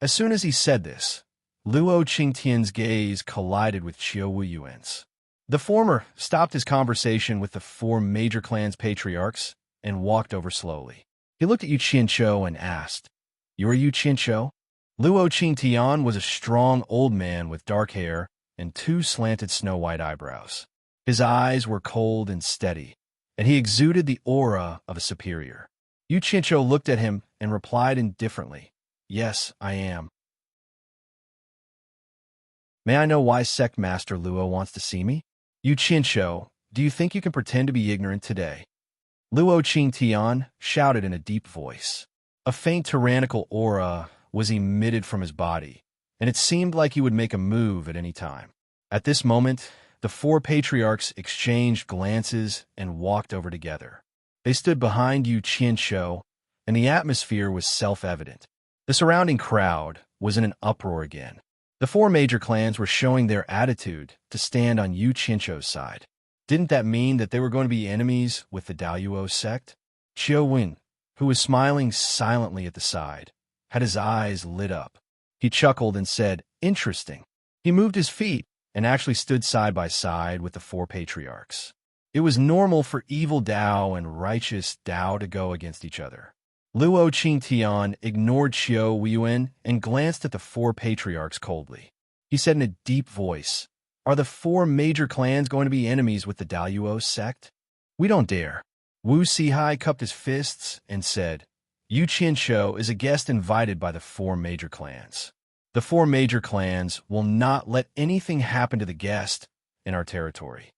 As soon as he said this, Luo Qingtian's gaze collided with Qiu Weiyuan's. The former stopped his conversation with the 4 major clans' patriarchs and walked over slowly. He looked at Yu Qianqiu and asked, You are Yu Qianqiu? Luo Qingtian was a strong old man with dark hair and 2 slanted snow-white eyebrows. His eyes were cold and steady, and he exuded the aura of a superior. Yu Qianqiu looked at him and replied indifferently, Yes, I am. May I know why Sect Master Luo wants to see me? Yu Qianqiu, do you think you can pretend to be ignorant today? Luo Qingtian shouted in a deep voice. A faint tyrannical aura was emitted from his body, and it seemed like he would make a move at any time. At this moment, the 4 patriarchs exchanged glances and walked over together. They stood behind Yu Qianqiu, and the atmosphere was self-evident. The surrounding crowd was in an uproar again. The 4 major clans were showing their attitude to stand on Yu Qianqiu's side. Didn't that mean that they were going to be enemies with the Daoyuo sect? Qiu Wen, who was smiling silently at the side, had his eyes lit up. He chuckled and said, Interesting. He moved his feet and actually stood side by side with the 4 patriarchs. It was normal for evil Dao and righteous Dao to go against each other. Luo Qingtian ignored Qiu Weiyuan and glanced at the 4 patriarchs coldly. He said in a deep voice, Are the 4 major clans going to be enemies with the Daoyuo sect? We don't dare. Wu Sihai cupped his fists and said, Yu Qianqiu is a guest invited by the 4 major clans. The 4 major clans will not let anything happen to the guest in our territory.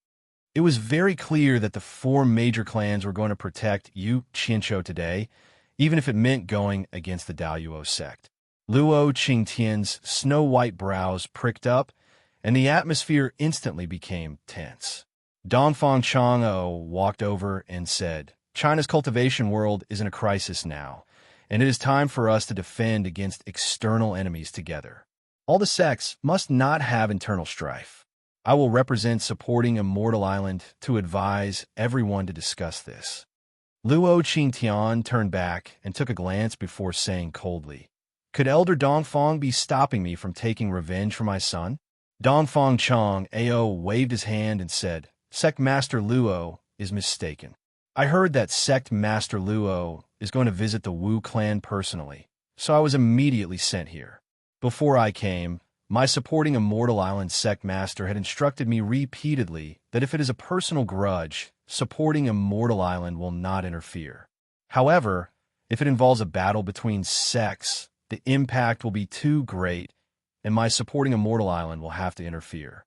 It was very clear that the 4 major clans were going to protect Yu Qianqiu today, even if it meant going against the Daoyuo sect. Luo Qingtian's snow-white brows pricked up, and the atmosphere instantly became tense. Dongfang Chang'o walked over and said, China's cultivation world is in a crisis now, and it is time for us to defend against external enemies together. All the sects must not have internal strife. I will represent supporting Immortal Island to advise everyone to discuss this. Luo Qingtian turned back and took a glance before saying coldly, Could Elder Dongfang be stopping me from taking revenge for my son? Dongfang Chang Ao waved his hand and said, Sect Master Luo is mistaken. I heard that Sect Master Luo is going to visit the Wu clan personally, so I was immediately sent here. Before I came, my supporting Immortal Island Sect Master had instructed me repeatedly that if it is a personal grudge, supporting Immortal Island will not interfere. However, if it involves a battle between sects, the impact will be too great, and my supporting Immortal Island will have to interfere.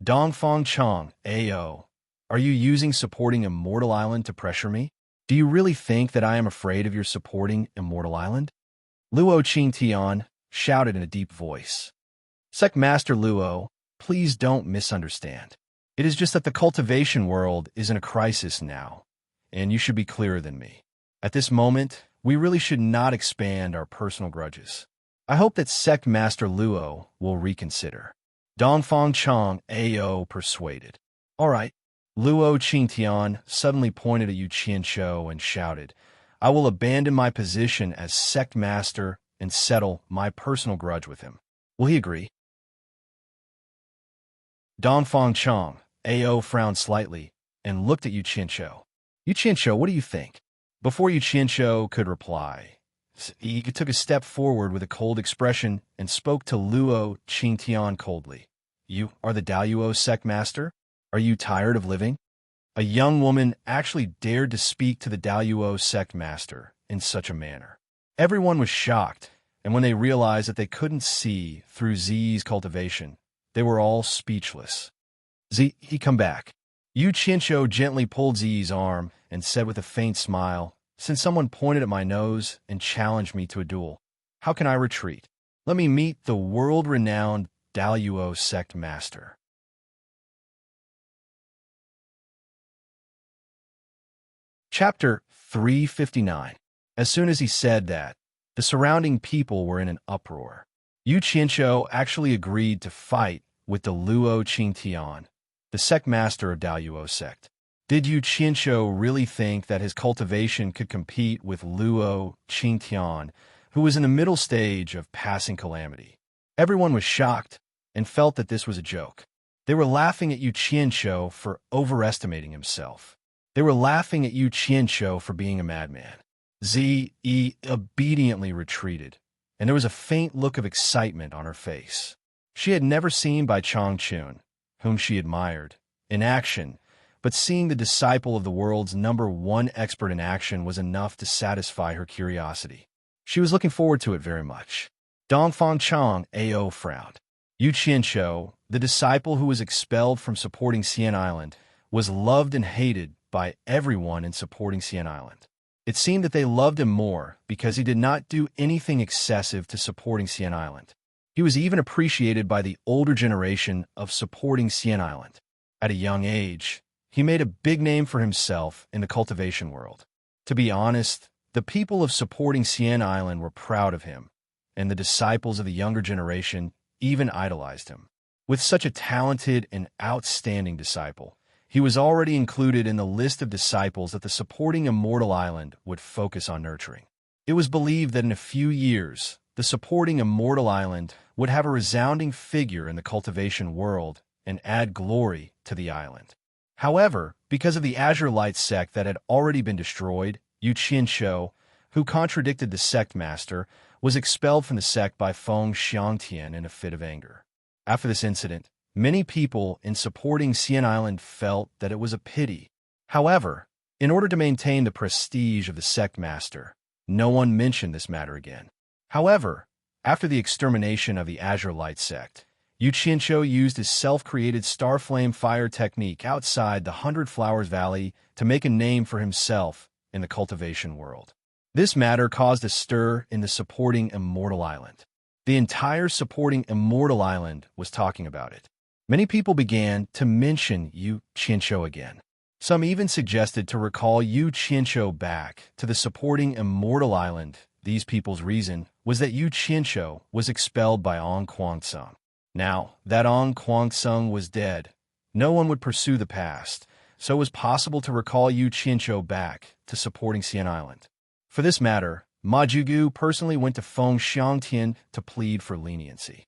Dongfang Chang Ao, are you using supporting Immortal Island to pressure me? Do you really think that I am afraid of your supporting Immortal Island? Luo Qingtian shouted in a deep voice. Sect Master Luo, please don't misunderstand. It is just that the cultivation world is in a crisis now, and you should be clearer than me. At this moment, we really should not expand our personal grudges. I hope that Sect Master Luo will reconsider. Dongfang Chang AO persuaded. All right. Luo Qingtian suddenly pointed at Yu Qianshou and shouted, I will abandon my position as Sect Master and settle my personal grudge with him. Will he agree? Dongfang Chang AO frowned slightly and looked at Yu Qianshou. Yu Qianshou, what do you think? Before Yu Qianshou could reply, he took a step forward with a cold expression and spoke to Luo Qingtian coldly. You are the Daluo Sect Master? Are you tired of living? A young woman actually dared to speak to the Daluo Sect Master in such a manner. Everyone was shocked, and when they realized that they couldn't see through Zi's cultivation, they were all speechless. Zi, come back. Yu Qianshou gently pulled Zi's arm and said with a faint smile, since someone pointed at my nose and challenged me to a duel, how can I retreat? Let me meet the world-renowned Daluo Sect Master. Chapter 359. As soon as he said that, the surrounding people were in an uproar. Yu Qianshou actually agreed to fight with the Luo Qingtian, the Sect Master of Daluo Sect. Did Yu Qianshou really think that his cultivation could compete with Luo Qingtian, who was in the middle stage of passing calamity? Everyone was shocked and felt that this was a joke. They were laughing at Yu Qianshou for overestimating himself. They were laughing at Yu Qianshou for being a madman. Zi obediently retreated, and there was a faint look of excitement on her face. She had never seen Bai Changchun, whom she admired, in action, but seeing the disciple of the world's #1 expert in action was enough to satisfy her curiosity. She was looking forward to it very much. Dongfang Chang AO frowned. Yu Qianshou, the disciple who was expelled from supporting Xian Island, was loved and hated by everyone in supporting Xian Island. It seemed that they loved him more because he did not do anything excessive to supporting Xian Island. He was even appreciated by the older generation of supporting Xian Island. At a young age, he made a big name for himself in the cultivation world. To be honest, the people of supporting Xian Island were proud of him, and the disciples of the younger generation even idolized him. With such a talented and outstanding disciple, he was already included in the list of disciples that the supporting Immortal Island would focus on nurturing. It was believed that in a few years, the supporting Immortal Island would have a resounding figure in the cultivation world and add glory to the island. However, because of the Azure Light sect that had already been destroyed, Yu Qianshou, who contradicted the sect master, was expelled from the sect by Feng Xiangtian in a fit of anger. After this incident, many people in supporting Xian Island felt that it was a pity. However, in order to maintain the prestige of the sect master, no one mentioned this matter again. However, after the extermination of the Azure Light sect, Yu Qianshou used his self-created Starflame Fire technique outside the 100 Flowers Valley to make a name for himself in the cultivation world. This matter caused a stir in the supporting Immortal Island. The entire supporting Immortal Island was talking about it. Many people began to mention Yu Qianshou again. Some even suggested to recall Yu Qianshou back to the supporting Immortal Island. These people's reason was that Yu Qianshou was expelled by Ong Kwangsung. Now that Ong Kwangsung was dead, no one would pursue the past, so it was possible to recall Yu Qianshou back to supporting Xian Island. For this matter, Ma Jugu personally went to Feng Xiangtian to plead for leniency.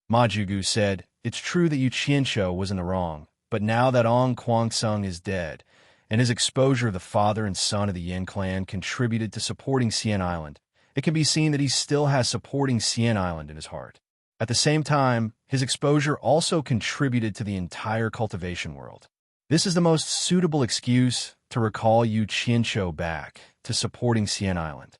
Ma Jugu said, it's true that Yu Qianshou was in the wrong, but now that Ong Kwangsung is dead, and his exposure of the father and son of the Yin clan contributed to supporting Xian Island, it can be seen that he still has supporting Xian Island in his heart. At the same time, his exposure also contributed to the entire cultivation world. This is the most suitable excuse to recall Yu Qianshou back to supporting Xian Island.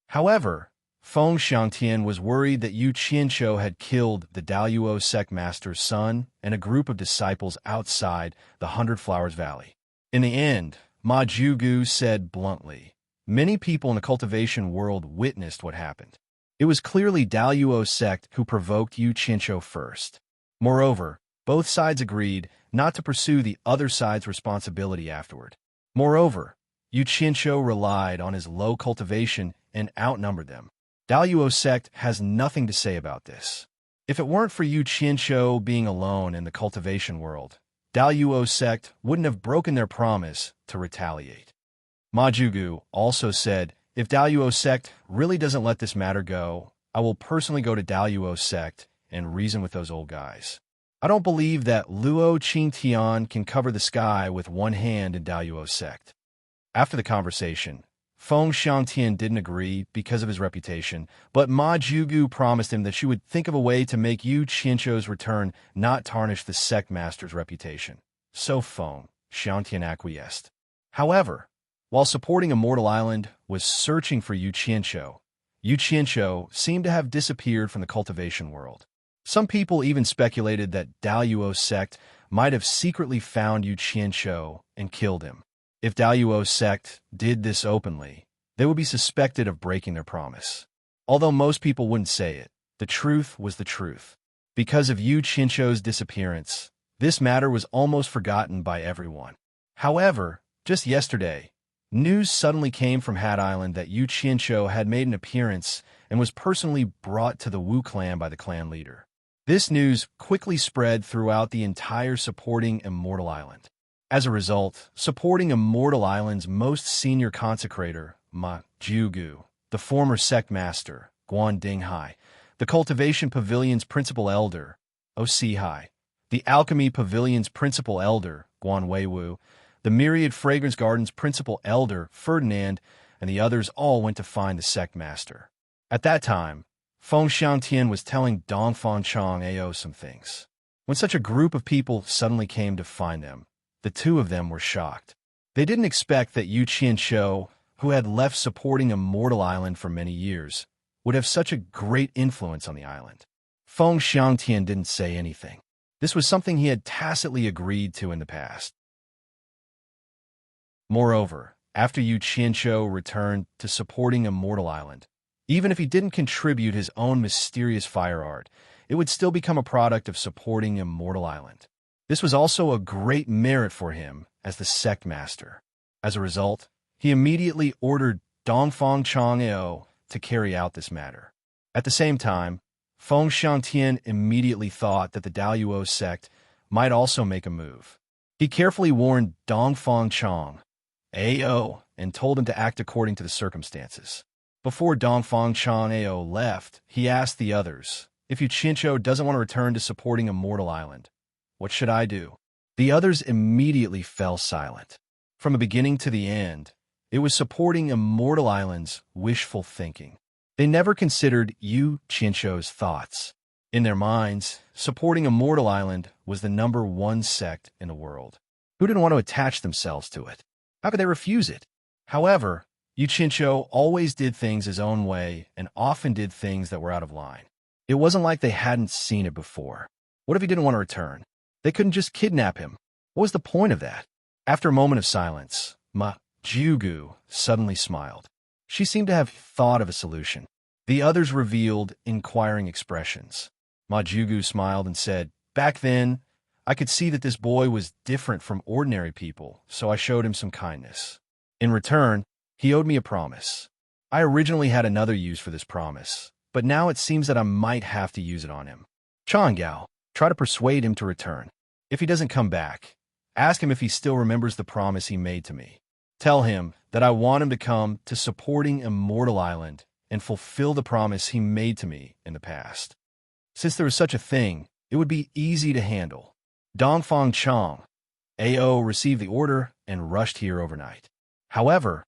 However, Feng Xiangtian was worried that Yu Qianshou had killed the Daluo sect master's son and a group of disciples outside the 100 Flowers Valley. In the end, Ma Jugu said bluntly, many people in the cultivation world witnessed what happened. It was clearly Daluo sect who provoked Yu Qianshou first. Moreover, Both sides agreed not to pursue the other side's responsibility afterward. Moreover, Yu Qianshou relied on his low cultivation and outnumbered them. Daluo Sect has nothing to say about this. If it weren't for Yu Qianshou being alone in the cultivation world, Daluo Sect wouldn't have broken their promise to retaliate. Ma Jugu also said, if Daluo Sect really doesn't let this matter go, I will personally go to Daluo Sect and reason with those old guys. I don't believe that Luo Qingtian can cover the sky with one hand in Daluo Sect. After the conversation, Feng Xiangtian didn't agree because of his reputation, but Ma Jugu promised him that she would think of a way to make Yu Qianshou's return not tarnish the sect master's reputation. So Feng Xiangtian acquiesced. However, while supporting Immortal Island was searching for Yu Qianshou seemed to have disappeared from the cultivation world. Some people even speculated that Daluo Sect might have secretly found Yu Qianshou and killed him. If Daluo Sect did this openly, they would be suspected of breaking their promise. Although most people wouldn't say it, the truth was the truth. Because of Yu Qianshou's disappearance, this matter was almost forgotten by everyone. However, just yesterday, news suddenly came from Hat Island that Yu Qianshou had made an appearance and was personally brought to the Wu clan by the clan leader. This news quickly spread throughout the entire supporting Immortal Island. As a result, supporting Immortal Island's most senior consecrator, Ma Jugu, the former sect master, Guan Dinghai, the Cultivation Pavilion's principal elder, Osihai, the Alchemy Pavilion's principal elder, Guan Weiwu, the Myriad Fragrance Garden's principal elder, Ferdinand, and the others all went to find the sect master. At that time, Feng Xiangtian was telling Dongfang Chang Ao some things. When such a group of people suddenly came to find them, the two of them were shocked. They didn't expect that Yu Qianshou, who had left supporting Immortal Island for many years, would have such a great influence on the island. Feng Xiangtian didn't say anything. This was something he had tacitly agreed to in the past. Moreover, after Yu Qianshou returned to supporting Immortal Island, even if he didn't contribute his own mysterious fire art, it would still become a product of supporting Immortal Island. This was also a great merit for him as the sect master. As a result, he immediately ordered Dongfang Chang'ao to carry out this matter. At the same time, Feng Xiangtian immediately thought that the Daluo sect might also make a move. He carefully warned Dongfang Chang Ao and told him to act according to the circumstances. Before Dongfang Chang Ao left, he asked the others, if Yu Qianshou doesn't want to return to supporting Immortal Island, what should I do? The others immediately fell silent. From the beginning to the end, it was supporting Immortal Island's wishful thinking. They never considered Yu Qianshou's thoughts. In their minds, supporting Immortal Island was the #1 sect in the world. Who didn't want to attach themselves to it? How could they refuse it? However, Yu Qianshou always did things his own way and often did things that were out of line. It wasn't like they hadn't seen it before. What if he didn't want to return? They couldn't just kidnap him. What was the point of that? After a moment of silence, Ma Jugu suddenly smiled. She seemed to have thought of a solution. The others revealed inquiring expressions. Ma Jugu smiled and said, back then, I could see that this boy was different from ordinary people, so I showed him some kindness. In return, he owed me a promise. I originally had another use for this promise, but now it seems that I might have to use it on him. Changao, try to persuade him to return. If he doesn't come back, ask him if he still remembers the promise he made to me. Tell him that I want him to come to supporting Immortal Island and fulfill the promise he made to me in the past. Since there is such a thing, it would be easy to handle. Dongfang Chang Ao received the order and rushed here overnight. However,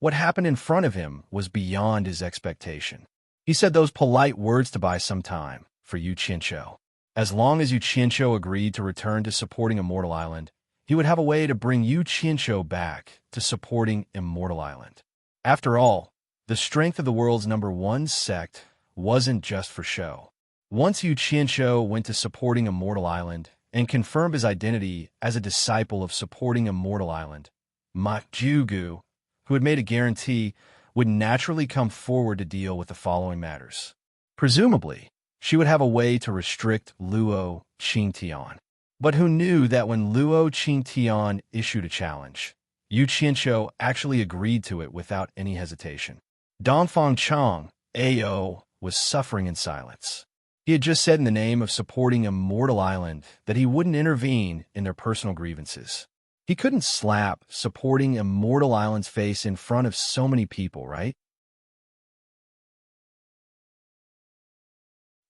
what happened in front of him was beyond his expectation. He said those polite words to buy some time for Yu Qianshou. As long as Yu Qianshou agreed to return to supporting Immortal Island, he would have a way to bring Yu Qianshou back to supporting Immortal Island. After all, the strength of the world's #1 sect wasn't just for show. Once Yu Qianshou went to supporting Immortal Island and confirmed his identity as a disciple of supporting Immortal Island, Ma Jugu, who had made a guarantee, would naturally come forward to deal with the following matters. Presumably, she would have a way to restrict Luo Qingtian. But who knew that when Luo Qingtian issued a challenge, Yu Qianqiu actually agreed to it without any hesitation. Dongfang Chang, AO, was suffering in silence. He had just said in the name of supporting Immortal Island that he wouldn't intervene in their personal grievances. He couldn't slap supporting Immortal Island's face in front of so many people, right?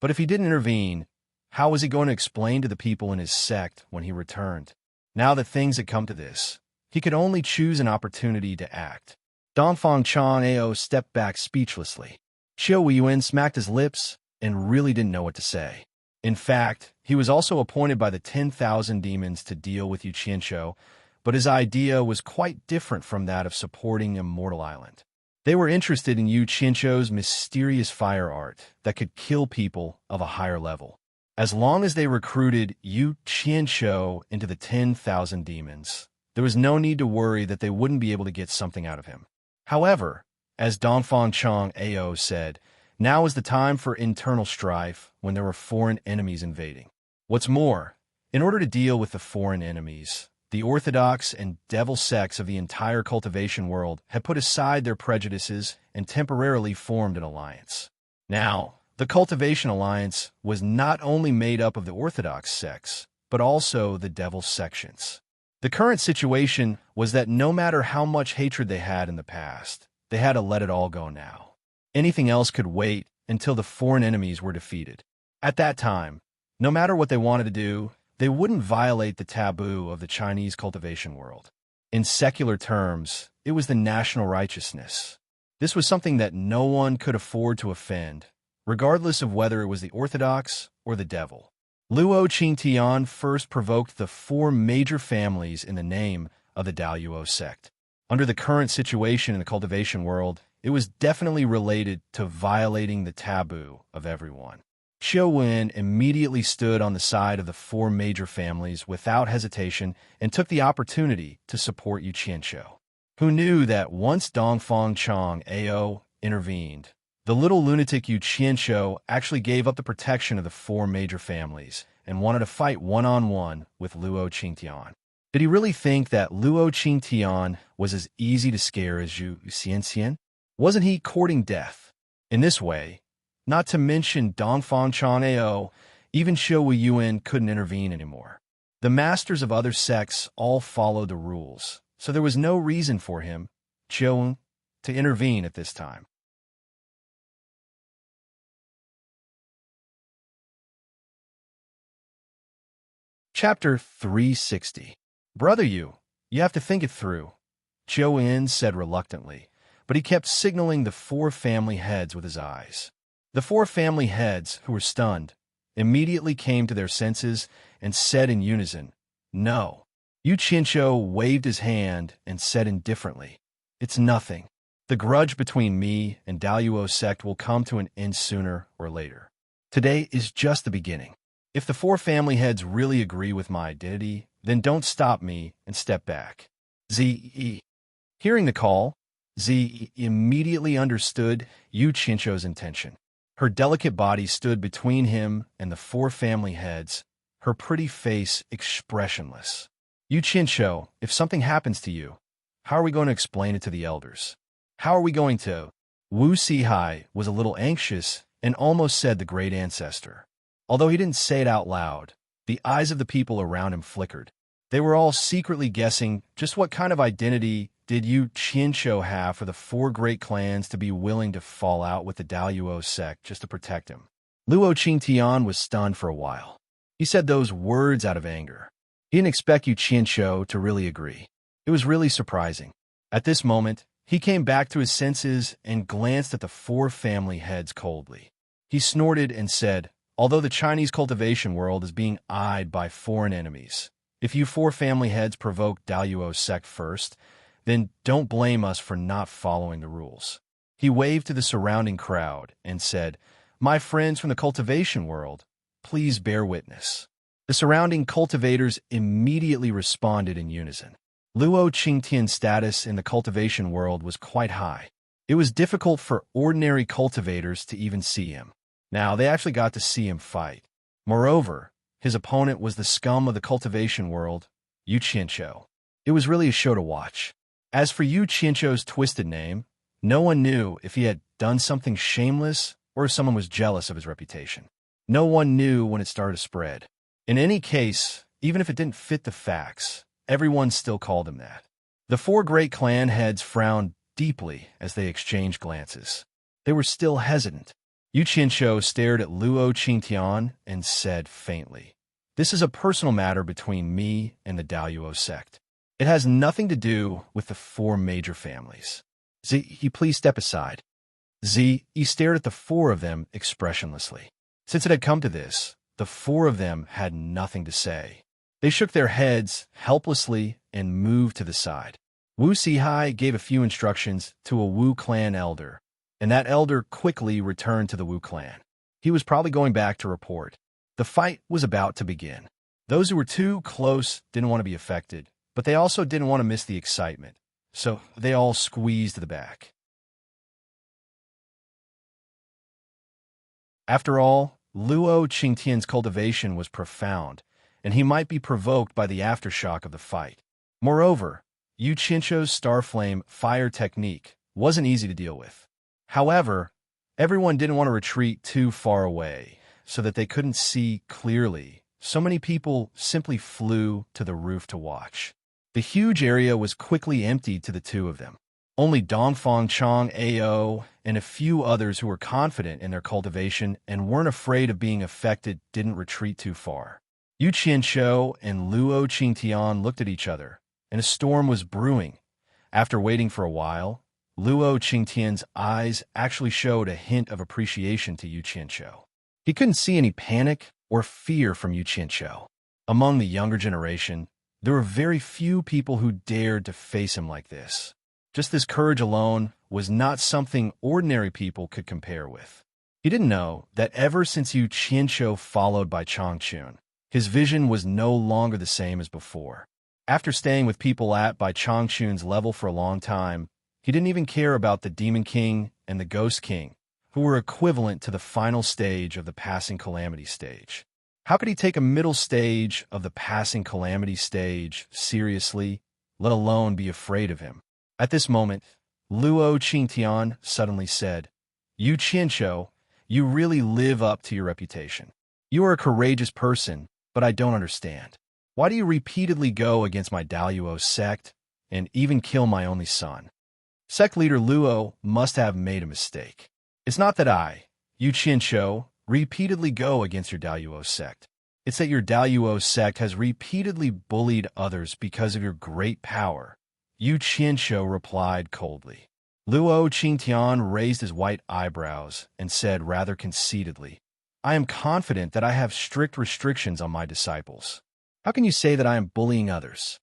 But if he didn't intervene, how was he going to explain to the people in his sect when he returned? Now that things had come to this, he could only choose an opportunity to act. Dongfang Chang Ao stepped back speechlessly. Qiu Yuan smacked his lips and really didn't know what to say. In fact, he was also appointed by the 10,000 demons to deal with Yu Qianqiu, but his idea was quite different from that of supporting Immortal Island. They were interested in Yu Qianqiu's mysterious fire art that could kill people of a higher level. As long as they recruited Yu Qianqiu into the 10,000 demons, there was no need to worry that they wouldn't be able to get something out of him. However, as Dongfang Chang Ao said, now is the time for internal strife when there were foreign enemies invading. What's more, in order to deal with the foreign enemies, the orthodox and devil sects of the entire cultivation world had put aside their prejudices and temporarily formed an alliance. Now, the Cultivation Alliance was not only made up of the orthodox sects, but also the devil sections. The current situation was that no matter how much hatred they had in the past, they had to let it all go now. Anything else could wait until the foreign enemies were defeated. At that time, no matter what they wanted to do, they wouldn't violate the taboo of the Chinese cultivation world. In secular terms, it was the national righteousness. This was something that no one could afford to offend, regardless of whether it was the orthodox or the devil. Luo Qingtian first provoked the four major families in the name of the Daoyuo sect. Under the current situation in the cultivation world, it was definitely related to violating the taboo of everyone. Qiu Wen immediately stood on the side of the four major families without hesitation and took the opportunity to support Yu Qianqiu, who knew that once Dongfang Chang Ao intervened, the little lunatic Yu Qianqiu actually gave up the protection of the four major families and wanted to fight one-on-one with Luo Qingtian. Did he really think that Luo Qingtian was as easy to scare as Yu Xianxian? Wasn't he courting death? In this way, not to mention Dongfang Chang Ao, even Qiu Yuan couldn't intervene anymore. The masters of other sects all followed the rules, so there was no reason for him, Qiu, to intervene at this time. Chapter 360. Brother Yu, you have to think it through, Qiu Yin said reluctantly, but he kept signaling the four family heads with his eyes. The four family heads, who were stunned, immediately came to their senses and said in unison, "No." Yu Qianqiu waved his hand and said indifferently, "It's nothing. The grudge between me and Daoyuo sect will come to an end sooner or later. Today is just the beginning. If the four family heads really agree with my identity, then don't stop me and step back." Zi. Hearing the call, Zi immediately understood Yu Qianqiu's intention. Her delicate body stood between him and the four family heads, her pretty face expressionless. "Yu Qianqiu, if something happens to you, how are we going to explain it to the elders? How are we going to?" Wu Sihai was a little anxious and almost said the great ancestor. Although he didn't say it out loud, the eyes of the people around him flickered. They were all secretly guessing just what kind of identity did Yu Qianqiu have for the four great clans to be willing to fall out with the Daoyuo sect just to protect him. Luo Qingtian was stunned for a while. He said those words out of anger. He didn't expect Yu Qianqiu to really agree. It was really surprising. At this moment, he came back to his senses and glanced at the four family heads coldly. He snorted and said, "Although the Chinese cultivation world is being eyed by foreign enemies, if you four family heads provoke Daoyuo sect first, then don't blame us for not following the rules." He waved to the surrounding crowd and said, "My friends from the cultivation world, please bear witness." The surrounding cultivators immediately responded in unison. Luo Qingtian's status in the cultivation world was quite high. It was difficult for ordinary cultivators to even see him. Now, they actually got to see him fight. Moreover, His opponent was the scum of the cultivation world, Yu Qianqiu. It was really a show to watch. As for Yu Qianqiu's twisted name, no one knew if he had done something shameless or if someone was jealous of his reputation. No one knew when it started to spread. In any case, even if it didn't fit the facts, everyone still called him that. The four great clan heads frowned deeply as they exchanged glances. They were still hesitant. Yu Qianqiu stared at Luo Qingtian and said faintly, "This is a personal matter between me and the Daoyuo sect. It has nothing to do with the four major families. Ziyi, please step aside." Ziyi stared at the four of them expressionlessly. Since it had come to this, the four of them had nothing to say. They shook their heads helplessly and moved to the side. Wu Sihai gave a few instructions to a Wu clan elder, and that elder quickly returned to the Wu clan. He was probably going back to report. The fight was about to begin. Those who were too close didn't want to be affected, but they also didn't want to miss the excitement, so they all squeezed to the back. After all, Luo Qingtian's cultivation was profound, and he might be provoked by the aftershock of the fight. Moreover, Yu Qianqiu's Starflame fire technique wasn't easy to deal with. However, everyone didn't want to retreat too far away, so that they couldn't see clearly. So many people simply flew to the roof to watch. The huge area was quickly emptied to the two of them. Only Dongfang Chang Ao and a few others who were confident in their cultivation and weren't afraid of being affected didn't retreat too far. Yu Qianqiu and Luo Qingtian looked at each other, and a storm was brewing. After waiting for a while, Luo Qingtian's eyes actually showed a hint of appreciation to Yu Qianqiu. He couldn't see any panic or fear from Yu Qianqiu. Among the younger generation, there were very few people who dared to face him like this. Just this courage alone was not something ordinary people could compare with. He didn't know that ever since Yu Qianqiu followed by Changchun, his vision was no longer the same as before. After staying with people by Changchun's level for a long time, he didn't even care about the Demon King and the Ghost King, who were equivalent to the final stage of the Passing Calamity stage. How could he take a middle stage of the Passing Calamity stage seriously, let alone be afraid of him? At this moment, Luo Qingtian suddenly said, "Yu Qianqiu, you really live up to your reputation. You are a courageous person, but I don't understand. Why do you repeatedly go against my Daoyuo sect and even kill my only son?" Sect leader Luo must have made a mistake. It's not that I, Yu Qianqiu, repeatedly go against your Daoyuo sect. It's that your Daoyuo sect has repeatedly bullied others because of your great power. Yu Qianqiu replied coldly. Luo Qingtian raised his white eyebrows and said rather conceitedly, "I am confident that I have strict restrictions on my disciples. How can you say that I am bullying others?"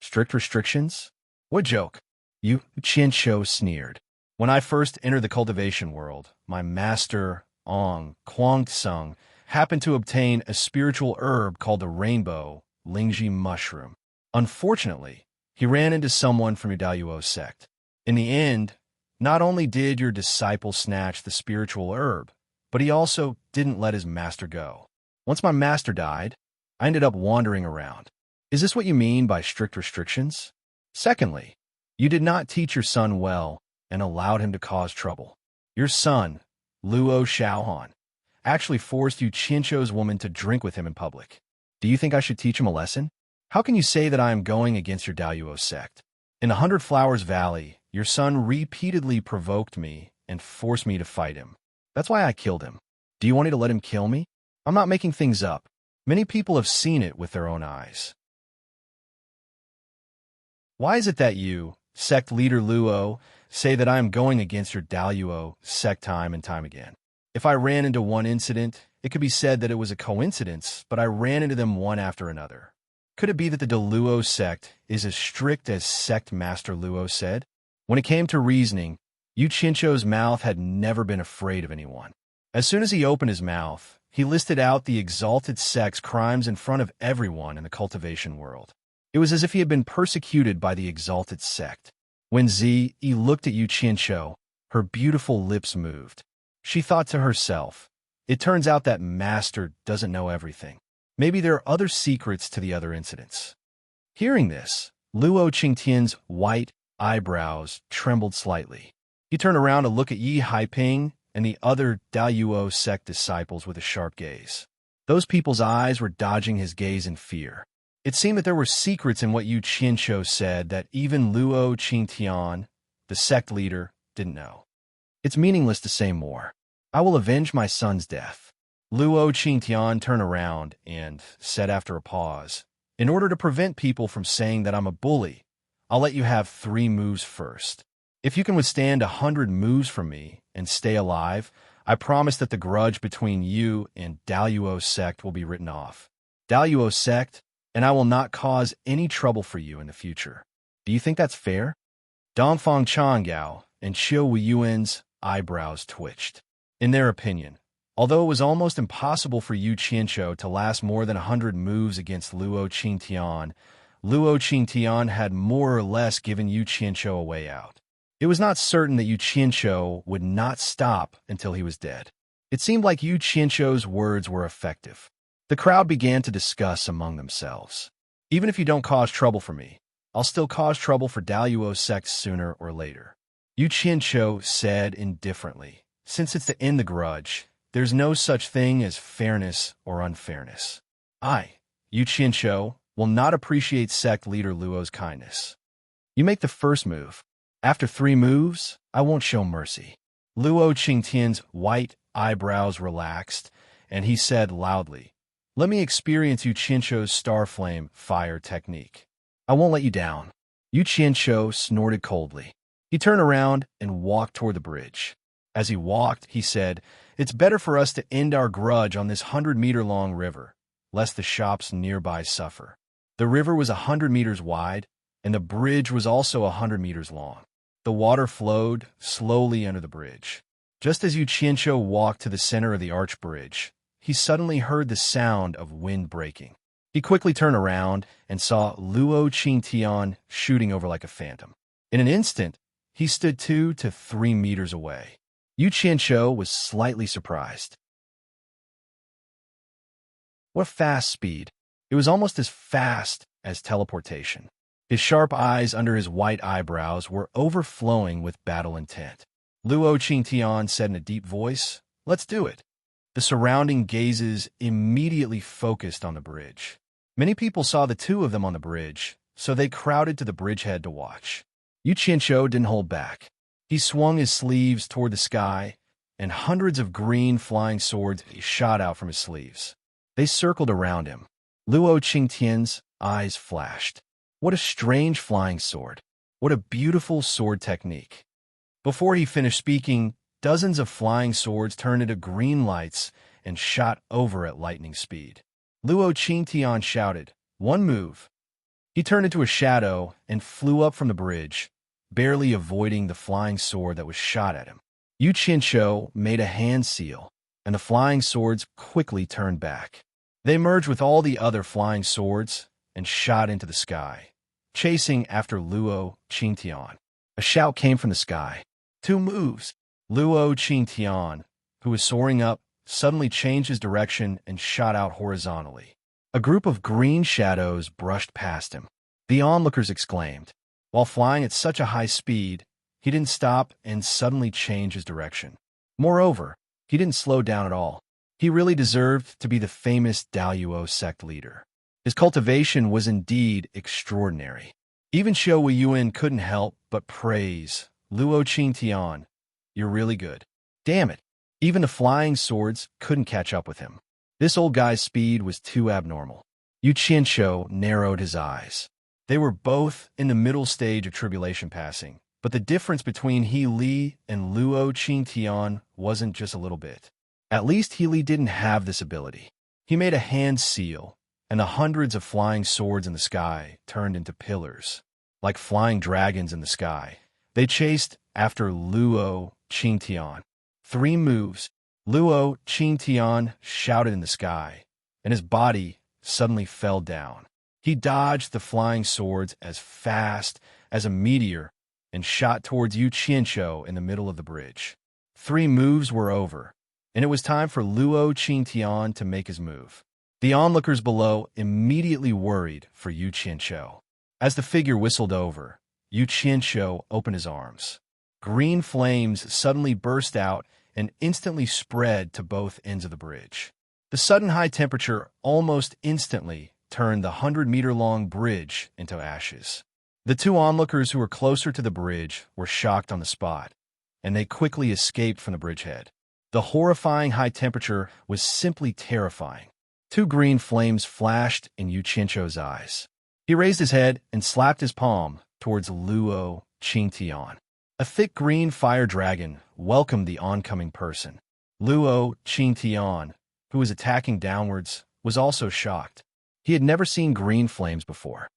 "Strict restrictions? What joke?" Yu Qianqiu sneered. "When I first entered the cultivation world, my master, Ong Kuangsung, happened to obtain a spiritual herb called the rainbow Lingji mushroom. Unfortunately, he ran into someone from your Daoyuo sect. In the end, not only did your disciple snatch the spiritual herb, but he also didn't let his master go. Once my master died, I ended up wandering around. Is this what you mean by strict restrictions? Secondly, you did not teach your son well and allowed him to cause trouble. Your son, Luo Xiaohan, actually forced Yu Qianqiu's woman to drink with him in public. Do you think I should teach him a lesson? How can you say that I am going against your Daoyuo sect? In the 100 Flowers Valley, your son repeatedly provoked me and forced me to fight him. That's why I killed him. Do you want me to let him kill me? I'm not making things up. Many people have seen it with their own eyes. Why is it that you, sect leader Luo, say that I am going against your Daoyuo sect time and time again? If I ran into one incident, it could be said that it was a coincidence, but I ran into them one after another. Could it be that the Luo sect is as strict as Sect Master Luo said? When it came to reasoning, Yu Qianqiu's mouth had never been afraid of anyone. As soon as he opened his mouth, he listed out the exalted sect's crimes in front of everyone in the cultivation world. It was as if he had been persecuted by the exalted sect. When Ziyi looked at Yu Qianqiu, her beautiful lips moved. She thought to herself, "It turns out that master doesn't know everything. Maybe there are other secrets to the other incidents. Hearing this, Luo Qingtian's white eyebrows trembled slightly. He turned around to look at Yi Haiping and the other Daoyuo sect disciples with a sharp gaze. Those people's eyes were dodging his gaze in fear. It seemed that there were secrets in what Yu Qianqiu said that even Luo Qingtian, the sect leader, didn't know. It's meaningless to say more. I will avenge my son's death. Luo Qingtian turned around and said after a pause, in order to prevent people from saying that I'm a bully, I'll let you have 3 moves first. If you can withstand 100 moves from me and stay alive, I promise that the grudge between you and Daoyuo sect will be written off. Daoyuo sect, and I will not cause any trouble for you in the future. Do you think that's fair? Dongfang Changgao and Qiu Weiyuan's eyebrows twitched. In their opinion, although it was almost impossible for Yu Qianqiu to last more than 100 moves against Luo Qingtian had more or less given Yu Qianqiu a way out. It was not certain that Yu Qianqiu would not stop until he was dead. It seemed like Yu Qianqiu's words were effective. The crowd began to discuss among themselves. Even if you don't cause trouble for me, I'll still cause trouble for Daoyuo sect sooner or later. Yu Qianqiu said indifferently, since it's to end the grudge, there's no such thing as fairness or unfairness. I, Yu Qianqiu, will not appreciate sect leader Luo's kindness. You make the first move. After 3 moves, I won't show mercy. Luo Qingtian's white eyebrows relaxed, and he said loudly, let me experience Yu Qianqiu's star flame fire technique. I won't let you down. Yu Qianqiu snorted coldly. He turned around and walked toward the bridge. As he walked, he said, it's better for us to end our grudge on this 100-meter-long river, lest the shops nearby suffer. The river was 100 meters wide, and the bridge was also 100 meters long. The water flowed slowly under the bridge. Just as Yu Qianqiu walked to the center of the arch bridge, he suddenly heard the sound of wind breaking. He quickly turned around and saw Luo Qingtian shooting over like a phantom. In an instant, he stood 2 to 3 meters away. Yu Qianqiu was slightly surprised. What fast speed! It was almost as fast as teleportation. His sharp eyes under his white eyebrows were overflowing with battle intent. Luo Qingtian said in a deep voice, let's do it. The surrounding gazes immediately focused on the bridge. Many people saw the 2 of them on the bridge, so they crowded to the bridgehead to watch. Yu Qianqiu didn't hold back. He swung his sleeves toward the sky, and hundreds of green flying swords shot out from his sleeves. They circled around him. Luo Qingtian's eyes flashed. What a strange flying sword. What a beautiful sword technique. Before he finished speaking, dozens of flying swords turned into green lights and shot over at lightning speed. Luo Qingtian shouted, one move. He turned into a shadow and flew up from the bridge, barely avoiding the flying sword that was shot at him. Yu Qianqiu made a hand seal, and the flying swords quickly turned back. They merged with all the other flying swords and shot into the sky, chasing after Luo Qingtian. A shout came from the sky. 2 moves. Luo Qingtian, who was soaring up, suddenly changed his direction and shot out horizontally. A group of green shadows brushed past him. The onlookers exclaimed. While flying at such a high speed, he didn't stop and suddenly change his direction. Moreover, he didn't slow down at all. He really deserved to be the famous Daoyuo sect leader. His cultivation was indeed extraordinary. Even Qiu Weiyuan couldn't help but praise Luo Qingtian. You're really good. Damn it. Even the flying swords couldn't catch up with him. This old guy's speed was too abnormal. Yu Qianqiu narrowed his eyes. They were both in the middle stage of tribulation passing, but the difference between He Li and Luo Qingtian wasn't just a little bit. At least He Li didn't have this ability. He made a hand seal, and the hundreds of flying swords in the sky turned into pillars. Like flying dragons in the sky, they chased after Luo Qingtian. 3 moves. Luo Qingtian shouted in the sky, and his body suddenly fell down. He dodged the flying swords as fast as a meteor and shot towards Yu Qianqiu in the middle of the bridge. 3 moves were over, and it was time for Luo Qingtian to make his move. The onlookers below immediately worried for Yu Qianqiu. As the figure whistled over, Yu Qianqiu opened his arms. Green flames suddenly burst out and instantly spread to both ends of the bridge. The sudden high temperature almost instantly turned the 100-meter-long bridge into ashes. The two onlookers who were closer to the bridge were shocked on the spot, and they quickly escaped from the bridgehead. The horrifying high temperature was simply terrifying. Two green flames flashed in Yu Qianqiu's eyes. He raised his head and slapped his palm towards Luo Qingtian. A thick green fire dragon welcomed the oncoming person. Luo Qingtian, who was attacking downwards, was also shocked. He had never seen green flames before.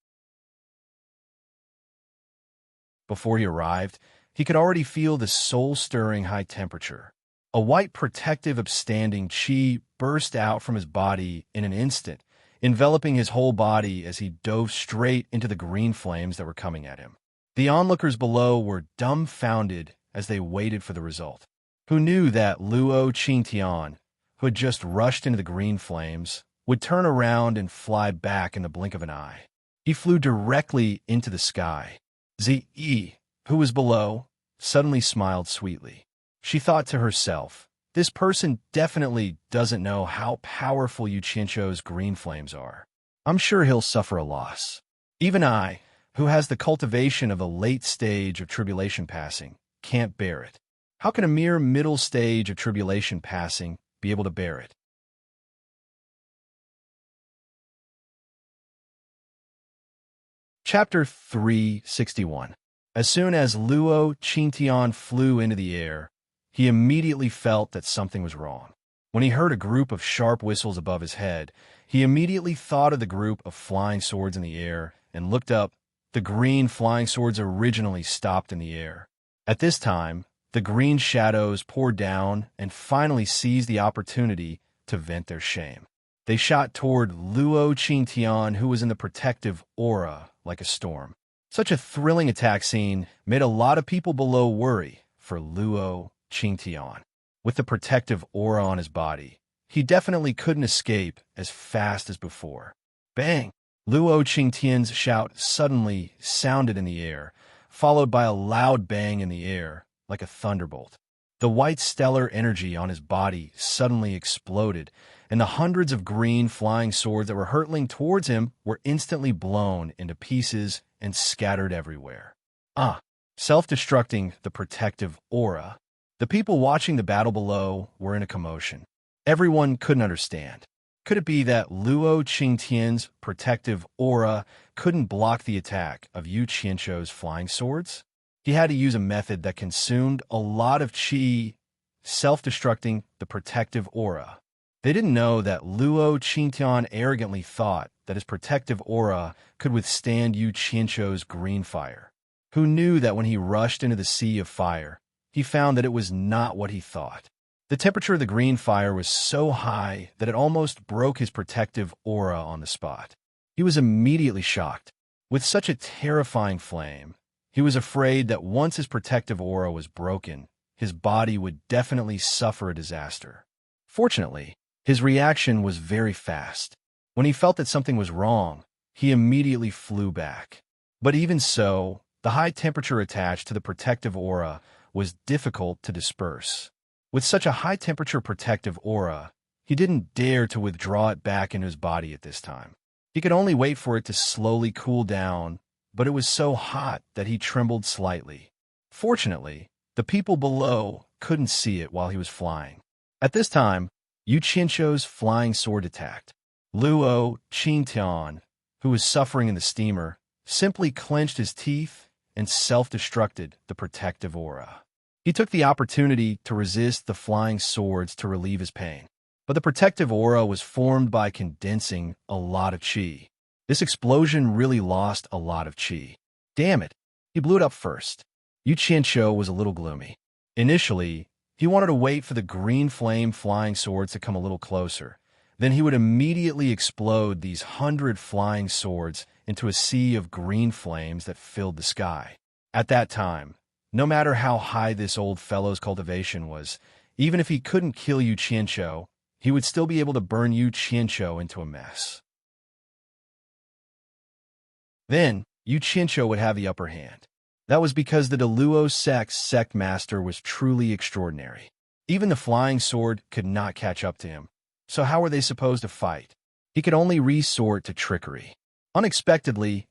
Before he arrived, he could already feel the soul-stirring high temperature. A white protective upstanding qi burst out from his body in an instant, enveloping his whole body as he dove straight into the green flames that were coming at him. The onlookers below were dumbfounded as they waited for the result. Who knew that Luo Qingtian, who had just rushed into the green flames, would turn around and fly back in the blink of an eye? He flew directly into the sky. Ziyi, who was below, suddenly smiled sweetly. She thought to herself, this person definitely doesn't know how powerful Yu Qianqiu's green flames are. I'm sure he'll suffer a loss. Even I, who has the cultivation of a late stage of tribulation passing, can't bear it. How can a mere middle stage of tribulation passing be able to bear it? Chapter 361. As soon as Luo Qingtian flew into the air, he immediately felt that something was wrong. When he heard a group of sharp whistles above his head, he immediately thought of the group of flying swords in the air and looked up. The green flying swords originally stopped in the air. At this time, the green shadows poured down and finally seized the opportunity to vent their shame. They shot toward Luo Qingtian, who was in the protective aura like a storm. Such a thrilling attack scene made a lot of people below worry for Luo Qingtian. With the protective aura on his body, he definitely couldn't escape as fast as before. Bang! Luo Qingtian's shout suddenly sounded in the air, followed by a loud bang in the air, like a thunderbolt. The white stellar energy on his body suddenly exploded, and the hundreds of green flying swords that were hurtling towards him were instantly blown into pieces and scattered everywhere. Self-destructing the protective aura. The people watching the battle below were in a commotion. Everyone couldn't understand. Could it be that Luo Qingtian's protective aura couldn't block the attack of Yu Qianqiu's flying swords? He had to use a method that consumed a lot of qi, self-destructing the protective aura. They didn't know that Luo Qingtian arrogantly thought that his protective aura could withstand Yu Qianqiu's green fire. Who knew that when he rushed into the sea of fire, he found that it was not what he thought. The temperature of the green fire was so high that it almost broke his protective aura on the spot. He was immediately shocked. With such a terrifying flame, he was afraid that once his protective aura was broken, his body would definitely suffer a disaster. Fortunately, his reaction was very fast. When he felt that something was wrong, he immediately flew back. But even so, the high temperature attached to the protective aura was difficult to disperse. With such a high-temperature protective aura, he didn't dare to withdraw it back into his body at this time. He could only wait for it to slowly cool down, but it was so hot that he trembled slightly. Fortunately, the people below couldn't see it while he was flying. At this time, Yu Qianqiu's flying sword attacked. Luo Qingtian, who was suffering in the steamer, simply clenched his teeth and self-destructed the protective aura. He took the opportunity to resist the flying swords to relieve his pain. But the protective aura was formed by condensing a lot of qi. This explosion really lost a lot of qi. Damn it, he blew it up first. Yu Qianqiu was a little gloomy. Initially, he wanted to wait for the green flame flying swords to come a little closer. Then he would immediately explode these 100 flying swords into a sea of green flames that filled the sky. At that time, no matter how high this old fellow's cultivation was, even if he couldn't kill Yu Qianqiu, he would still be able to burn Yu Qianqiu into a mess. Then, Yu Qianqiu would have the upper hand. That was because the Deluo Sect's Sect Master was truly extraordinary. Even the flying sword could not catch up to him. So how were they supposed to fight? He could only resort to trickery. Unexpectedly,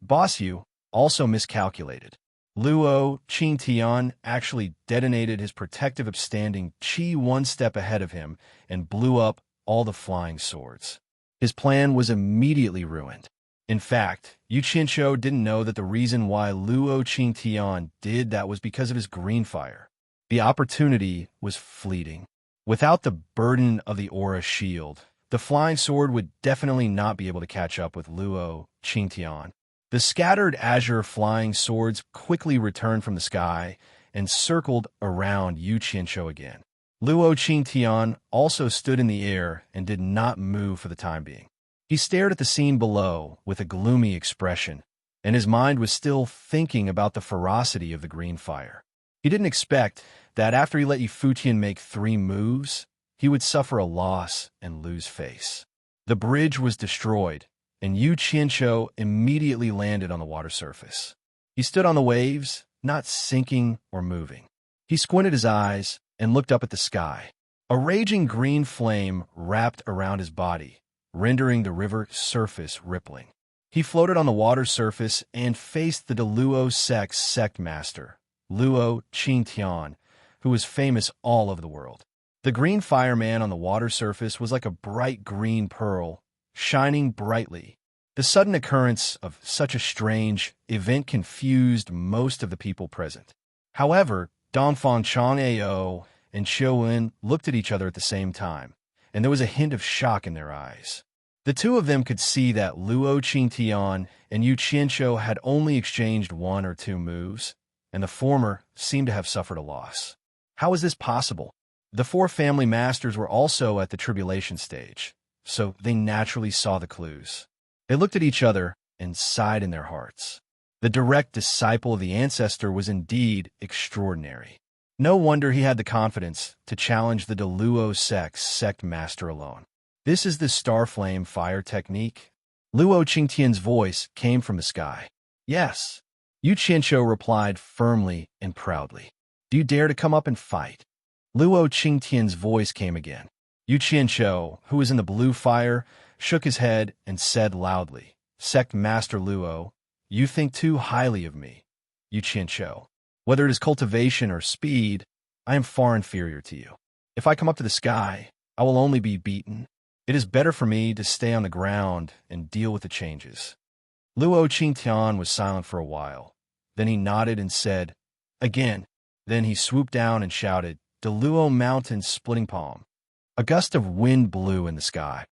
Boss Yu, also miscalculated. Luo Qingtian actually detonated his protective upstanding Qi one step ahead of him and blew up all the flying swords. His plan was immediately ruined. In fact, Yu Qianqiu didn't know that the reason why Luo Qingtian did that was because of his green fire. The opportunity was fleeting. Without the burden of the aura shield, the flying sword would definitely not be able to catch up with Luo Qingtian. The scattered azure flying swords quickly returned from the sky and circled around Yu Qianqiu again. Luo Qingtian also stood in the air and did not move for the time being. He stared at the scene below with a gloomy expression, and his mind was still thinking about the ferocity of the green fire. He didn't expect that after he let Yu Fuqian make 3 moves, he would suffer a loss and lose face. The bridge was destroyed, and Yu Qianqiu immediately landed on the water surface. He stood on the waves, not sinking or moving. He squinted his eyes and looked up at the sky. A raging green flame wrapped around his body, rendering the river surface rippling. He floated on the water surface and faced the Deluo Sect's Sect Master, Luo Qingtian, who was famous all over the world. The green fireman on the water surface was like a bright green pearl, shining brightly. The sudden occurrence of such a strange event confused most of the people present. However, Dongfang Chang'ao and Xiuwen looked at each other at the same time, and there was a hint of shock in their eyes. The two of them could see that Luo Qingtian and Yu Qianqiu had only exchanged 1 or 2 moves, and the former seemed to have suffered a loss. How was this possible? The 4 family masters were also at the tribulation stage, so they naturally saw the clues. They looked at each other and sighed in their hearts. The direct disciple of the ancestor was indeed extraordinary. No wonder he had the confidence to challenge the Deluo Sect's Sect Master alone. This is the Starflame fire technique? Luo Qingtian's voice came from the sky. Yes. Yu Qianqiu replied firmly and proudly. Do you dare to come up and fight? Luo Qingtian's voice came again. Yu Qianqiu, who was in the blue fire, shook his head and said loudly, Sect Master Luo, you think too highly of me. Yu Qianqiu, whether it is cultivation or speed, I am far inferior to you. If I come up to the sky, I will only be beaten. It is better for me to stay on the ground and deal with the changes. Luo Qingtian was silent for a while. Then he nodded and said, again. Then he swooped down and shouted, Deluo Mountain Splitting Palm. A gust of wind blew in the sky.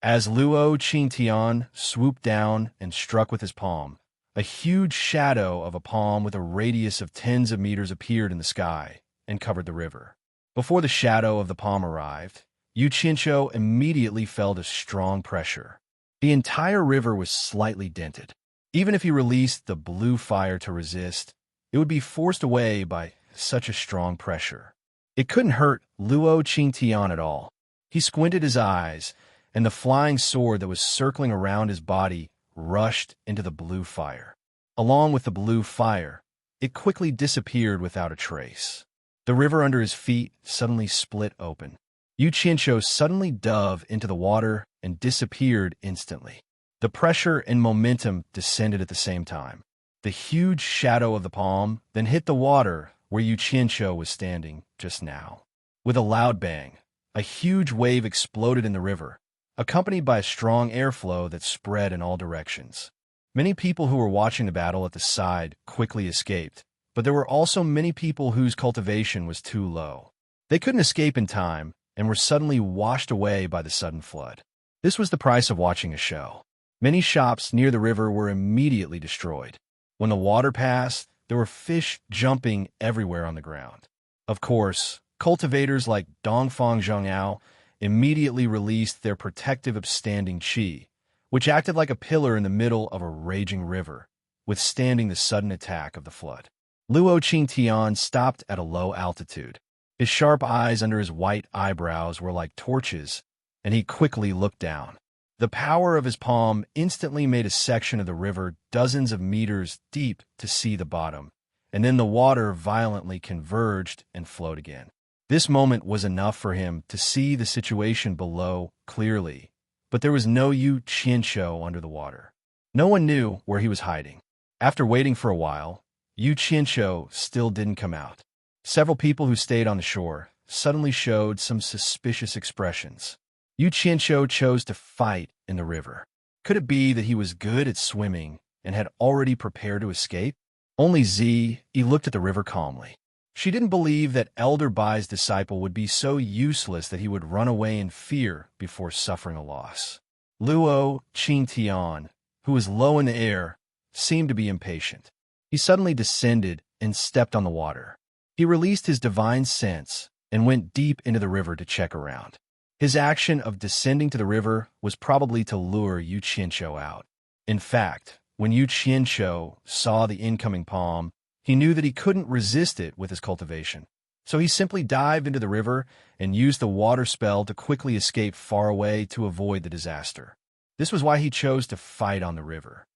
As Luo Qingtian swooped down and struck with his palm, a huge shadow of a palm with a radius of tens of meters appeared in the sky and covered the river. Before the shadow of the palm arrived, Yu Qianqiu immediately felt a strong pressure. The entire river was slightly dented. Even if he released the blue fire to resist, it would be forced away by such a strong pressure. It couldn't hurt Luo Qingtian at all. He squinted his eyes, and the flying sword that was circling around his body rushed into the blue fire. Along with the blue fire, it quickly disappeared without a trace. The river under his feet suddenly split open. Yu Qianqiu suddenly dove into the water and disappeared instantly. The pressure and momentum descended at the same time. The huge shadow of the palm then hit the water where Yu Qianqiu was standing just now. With a loud bang, a huge wave exploded in the river, accompanied by a strong airflow that spread in all directions. Many people who were watching the battle at the side quickly escaped, but there were also many people whose cultivation was too low. They couldn't escape in time and were suddenly washed away by the sudden flood. This was the price of watching a show. Many shops near the river were immediately destroyed. When the water passed, there were fish jumping everywhere on the ground. Of course, cultivators like Dongfang Zhongyao immediately released their protective upstanding qi, which acted like a pillar in the middle of a raging river, withstanding the sudden attack of the flood. Luo Qingtian stopped at a low altitude. His sharp eyes under his white eyebrows were like torches, and he quickly looked down. The power of his palm instantly made a section of the river dozens of meters deep to see the bottom, and then the water violently converged and flowed again. This moment was enough for him to see the situation below clearly, but there was no Yu Qianshou under the water. No one knew where he was hiding. After waiting for a while, Yu Qianshou still didn't come out. Several people who stayed on the shore suddenly showed some suspicious expressions. Yu Qianshou chose to fight in the river. Could it be that he was good at swimming and had already prepared to escape? Only Zi looked at the river calmly. She didn't believe that Elder Bai's disciple would be so useless that he would run away in fear before suffering a loss. Luo Qingtian, who was low in the air, seemed to be impatient. He suddenly descended and stepped on the water. He released his divine sense and went deep into the river to check around. His action of descending to the river was probably to lure Yu Qianshou out. In fact, when Yu Qianshou saw the incoming palm, he knew that he couldn't resist it with his cultivation. So he simply dived into the river and used the water spell to quickly escape far away to avoid the disaster. This was why he chose to fight on the river.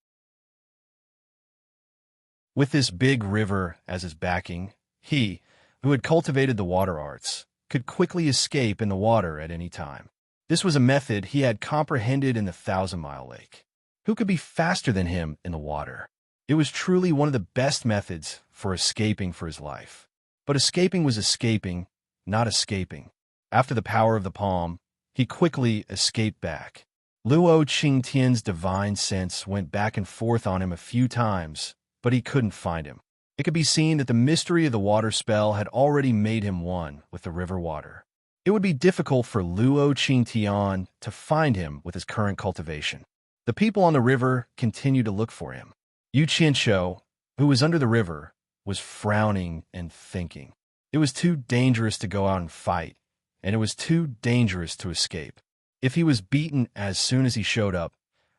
With this big river as his backing, he, who had cultivated the water arts, could quickly escape in the water at any time. This was a method he had comprehended in the 1,000-mile lake. Who could be faster than him in the water? It was truly one of the best methods for escaping for his life. But escaping was escaping, not escaping. After the power of the palm, he quickly escaped back. Luo Qingtian's divine sense went back and forth on him a few times, but he couldn't find him. It could be seen that the mystery of the water spell had already made him one with the river water. It would be difficult for Luo Qingtian to find him with his current cultivation. The people on the river continued to look for him. Yu Qianshou, who was under the river, was frowning and thinking. It was too dangerous to go out and fight, and it was too dangerous to escape. If he was beaten as soon as he showed up,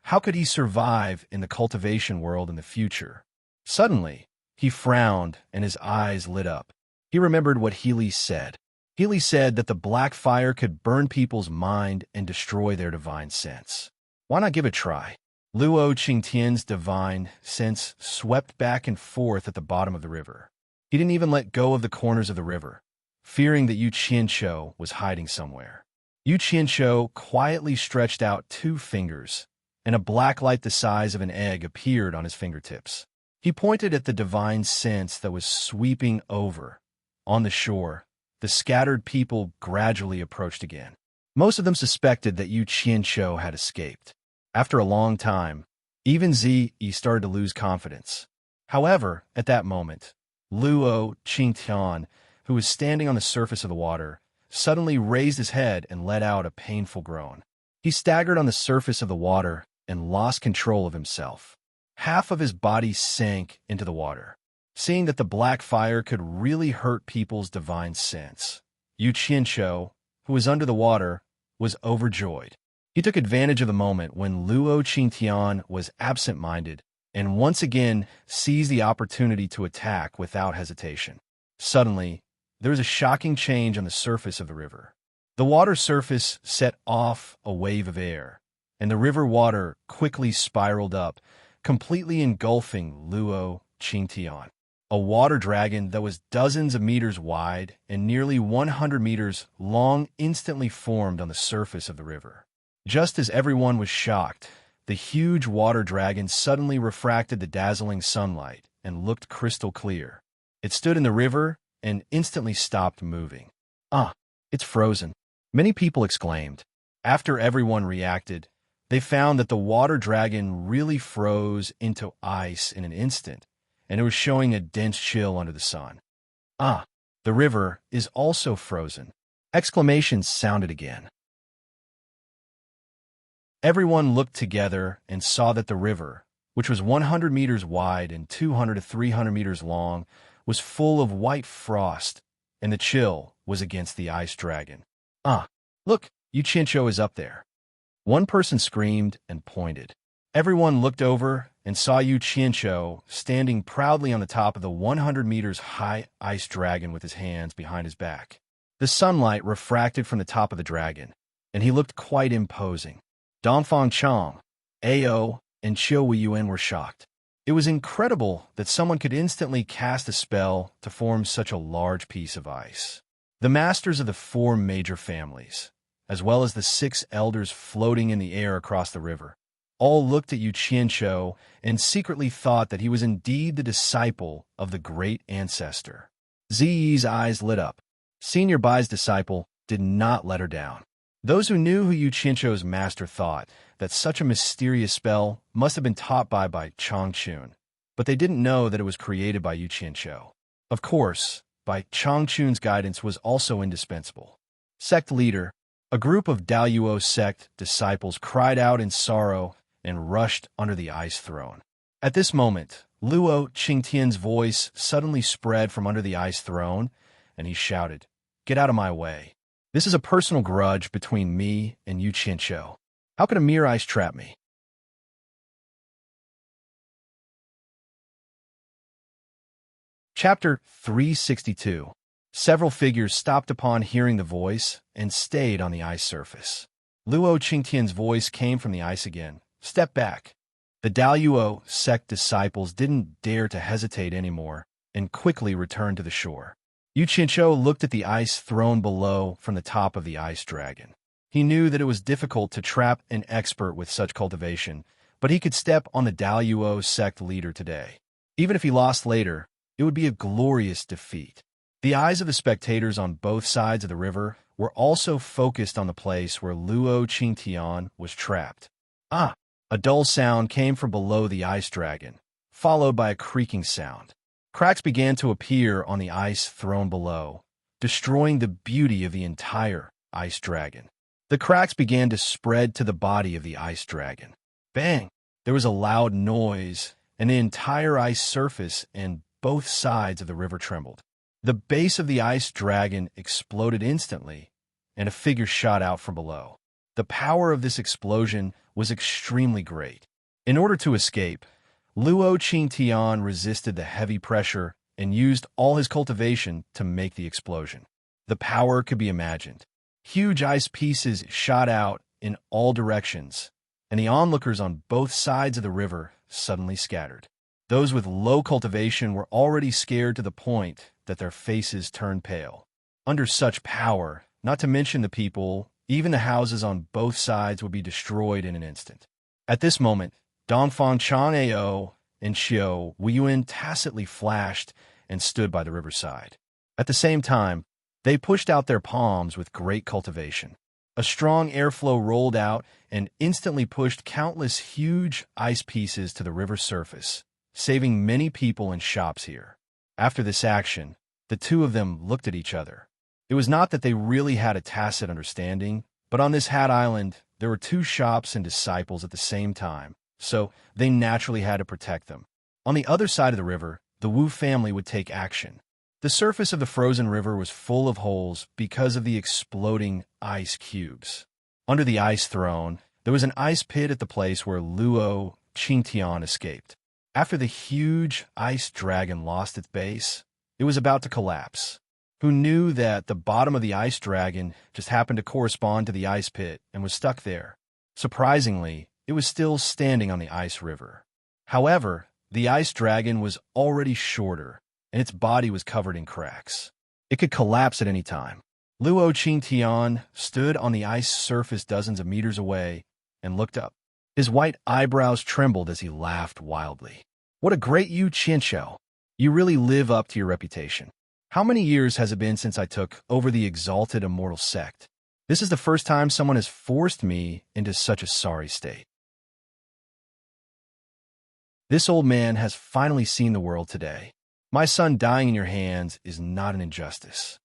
how could he survive in the cultivation world in the future? Suddenly, he frowned and his eyes lit up. He remembered what Healy said. Healy said that the black fire could burn people's mind and destroy their divine sense. Why not give it a try? Luo Qingtian's divine sense swept back and forth at the bottom of the river. He didn't even let go of the corners of the river, fearing that Yu Qianshou was hiding somewhere. Yu Qianshou quietly stretched out 2 fingers, and a black light the size of an egg appeared on his fingertips. He pointed at the divine sense that was sweeping over. On the shore, the scattered people gradually approached again. Most of them suspected that Yu Qianshou had escaped. After a long time, even Zi started to lose confidence. However, at that moment, Luo Qingtian, who was standing on the surface of the water, suddenly raised his head and let out a painful groan. He staggered on the surface of the water and lost control of himself. Half of his body sank into the water. Seeing that the black fire could really hurt people's divine sense, Yu Qianshou, who was under the water, was overjoyed. He took advantage of the moment when Luo Qingtian was absent-minded and once again seized the opportunity to attack without hesitation. Suddenly, there was a shocking change on the surface of the river. The water surface set off a wave of air, and the river water quickly spiraled up, completely engulfing Luo Qingtian. A water dragon that was dozens of meters wide and nearly 100 meters long instantly formed on the surface of the river. Just as everyone was shocked, the huge water dragon suddenly refracted the dazzling sunlight and looked crystal clear. It stood in the river and instantly stopped moving. "Ah, it's frozen," many people exclaimed. After everyone reacted, they found that the water dragon really froze into ice in an instant, and it was showing a dense chill under the sun. "Ah, the river is also frozen." Exclamations sounded again. Everyone looked together and saw that the river, which was 100 meters wide and 200 to 300 meters long, was full of white frost, and the chill was against the ice dragon. "Ah, look, Yu Qianshou is up there." One person screamed and pointed. Everyone looked over and saw Yu Qianshou standing proudly on the top of the 100 meters high ice dragon with his hands behind his back. The sunlight refracted from the top of the dragon, and he looked quite imposing. Dongfang Chong, Ao, and Qiu Weiyuan were shocked. It was incredible that someone could instantly cast a spell to form such a large piece of ice. The masters of the 4 major families, as well as the 6 elders floating in the air across the river, all looked at Yu Qianqiu and secretly thought that he was indeed the disciple of the great ancestor. Ziyi's eyes lit up. Senior Bai's disciple did not let her down. Those who knew who Yu Qianqiu's master thought that such a mysterious spell must have been taught by Changchun, but they didn't know that it was created by Yu Qianqiu. Of course, Bai Changchun's guidance was also indispensable. Sect leader, a group of Daoyuo sect disciples cried out in sorrow and rushed under the ice throne. At this moment, Luo Qingtian's voice suddenly spread from under the ice throne, and he shouted, "Get out of my way. This is a personal grudge between me and Yu Qianqiu. How could a mere ice trap me?" Chapter 362. Several figures stopped upon hearing the voice and stayed on the ice surface. Luo Qingtian's voice came from the ice again. "Step back." The Daoyuo sect disciples didn't dare to hesitate anymore and quickly returned to the shore. Yu Qianqiu looked at the ice thrown below from the top of the ice dragon. He knew that it was difficult to trap an expert with such cultivation, but he could step on the Daoyuo sect leader today. Even if he lost later, it would be a glorious defeat. The eyes of the spectators on both sides of the river were also focused on the place where Luo Qingtian was trapped. Ah! A dull sound came from below the ice dragon, followed by a creaking sound. Cracks began to appear on the ice thrown below, destroying the beauty of the entire ice dragon. The cracks began to spread to the body of the ice dragon. Bang! There was a loud noise, and the entire ice surface and both sides of the river trembled. The base of the ice dragon exploded instantly, and a figure shot out from below. The power of this explosion was extremely great. In order to escape, Luo Qingtian resisted the heavy pressure and used all his cultivation to make the explosion. The power could be imagined. Huge ice pieces shot out in all directions, and the onlookers on both sides of the river suddenly scattered. Those with low cultivation were already scared to the point that their faces turned pale. Under such power, not to mention the people, even the houses on both sides would be destroyed in an instant. At this moment, Dongfang Chang'ao and Qiu Weiyuan tacitly flashed and stood by the riverside. At the same time, they pushed out their palms with great cultivation. A strong airflow rolled out and instantly pushed countless huge ice pieces to the river surface, saving many people and shops here. After this action, the two of them looked at each other. It was not that they really had a tacit understanding, but on this Hat Island, there were 2 shops and disciples at the same time, so they naturally had to protect them. On the other side of the river, the Wu family would take action. The surface of the frozen river was full of holes because of the exploding ice cubes. Under the ice throne, there was an ice pit at the place where Luo Qingtian escaped. After the huge ice dragon lost its base, it was about to collapse. Who knew that the bottom of the ice dragon just happened to correspond to the ice pit and was stuck there? Surprisingly, it was still standing on the ice river. However, the ice dragon was already shorter, and its body was covered in cracks. It could collapse at any time. Luo Qingtian stood on the ice surface dozens of meters away and looked up. His white eyebrows trembled as he laughed wildly. "What a great Yu Qianqiu! You really live up to your reputation. How many years has it been since I took over the exalted immortal sect? This is the first time someone has forced me into such a sorry state. This old man has finally seen the world today. My son dying in your hands is not an injustice."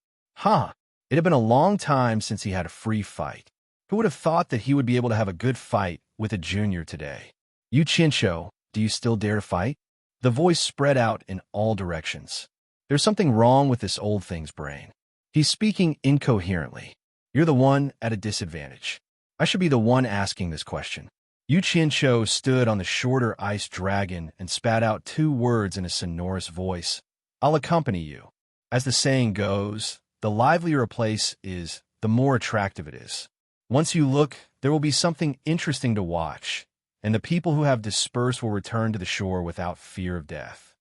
It had been a long time since he had a free fight. Who would have thought that he would be able to have a good fight with a junior today? "Yu Qianqiu, do you still dare to fight?" The voice spread out in all directions. There's something wrong with this old thing's brain. He's speaking incoherently. You're the one at a disadvantage. I should be the one asking this question. Yu Qianqiu stood on the shorter ice dragon and spat out 2 words in a sonorous voice. "I'll accompany you." As the saying goes, the livelier a place is, the more attractive it is. Once you look, there will be something interesting to watch, and the people who have dispersed will return to the shore without fear of death.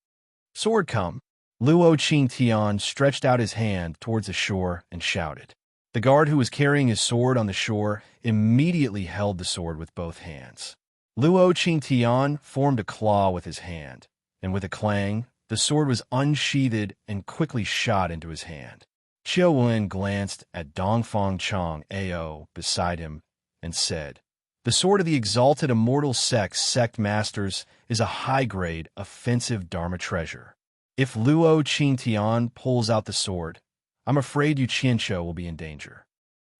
Sword come. Luo Qingtian stretched out his hand towards the shore and shouted. The guard who was carrying his sword on the shore immediately held the sword with both hands. Luo Qingtian formed a claw with his hand, and with a clang, the sword was unsheathed and quickly shot into his hand. Qiu Wen glanced at Dongfang Chang Ao beside him and said, "The sword of the exalted immortal Sect masters is a high-grade, offensive Dharma treasure. If Luo Qingtian pulls out the sword, I'm afraid Yu Qianqiu will be in danger."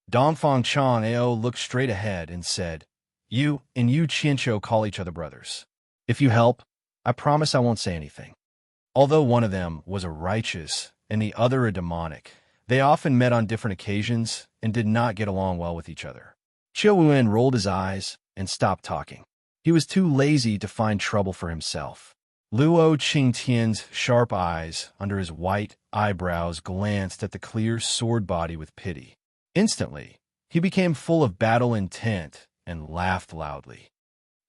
Dongfang Chang Ao looked straight ahead and said, "You and Yu Qianqiu call each other brothers. If you help, I promise I won't say anything." Although one of them was a righteous and the other a demonic, they often met on different occasions and did not get along well with each other. Qiu Wen rolled his eyes and stopped talking. He was too lazy to find trouble for himself. Luo Qingtian's sharp eyes under his white eyebrows glanced at the clear sword body with pity. Instantly, he became full of battle intent and laughed loudly.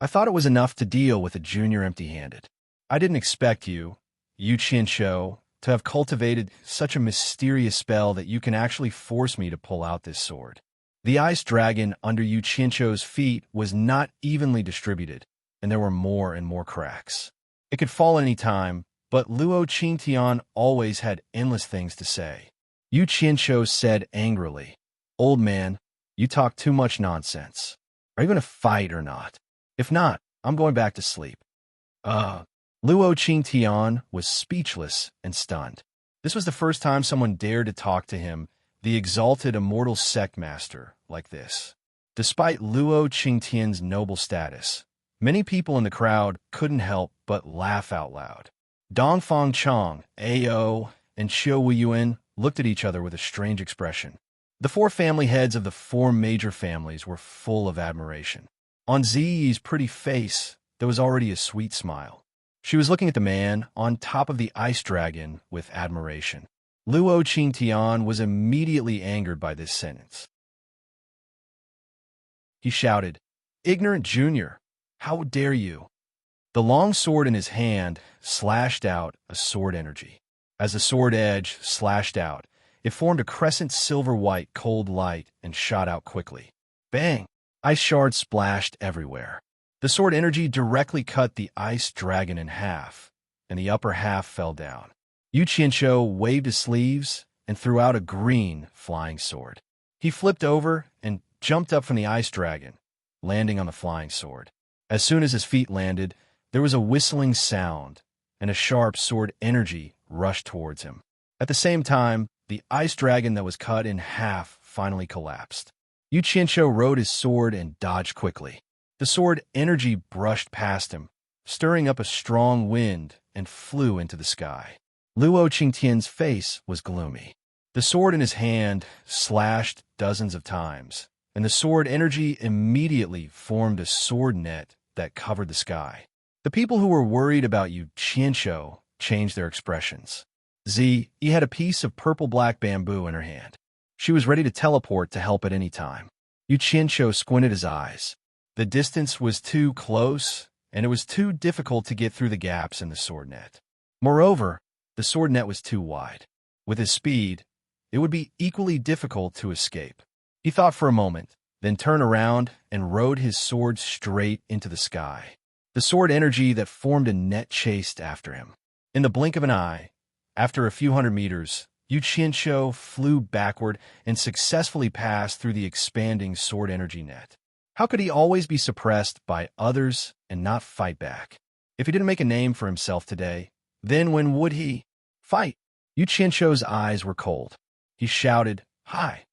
"I thought it was enough to deal with a junior empty-handed. I didn't expect you, Yu Qianqiu, to have cultivated such a mysterious spell that you can actually force me to pull out this sword." The ice dragon under Yu Qianqiu's feet was not evenly distributed, and there were more and more cracks. It could fall any time, but Luo Qingtian always had endless things to say. Yu Qianqiu said angrily, "Old man, you talk too much nonsense. Are you going to fight or not? If not, I'm going back to sleep." Luo Qingtian was speechless and stunned. This was the first time someone dared to talk to him, the exalted immortal sect master, like this. Despite Luo Qingtian's noble status, many people in the crowd couldn't help but laugh out loud. Dongfang Chang, Ao, and Qiu Weiyuan looked at each other with a strange expression. The four family heads of the four major families were full of admiration. On Ziyi's pretty face, there was already a sweet smile. She was looking at the man on top of the ice dragon with admiration. Luo Qingtian was immediately angered by this sentence. He shouted, "Ignorant junior, how dare you!" The long sword in his hand slashed out a sword energy. As the sword edge slashed out, it formed a crescent silver-white cold light and shot out quickly. Bang! Ice shards splashed everywhere. The sword energy directly cut the ice dragon in half, and the upper half fell down. Yu Qianqiu waved his sleeves and threw out a green flying sword. He flipped over and jumped up from the ice dragon, landing on the flying sword. As soon as his feet landed, there was a whistling sound, and a sharp sword energy rushed towards him. At the same time, the ice dragon that was cut in half finally collapsed. Yu Qianqiu rode his sword and dodged quickly. The sword energy brushed past him, stirring up a strong wind, and flew into the sky. Luo Qingtian's face was gloomy. The sword in his hand slashed dozens of times, and the sword energy immediately formed a sword net that covered the sky. The people who were worried about Yu Qianqiu changed their expressions. Ziyi had a piece of purple-black bamboo in her hand. She was ready to teleport to help at any time. Yu Qianqiu squinted his eyes. The distance was too close, and it was too difficult to get through the gaps in the sword net. Moreover, the sword net was too wide. With his speed, it would be equally difficult to escape. He thought for a moment, then turned around and rode his sword straight into the sky. The sword energy that formed a net chased after him. In the blink of an eye, after a few hundred meters, Yu Qianqiu flew backward and successfully passed through the expanding sword energy net. How could he always be suppressed by others and not fight back? If he didn't make a name for himself today, then when would he fight? Yu Qianqiu's eyes were cold. He shouted, "Hi,"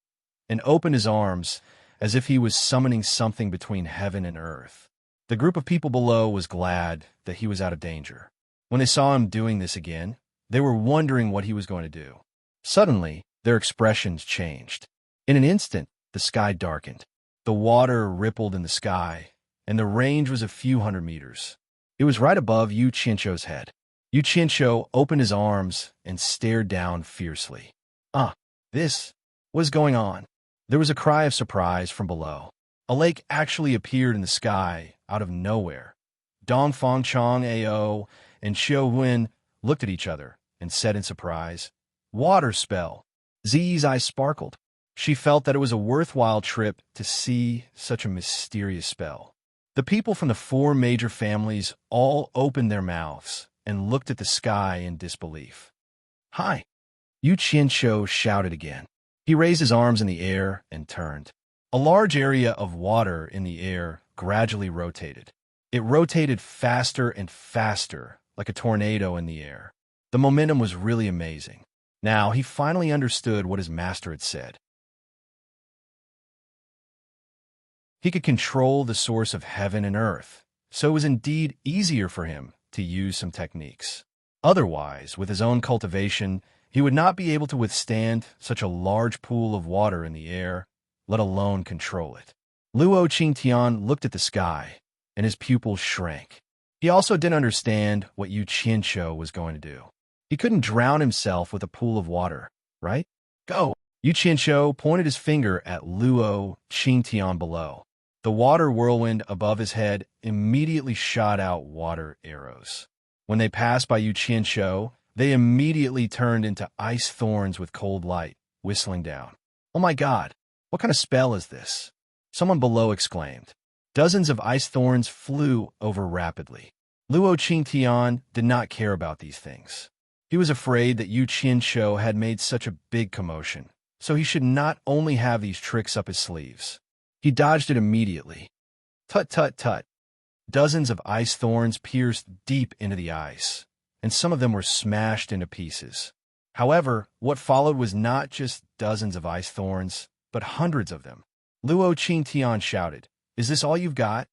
and opened his arms as if he was summoning something between heaven and earth. The group of people below was glad that he was out of danger. When they saw him doing this again, they were wondering what he was going to do. Suddenly, their expressions changed. In an instant, the sky darkened. The water rippled in the sky, and the range was a few hundred meters. It was right above Yu Qianqiu's head. Yu Qianqiu opened his arms and stared down fiercely. This was going on. There was a cry of surprise from below. A lake actually appeared in the sky out of nowhere. Dongfang Chong Ao and Xiao Wen looked at each other and said in surprise, "Water spell." Ziyi's eyes sparkled. She felt that it was a worthwhile trip to see such a mysterious spell. The people from the 4 major families all opened their mouths and looked at the sky in disbelief. "Hi!" Yu Qianshou shouted again. He raised his arms in the air and turned. A large area of water in the air gradually rotated. It rotated faster and faster, like a tornado in the air. The momentum was really amazing. Now he finally understood what his master had said. He could control the source of heaven and earth, so it was indeed easier for him to use some techniques. Otherwise, with his own cultivation, he would not be able to withstand such a large pool of water in the air, let alone control it. Luo Qingtian looked at the sky, and his pupils shrank. He also didn't understand what Yu Qianshou was going to do. He couldn't drown himself with a pool of water, right? Go! Yu Qianshou pointed his finger at Luo Qingtian below. The water whirlwind above his head immediately shot out water arrows. When they passed by Yu Qianshou, they immediately turned into ice thorns with cold light, whistling down. "Oh my God, what kind of spell is this?" Someone below exclaimed. Dozens of ice thorns flew over rapidly. Luo Qingtian did not care about these things. He was afraid that Yu Qianshou had made such a big commotion, so he should not only have these tricks up his sleeves. He dodged it immediately. Tut tut tut. Dozens of ice thorns pierced deep into the ice, and some of them were smashed into pieces. However, what followed was not just dozens of ice thorns, but hundreds of them. Luo Qingtian shouted, "Is this all you've got?"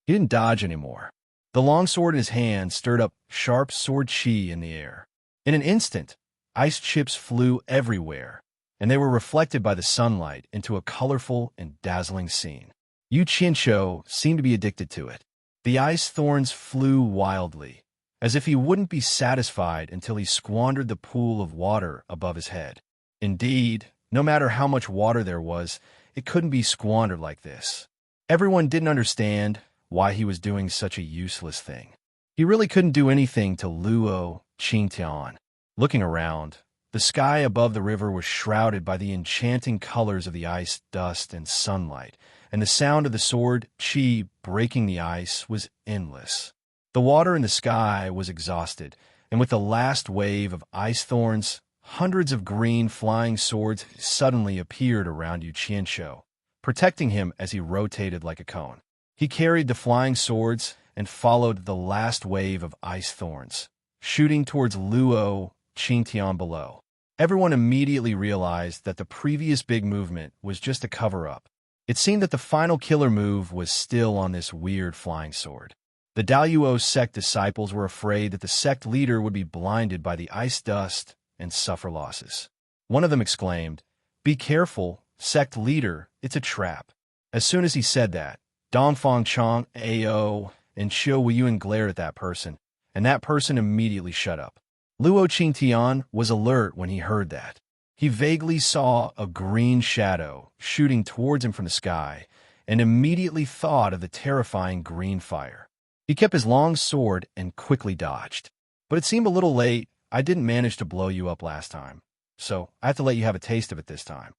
He didn't dodge anymore. The long sword in his hand stirred up sharp sword chi in the air. In an instant, ice chips flew everywhere, and they were reflected by the sunlight into a colorful and dazzling scene. Yu Qianshou seemed to be addicted to it. The ice thorns flew wildly, as if he wouldn't be satisfied until he squandered the pool of water above his head. Indeed, no matter how much water there was, it couldn't be squandered like this. Everyone didn't understand why he was doing such a useless thing. He really couldn't do anything to Luo Qingtian. Looking around, the sky above the river was shrouded by the enchanting colors of the ice, dust, and sunlight, and the sound of the sword chi breaking the ice was endless. The water in the sky was exhausted, and with the last wave of ice thorns, hundreds of green flying swords suddenly appeared around Yu Qianshou, protecting him as he rotated like a cone. He carried the flying swords and followed the last wave of ice thorns, shooting towards Luo Qingtian below. Everyone immediately realized that the previous big movement was just a cover-up. It seemed that the final killer move was still on this weird flying sword. The Daluo Sect disciples were afraid that the sect leader would be blinded by the ice dust and suffer losses. One of them exclaimed, "Be careful, sect leader, it's a trap." As soon as he said that, Dongfang Chong Ao and Xiao Weiyuan glared at that person, and that person immediately shut up. Luo Qingtian was alert when he heard that. He vaguely saw a green shadow shooting towards him from the sky, and immediately thought of the terrifying green fire. He kept his long sword and quickly dodged. "But it seemed a little late. I didn't manage to blow you up last time, so I have to let you have a taste of it this time."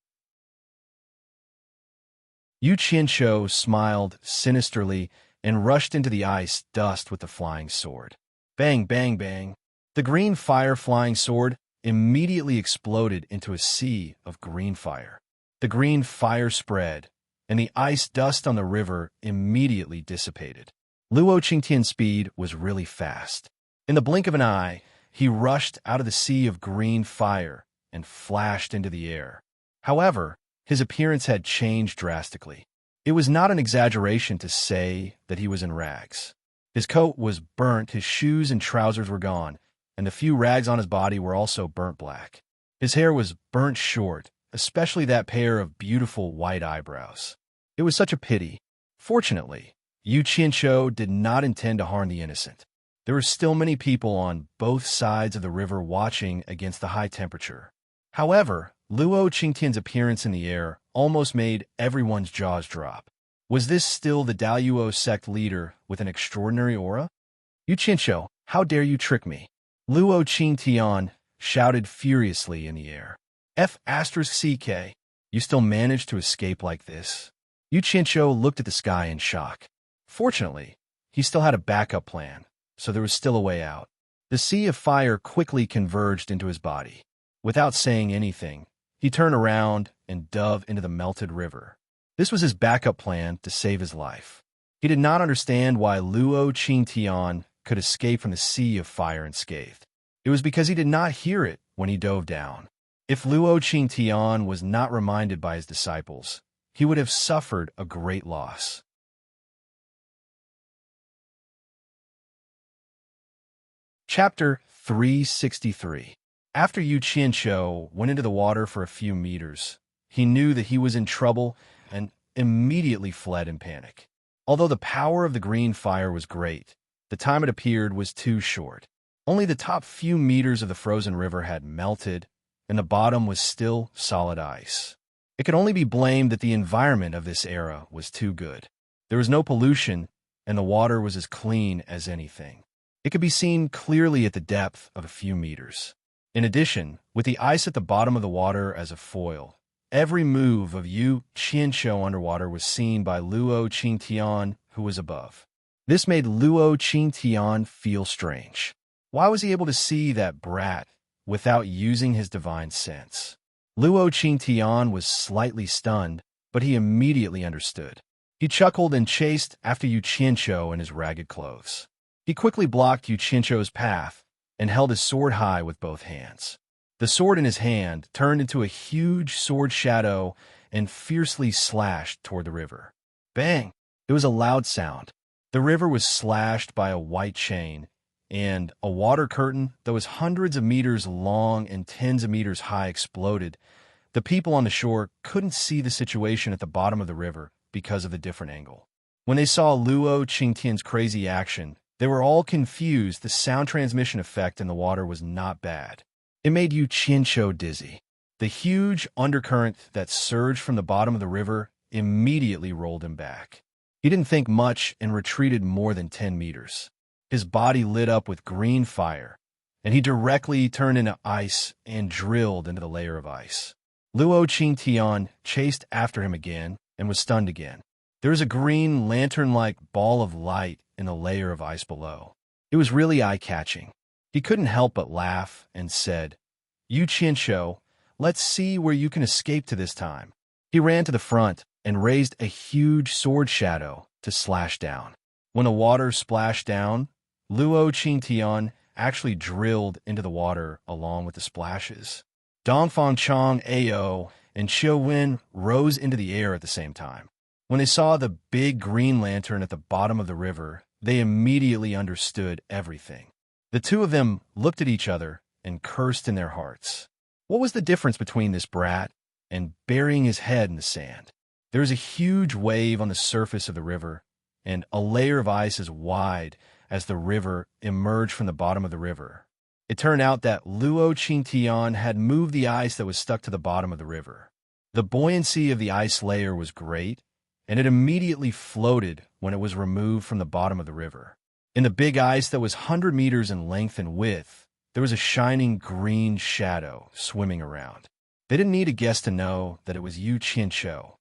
Yu Qianshou smiled sinisterly and rushed into the ice dust with the flying sword. Bang, bang, bang. The green fire flying sword immediately exploded into a sea of green fire. The green fire spread, and the ice dust on the river immediately dissipated. Luo Qingtian's speed was really fast. In the blink of an eye, he rushed out of the sea of green fire and flashed into the air. However, his appearance had changed drastically. It was not an exaggeration to say that he was in rags. His coat was burnt, his shoes and trousers were gone, and the few rags on his body were also burnt black. His hair was burnt short, especially that pair of beautiful white eyebrows. It was such a pity. Fortunately, Yu Qianshou did not intend to harm the innocent. There were still many people on both sides of the river watching against the high temperature. However, Luo Qingtian's appearance in the air almost made everyone's jaws drop. Was this still the Daluo sect leader with an extraordinary aura? "Yu Qianshou, how dare you trick me?" Luo Qingtian shouted furiously in the air. "F***CK, you still managed to escape like this?" Yu Qianshou looked at the sky in shock. Fortunately, he still had a backup plan, so there was still a way out. The sea of fire quickly converged into his body. Without saying anything, he turned around and dove into the melted river. This was his backup plan to save his life. He did not understand why Luo Qingtian could escape from the sea of fire unscathed. It was because he did not hear it when he dove down. If Luo Qingtian was not reminded by his disciples, he would have suffered a great loss. Chapter 363. After Yu Qianshou went into the water for a few meters, he knew that he was in trouble and immediately fled in panic. Although the power of the green fire was great, the time it appeared was too short. Only the top few meters of the frozen river had melted, and the bottom was still solid ice. It could only be blamed that the environment of this era was too good. There was no pollution, and the water was as clean as anything. It could be seen clearly at the depth of a few meters. In addition, with the ice at the bottom of the water as a foil, every move of Yu Qianshou underwater was seen by Luo Qingtian, who was above. This made Luo Qingtian feel strange. Why was he able to see that brat without using his divine sense? Luo Qingtian was slightly stunned, but he immediately understood. He chuckled and chased after Yu Qianshou in his ragged clothes. He quickly blocked Yu Qianshou's path and held his sword high with both hands. The sword in his hand turned into a huge sword shadow and fiercely slashed toward the river. Bang! It was a loud sound. The river was slashed by a white chain, and a water curtain that was hundreds of meters long and tens of meters high exploded. The people on the shore couldn't see the situation at the bottom of the river because of the different angle. When they saw Luo Qingtian's crazy action, they were all confused. The sound transmission effect in the water was not bad. It made Yu Qianshou dizzy. The huge undercurrent that surged from the bottom of the river immediately rolled him back. He didn't think much and retreated more than 10 meters. His body lit up with green fire, and he directly turned into ice and drilled into the layer of ice. Luo Qingtian chased after him again and was stunned again. There was a green lantern-like ball of light in the layer of ice below. It was really eye-catching. He couldn't help but laugh and said, "Yu Qianshou, let's see where you can escape to this time." He ran to the front and raised a huge sword shadow to slash down. When the water splashed down, Luo Qingtian actually drilled into the water along with the splashes. Dongfang Chang Ao and Xiu Wen rose into the air at the same time. When they saw the big green lantern at the bottom of the river, they immediately understood everything. The two of them looked at each other and cursed in their hearts. What was the difference between this brat and burying his head in the sand? There was a huge wave on the surface of the river, and a layer of ice as wide as the river emerged from the bottom of the river. It turned out that Luo Qingtian had moved the ice that was stuck to the bottom of the river. The buoyancy of the ice layer was great, and it immediately floated when it was removed from the bottom of the river. In the big ice that was 100 meters in length and width, there was a shining green shadow swimming around. They didn't need a guess to know that it was Yu Qianshou.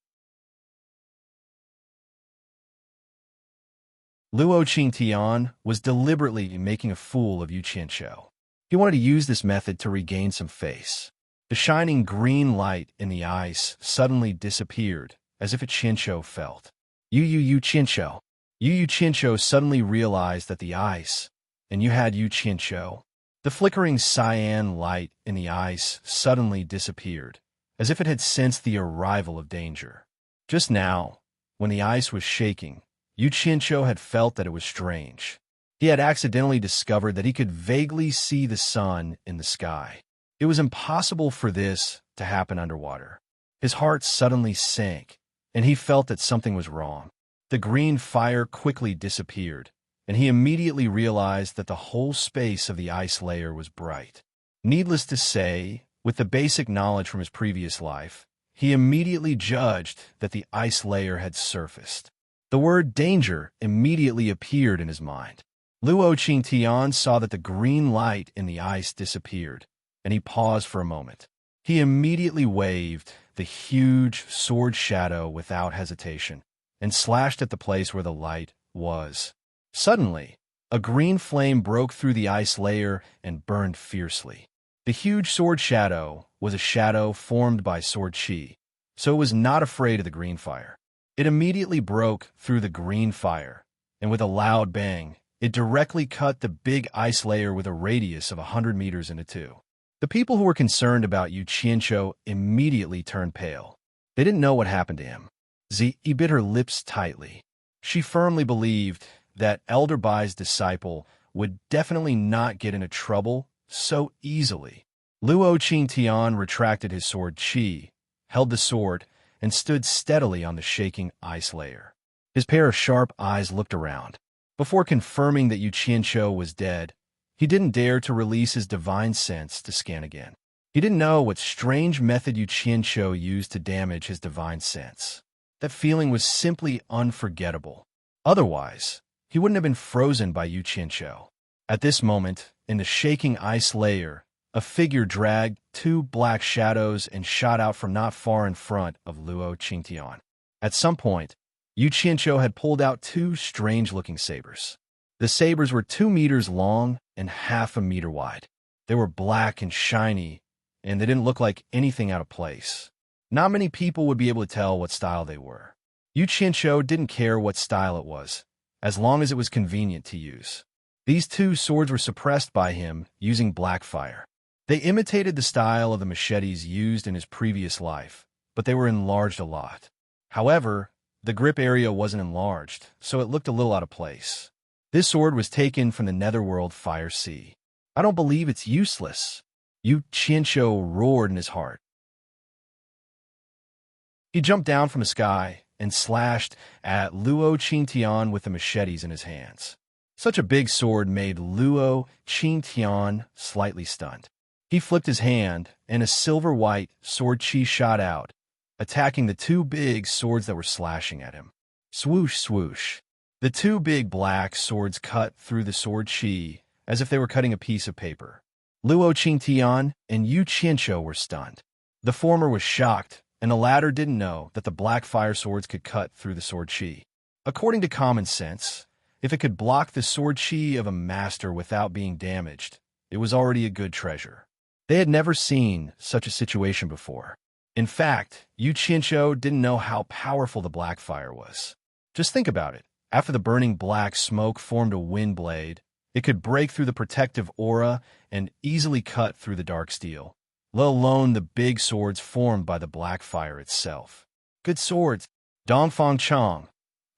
Luo Qingtian was deliberately making a fool of Yu Qianshou. He wanted to use this method to regain some face. The shining green light in the ice suddenly disappeared, as if Qianshou felt. Yu Qianshou. Yu Qianshou suddenly realized that the ice, and you had Yu Qianshou. The flickering cyan light in the ice suddenly disappeared, as if it had sensed the arrival of danger. Just now, when the ice was shaking, Yu Qianshou had felt that it was strange. He had accidentally discovered that he could vaguely see the sun in the sky. It was impossible for this to happen underwater. His heart suddenly sank, and he felt that something was wrong. The green fire quickly disappeared, and he immediately realized that the whole space of the ice layer was bright. Needless to say, With the basic knowledge from his previous life, he immediately judged that the ice layer had surfaced. The word danger immediately appeared in his mind. Luo Qingtian saw that the green light in the ice disappeared, and he paused for a moment. He immediately waved the huge sword shadow without hesitation and slashed at the place where the light was. Suddenly, a green flame broke through the ice layer and burned fiercely. The huge sword shadow was a shadow formed by sword chi, so it was not afraid of the green fire. It immediately broke through the green fire, and with a loud bang, it directly cut the big ice layer with a radius of 100 meters into two. The people who were concerned about Yu Qianqiu immediately turned pale. They didn't know what happened to him. Zi bit her lips tightly. She firmly believed that Elder Bai's disciple would definitely not get into trouble so easily. Luo Qingtian retracted his sword chi, held the sword, and stood steadily on the shaking ice layer. His pair of sharp eyes looked around. Before confirming that Yu Qianqiu was dead, he didn't dare to release his divine sense to scan again. He didn't know what strange method Yu Qianqiu used to damage his divine sense. That feeling was simply unforgettable. Otherwise, he wouldn't have been frozen by Yu Qianqiu. At this moment, in the shaking ice layer, a figure dragged two black shadows and shot out from not far in front of Luo Qingtian. At some point, Yu Qianqiu had pulled out two strange-looking sabers. The sabers were 2 meters long and half a meter wide. They were black and shiny, and they didn't look like anything out of place. Not many people would be able to tell what style they were. Yu Qianqiu didn't care what style it was, as long as it was convenient to use. These two swords were suppressed by him using black fire. They imitated the style of the machetes used in his previous life, but they were enlarged a lot. However, the grip area wasn't enlarged, so it looked a little out of place. This sword was taken from the Netherworld Fire Sea. I don't believe it's useless. Yu Qianqiu roared in his heart. He jumped down from the sky and slashed at Luo Qingtian with the machetes in his hands. Such a big sword made Luo Qingtian slightly stunned. He flicked his hand, and a silver-white sword chi shot out, attacking the two big swords that were slashing at him. Swoosh, swoosh. The two big black swords cut through the sword chi as if they were cutting a piece of paper. Luo Qingtian and Yu Qianqiu were stunned. The former was shocked, and the latter didn't know that the black fire swords could cut through the sword chi. According to common sense, if it could block the sword chi of a master without being damaged, it was already a good treasure. They had never seen such a situation before. In fact, Yu Qianqiu didn't know how powerful the black fire was. Just think about it. After the burning black smoke formed a wind blade, it could break through the protective aura and easily cut through the dark steel, let alone the big swords formed by the black fire itself. Good swords! Dongfang Chang,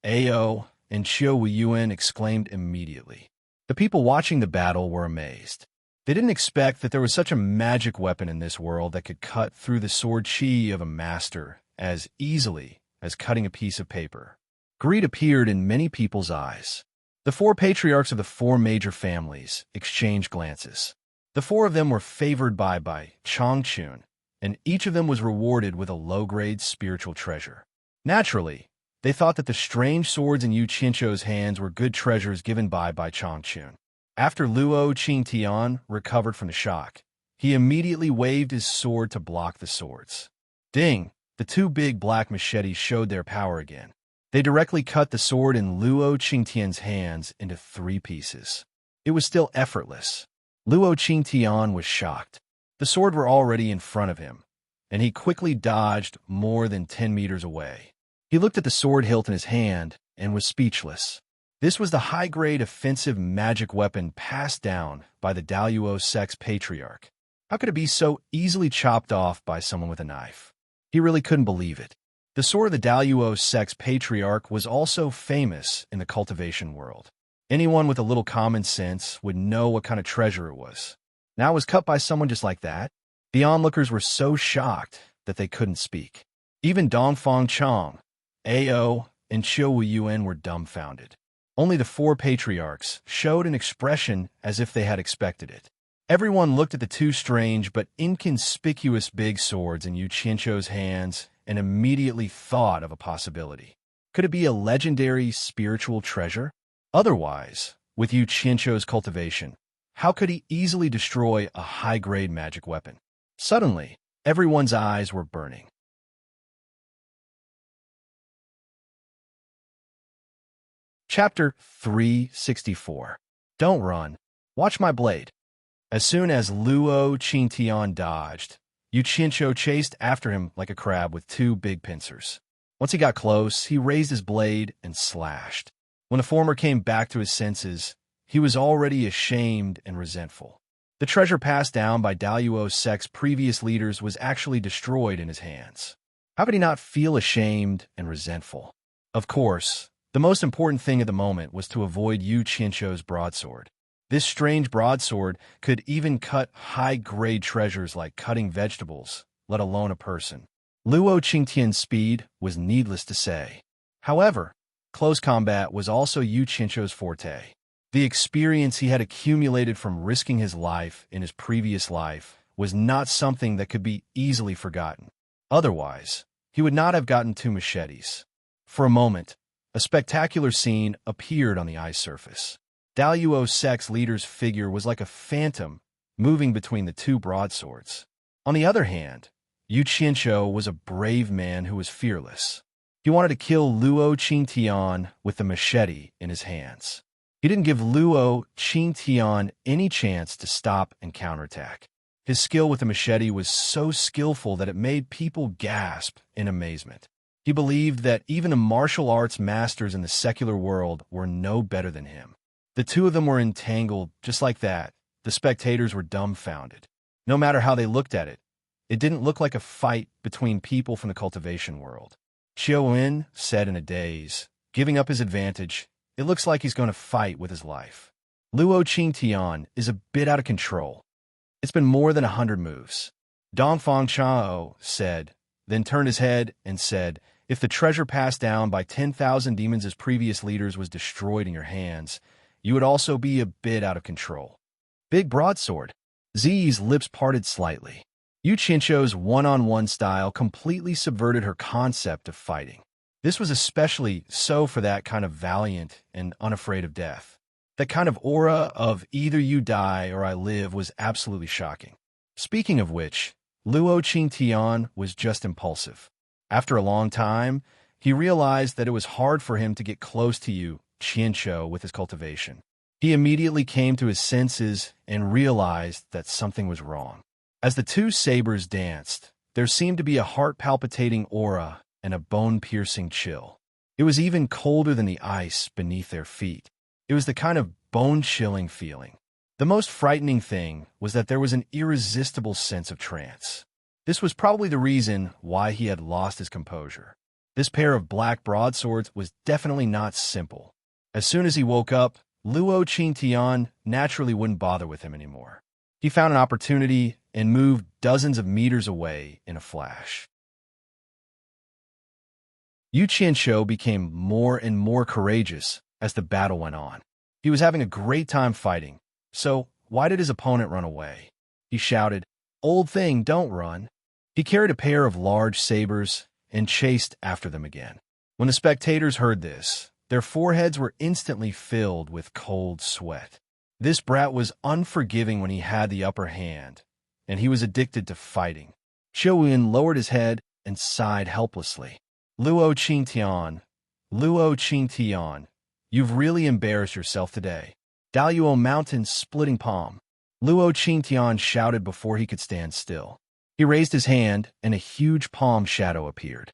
Ao, and Qiu Yuan exclaimed immediately. The people watching the battle were amazed. They didn't expect that there was such a magic weapon in this world that could cut through the sword chi of a master as easily as cutting a piece of paper. Greed appeared in many people's eyes. The four patriarchs of the four major families exchanged glances. The four of them were favored by Changchun, and each of them was rewarded with a low-grade spiritual treasure. Naturally, they thought that the strange swords in Yu Qianqiu's hands were good treasures given by Changchun. After Luo Qingtian recovered from the shock, he immediately waved his sword to block the swords. Ding! The two big black machetes showed their power again. They directly cut the sword in Luo Qingtian's hands into 3 pieces. It was still effortless. Luo Qingtian was shocked. The sword were already in front of him, and he quickly dodged more than 10 meters away. He looked at the sword hilt in his hand and was speechless. This was the high-grade offensive magic weapon passed down by the Daluo Sect's patriarch. How could it be so easily chopped off by someone with a knife? He really couldn't believe it. The sword of the Daluo Sect's patriarch was also famous in the cultivation world. Anyone with a little common sense would know what kind of treasure it was. Now it was cut by someone just like that. The onlookers were so shocked that they couldn't speak. Even Dongfang Chang, Ao, and Qiu Yuan were dumbfounded. Only the 4 patriarchs showed an expression as if they had expected it. Everyone looked at the two strange but inconspicuous big swords in Yu Qianzhou's hands and immediately thought of a possibility. Could it be a legendary spiritual treasure? Otherwise, with Yu Qianzhou's cultivation, how could he easily destroy a high-grade magic weapon? Suddenly, everyone's eyes were burning. Chapter 364. Don't run. Watch my blade. As soon as Luo Qingtian dodged, Yu Qianzhou chased after him like a crab with two big pincers. Once he got close, he raised his blade and slashed. When the former came back to his senses, he was already ashamed and resentful. The treasure passed down by Daluo Sect's previous leaders was actually destroyed in his hands. How could he not feel ashamed and resentful? Of course, the most important thing at the moment was to avoid Yu Qianzhou's broadsword. This strange broadsword could even cut high-grade treasures like cutting vegetables, let alone a person. Luo Qingtian's speed was needless to say. However, close combat was also Yu Qianzhou's forte. The experience he had accumulated from risking his life in his previous life was not something that could be easily forgotten. Otherwise, he would not have gotten two machetes. For a moment, a spectacular scene appeared on the ice surface. Daluo Sect's leader's figure was like a phantom, moving between the two broadswords. On the other hand, Yu Qianzhou was a brave man who was fearless. He wanted to kill Luo Qingtian with the machete in his hands. He didn't give Luo Qingtian any chance to stop and counterattack. His skill with the machete was so skillful that it made people gasp in amazement. He believed that even the martial arts masters in the secular world were no better than him. The two of them were entangled just like that. The spectators were dumbfounded. No matter how they looked at it, it didn't look like a fight between people from the cultivation world. Qiu Wen said in a daze, giving up his advantage, "It looks like he's going to fight with his life. Luo Qingtian is a bit out of control. It's been more than 100 moves." Dongfang Chao said, then turned his head and said, "If the treasure passed down by 10,000 demons as previous leaders was destroyed in your hands, you would also be a bit out of control." Big broadsword. Ziyi's lips parted slightly. Yu Qianzhou's one-on-one style completely subverted her concept of fighting. This was especially so for that kind of valiant and unafraid of death. That kind of aura of either you die or I live was absolutely shocking. Speaking of which, Luo Qingtian was just impulsive. After a long time, he realized that it was hard for him to get close to Yu Qianzhou with his cultivation. He immediately came to his senses and realized that something was wrong. As the two sabers danced, there seemed to be a heart-palpitating aura and a bone-piercing chill. It was even colder than the ice beneath their feet. It was the kind of bone-chilling feeling. The most frightening thing was that there was an irresistible sense of trance. This was probably the reason why he had lost his composure. This pair of black broadswords was definitely not simple. As soon as he woke up, Luo Qingtian naturally wouldn't bother with him anymore. He found an opportunity and moved dozens of meters away in a flash. Yu Qianzhou became more and more courageous as the battle went on. He was having a great time fighting, so why did his opponent run away? He shouted, "Old thing, don't run." He carried a pair of large sabers and chased after them again. When the spectators heard this, their foreheads were instantly filled with cold sweat. This brat was unforgiving when he had the upper hand, and he was addicted to fighting. Qiu Wen lowered his head and sighed helplessly. Luo Qingtian, you've really embarrassed yourself today. Daluo Mountain's splitting palm. Luo Qingtian shouted before he could stand still. He raised his hand, and a huge palm shadow appeared.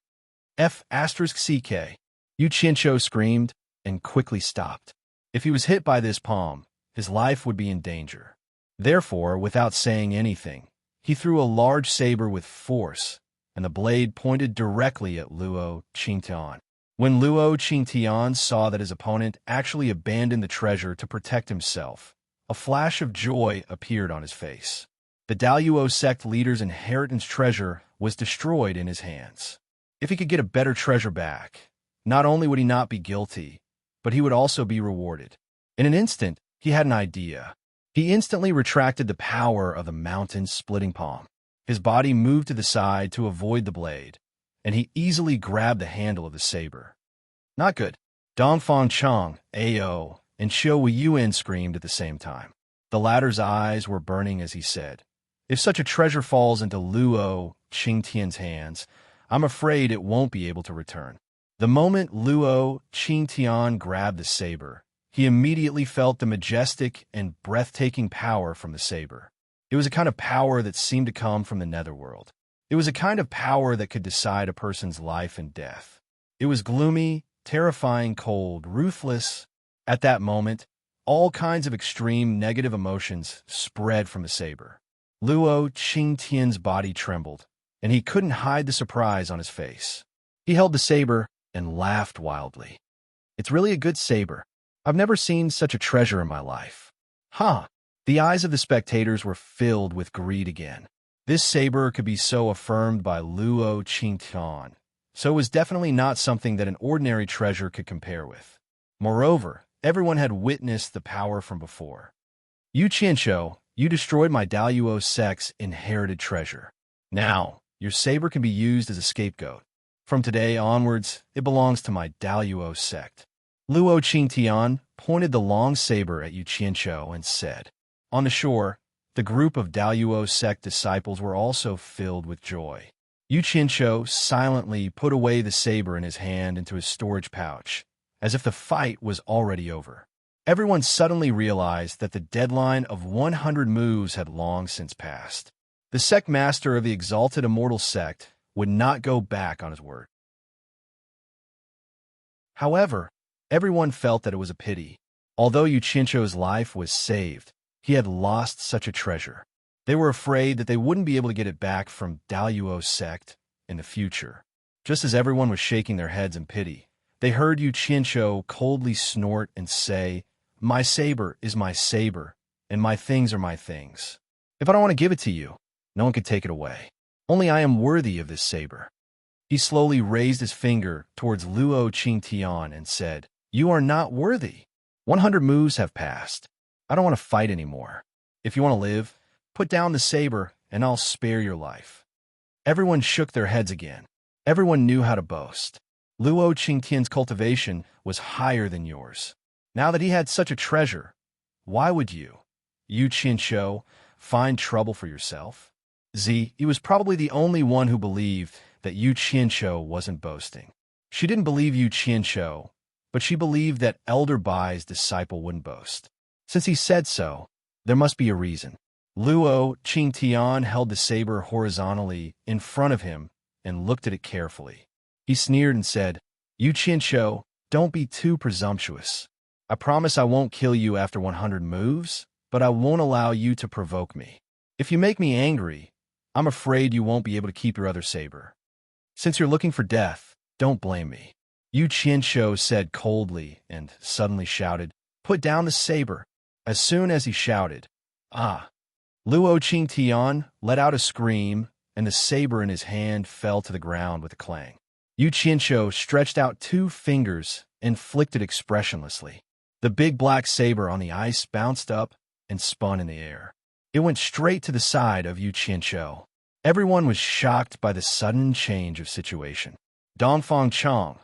F***CK. Yu Qianzhou screamed and quickly stopped. If he was hit by this palm, his life would be in danger. Therefore, without saying anything, he threw a large saber with force, and the blade pointed directly at Luo Qingtian. When Luo Qingtian saw that his opponent actually abandoned the treasure to protect himself, a flash of joy appeared on his face. The Daluo Sect leader's inheritance treasure was destroyed in his hands. If he could get a better treasure back, not only would he not be guilty, but he would also be rewarded. In an instant, he had an idea. He instantly retracted the power of the mountain's splitting palm. His body moved to the side to avoid the blade, and he easily grabbed the handle of the saber. Not good. Dongfang Chang, Ao, and Xiu Yuan screamed at the same time. The latter's eyes were burning as he said, "If such a treasure falls into Luo Qingtian's hands, I'm afraid it won't be able to return." The moment Luo Qingtian grabbed the saber, he immediately felt the majestic and breathtaking power from the saber. It was a kind of power that seemed to come from the netherworld. It was a kind of power that could decide a person's life and death. It was gloomy, terrifying, cold, ruthless. At that moment, all kinds of extreme negative emotions spread from the saber. Luo Qingtian's body trembled, and he couldn't hide the surprise on his face. He held the saber and laughed wildly. "It's really a good saber. I've never seen such a treasure in my life." Huh! The eyes of the spectators were filled with greed again. This saber could be so affirmed by Luo Qingtian, so it was definitely not something that an ordinary treasure could compare with. Moreover, everyone had witnessed the power from before. "Yu Qianshou, you destroyed my Daluo Sect's inherited treasure. Now, your saber can be used as a scapegoat. From today onwards, it belongs to my Daluo Sect." Luo Qingtian pointed the long saber at Yu Qianshou and said. On the shore, the group of Daluo Sect disciples were also filled with joy. Yu Qianshou silently put away the saber in his hand into his storage pouch, as if the fight was already over. Everyone suddenly realized that the deadline of 100 moves had long since passed. The sect master of the exalted immortal sect would not go back on his word. However, everyone felt that it was a pity. Although Yu Qianshou's life was saved, he had lost such a treasure. They were afraid that they wouldn't be able to get it back from Daluo Sect in the future. Just as everyone was shaking their heads in pity, they heard Yu Qianshou coldly snort and say, "My saber is my saber, and my things are my things. If I don't want to give it to you, no one can take it away. Only I am worthy of this saber." He slowly raised his finger towards Luo Qingtian and said, "You are not worthy. 100 moves have passed. I don't want to fight anymore. If you want to live, put down the saber and I'll spare your life." Everyone shook their heads again. Everyone knew how to boast. Luo Qingtian's cultivation was higher than yours. Now that he had such a treasure, why would you, Yu Qianshou, find trouble for yourself? He was probably the only one who believed that Yu Qianshou wasn't boasting. She didn't believe Yu Qianshou, but she believed that Elder Bai's disciple wouldn't boast. Since he said so, there must be a reason. Luo Qingtian held the saber horizontally in front of him and looked at it carefully. He sneered and said, "Yu Qianshou, don't be too presumptuous. I promise I won't kill you after 100 moves, but I won't allow you to provoke me. If you make me angry, I'm afraid you won't be able to keep your other saber. Since you're looking for death, don't blame me." Yu Qianshou said coldly and suddenly shouted, "Put down the saber." As soon as he shouted, "Ah!" Luo Qingtian let out a scream, and the saber in his hand fell to the ground with a clang. Yu Qianshou stretched out 2 fingers and flicked it expressionlessly. The big black saber on the ice bounced up and spun in the air. It went straight to the side of Yu Qianshou. Everyone was shocked by the sudden change of situation. Dongfang Chang,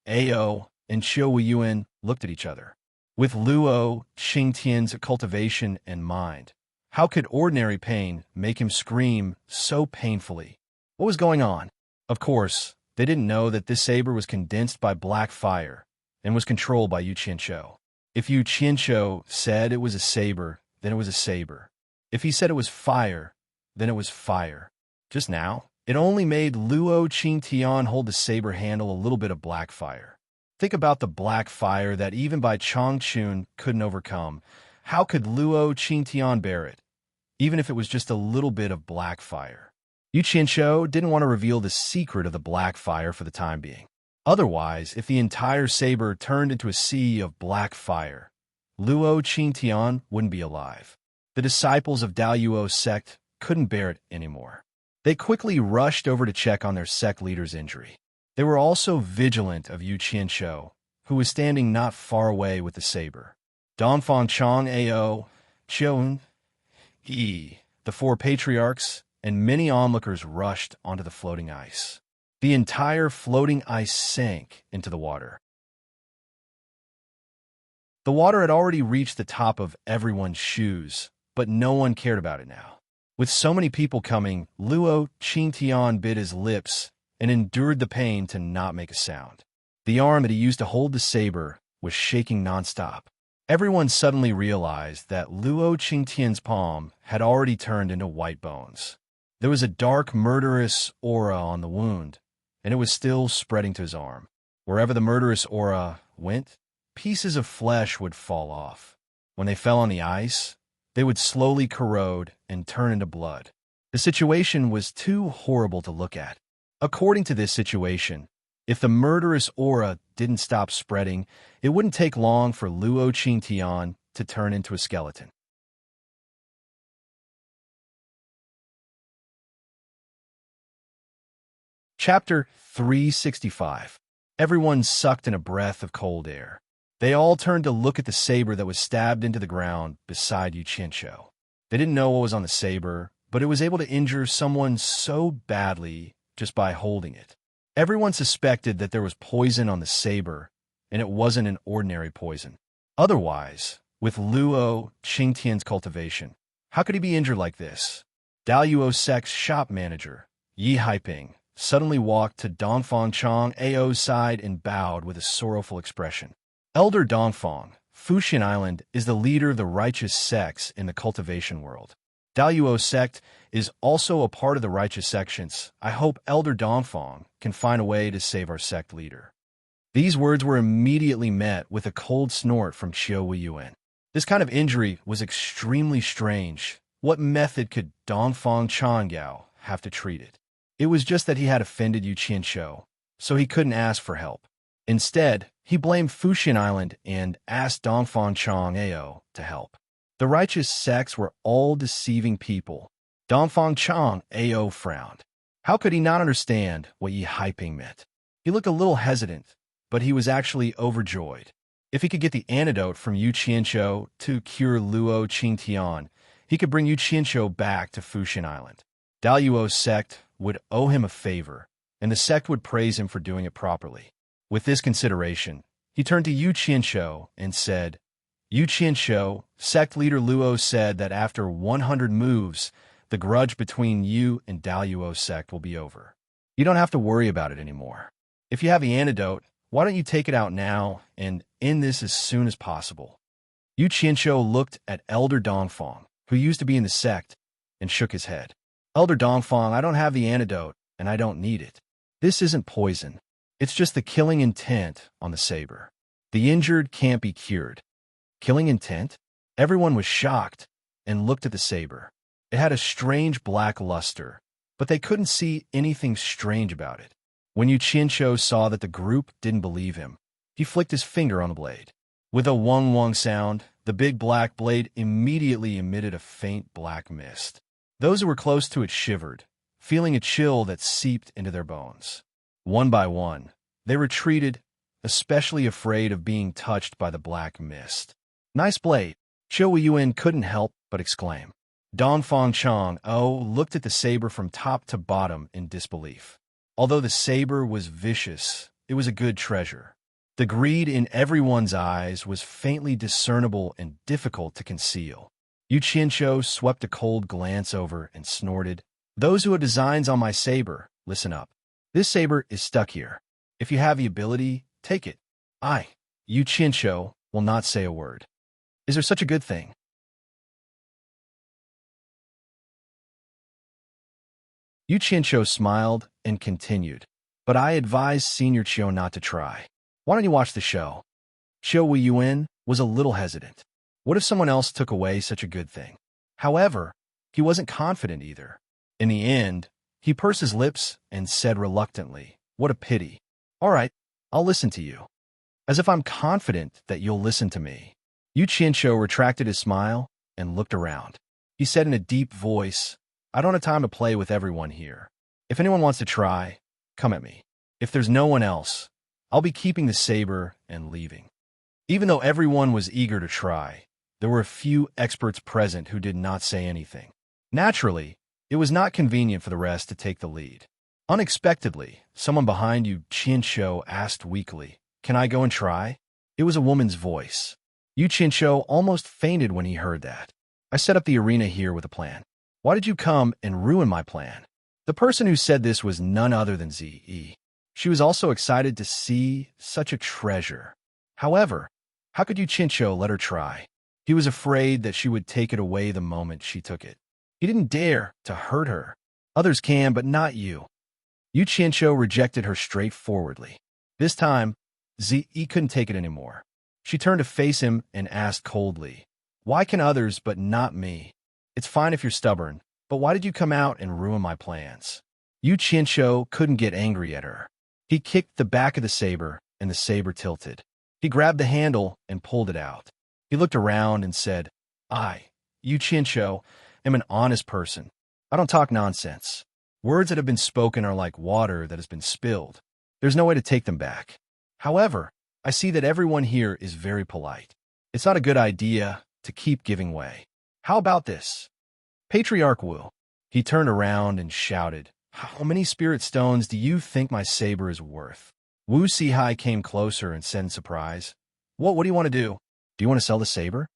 Ao, and Xiu Yuan looked at each other. With Luo Qingtian's cultivation and mind, how could ordinary pain make him scream so painfully? What was going on? Of course, they didn't know that this saber was condensed by black fire and was controlled by Yu Qianshou. If Yu Qianshou said it was a saber, then it was a saber. If he said it was fire, then it was fire. Just now, it only made Luo Qingtian hold the saber handle a little bit of black fire. Think about the black fire that even by Changchun couldn't overcome. How could Luo Qingtian bear it, even if it was just a little bit of black fire? Yu Qianshou didn't want to reveal the secret of the black fire for the time being. Otherwise, if the entire saber turned into a sea of black fire, Luo Qingtian wouldn't be alive. The disciples of Daluo Sect couldn't bear it anymore. They quickly rushed over to check on their sect leader's injury. They were also vigilant of Yu Qianshou, who was standing not far away with the saber. Dongfang Chang Ao, Cheon, the four patriarchs, and many onlookers rushed onto the floating ice. The entire floating ice sank into the water. The water had already reached the top of everyone's shoes, but no one cared about it now. With so many people coming, Luo Qingtian bit his lips and endured the pain to not make a sound. The arm that he used to hold the saber was shaking nonstop. Everyone suddenly realized that Luo Qingtian's palm had already turned into white bones. There was a dark, murderous aura on the wound, and it was still spreading to his arm. Wherever the murderous aura went, pieces of flesh would fall off. When they fell on the ice, they would slowly corrode and turn into blood. The situation was too horrible to look at. According to this situation, if the murderous aura didn't stop spreading, it wouldn't take long for Luo Qingtian to turn into a skeleton. Chapter 365. Everyone sucked in a breath of cold air. They all turned to look at the saber that was stabbed into the ground beside Yu Qianqiu. They didn't know what was on the saber, but it was able to injure someone so badly just by holding it. Everyone suspected that there was poison on the saber, and it wasn't an ordinary poison. Otherwise, with Luo Qingtian's cultivation, how could he be injured like this? Daluo Sect's shop manager, Yi Haiping, suddenly walked to Dongfang Chang Ao's side and bowed with a sorrowful expression. Elder Dongfang, Fuxian Island is the leader of the righteous sects in the cultivation world. Daluo Sect is also a part of the righteous sections. I hope Elder Dongfang can find a way to save our sect leader. These words were immediately met with a cold snort from Qiu Weiyuan. This kind of injury was extremely strange. What method could Dongfang Changyao have to treat it? It was just that he had offended Yu Qianqiu, so he couldn't ask for help. Instead, he blamed Fuxian Island and asked Dongfang Chang Ao to help. The righteous sects were all deceiving people. Dongfang Chang Ao frowned. How could he not understand what Yi Haiping meant? He looked a little hesitant, but he was actually overjoyed. If he could get the antidote from Yu Qianqiu to cure Luo Qingtian, he could bring Yu Qianqiu back to Fuxian Island. Daluo's sect would owe him a favor, and the sect would praise him for doing it properly. With this consideration, he turned to Yu Qianqiu and said, Yu Qianqiu, sect leader Luo said that after 100 moves, the grudge between you and Daluo sect will be over. You don't have to worry about it anymore. If you have the antidote, why don't you take it out now and end this as soon as possible? Yu Qianqiu looked at Elder Dongfang, who used to be in the sect, and shook his head. Elder Dongfang, I don't have the antidote, and I don't need it. This isn't poison. It's just the killing intent on the saber. The injured can't be cured. Killing intent? Everyone was shocked and looked at the saber. It had a strange black luster, but they couldn't see anything strange about it. When Yu Qianqiu saw that the group didn't believe him, he flicked his finger on the blade. With a wong-wong sound, the big black blade immediately emitted a faint black mist. Those who were close to it shivered, feeling a chill that seeped into their bones. One by one, they retreated, especially afraid of being touched by the black mist. Nice blade, Qiu Weiyuan couldn't help but exclaim. Dongfang Chang looked at the saber from top to bottom in disbelief. Although the saber was vicious, it was a good treasure. The greed in everyone's eyes was faintly discernible and difficult to conceal. Yu Qianqiu swept a cold glance over and snorted, Those who have designs on my saber, listen up. This saber is stuck here. If you have the ability, take it. I, Yu Qianqiu, will not say a word. Is there such a good thing? Yu Qianqiu smiled and continued, but I advise Senior Qiu not to try. Why don't you watch the show? Qiu Weiyuan was a little hesitant. What if someone else took away such a good thing? However, he wasn't confident either. In the end, he pursed his lips and said reluctantly, What a pity. All right, I'll listen to you. As if I'm confident that you'll listen to me. Yu Qianqiu retracted his smile and looked around. He said in a deep voice, I don't have time to play with everyone here. If anyone wants to try, come at me. If there's no one else, I'll be keeping the saber and leaving. Even though everyone was eager to try, There were a few experts present who did not say anything. Naturally, it was not convenient for the rest to take the lead. Unexpectedly, someone behind Yu Qianshou asked weakly, "Can I go and try?" It was a woman's voice. Yu Qianshou almost fainted when he heard that. "I set up the arena here with a plan. Why did you come and ruin my plan?" The person who said this was none other than Ze. She was also excited to see such a treasure. However, how could Yu Qianshou let her try? He was afraid that she would take it away the moment she took it. He didn't dare to hurt her. Others can, but not you. Yu Qianshou rejected her straightforwardly. This time, Ze couldn't take it anymore. She turned to face him and asked coldly, "Why can others but not me? It's fine if you're stubborn, but why did you come out and ruin my plans?" Yu Qianshou couldn't get angry at her. He kicked the back of the saber, and the saber tilted. He grabbed the handle and pulled it out. He looked around and said, "I, Yu Qianshou, am an honest person. I don't talk nonsense. Words that have been spoken are like water that has been spilled. There's no way to take them back. However, I see that everyone here is very polite. It's not a good idea to keep giving way. How about this? Patriarch Wu." He turned around and shouted, "How many spirit stones do you think my saber is worth?" Wu Sihai came closer and said in surprise, What do you want to do? Do you want to sell the saber?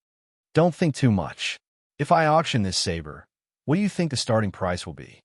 Don't think too much. If I auction this saber, what do you think the starting price will be?"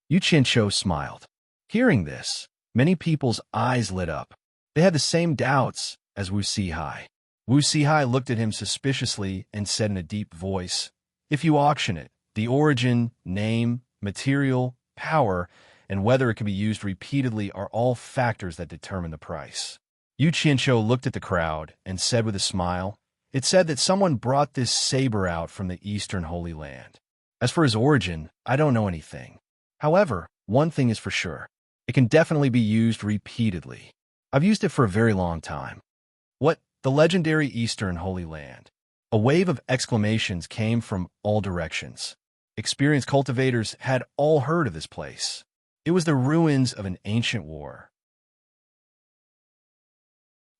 Yu Qianshou smiled. Hearing this, many people's eyes lit up. They had the same doubts as Wu Sihai. Wu Sihai looked at him suspiciously and said in a deep voice, "If you auction it, the origin, name, material, power, and whether it can be used repeatedly are all factors that determine the price." Yu Qianshou looked at the crowd and said with a smile, "It said that someone brought this saber out from the Eastern Holy Land. As for his origin, I don't know anything. However, one thing is for sure. It can definitely be used repeatedly. I've used it for a very long time." What? The legendary Eastern Holy Land? A wave of exclamations came from all directions. Experienced cultivators had all heard of this place. It was the ruins of an ancient war.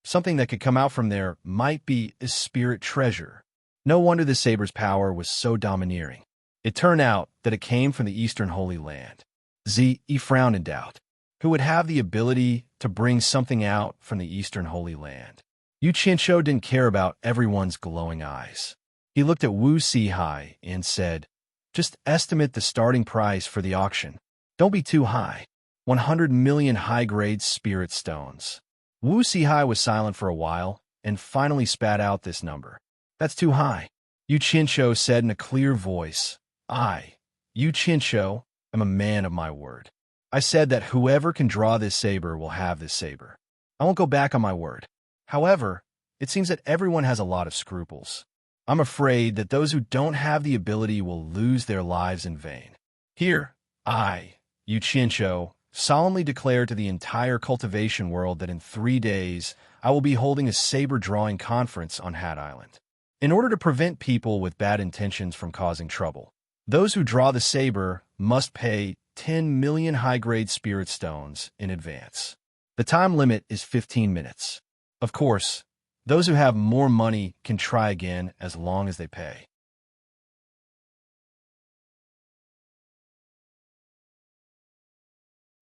Something that could come out from there might be a spirit treasure. No wonder the saber's power was so domineering. It turned out that it came from the Eastern Holy Land. Ze frowned in doubt. Who would have the ability to bring something out from the Eastern Holy Land? Yu Qianshou didn't care about everyone's glowing eyes. He looked at Wu Sihai and said, "Just estimate the starting price for the auction. Don't be too high. 100 million high-grade spirit stones." Wu Sihai was silent for a while and finally spat out this number. "That's too high." Yu Qianshou said in a clear voice, "I, Yu Qianshou, am a man of my word. I said that whoever can draw this saber will have this saber. I won't go back on my word. However, it seems that everyone has a lot of scruples. I'm afraid that those who don't have the ability will lose their lives in vain. Here, I, Yu Qianshou, solemnly declare to the entire cultivation world that in 3 days I will be holding a saber-drawing conference on Hat Island. In order to prevent people with bad intentions from causing trouble, those who draw the saber must pay 10 million high-grade spirit stones in advance. The time limit is 15 minutes. Of course, those who have more money can try again as long as they pay."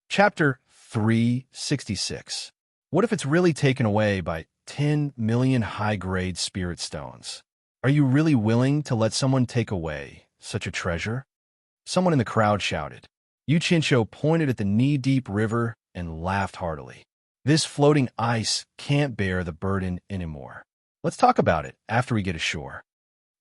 Chapter 366. What if it's really taken away by 10 million high-grade spirit stones? Are you really willing to let someone take away such a treasure? Someone in the crowd shouted. Yu Qianshou pointed at the knee-deep river and laughed heartily. This floating ice can't bear the burden anymore. Let's talk about it after we get ashore.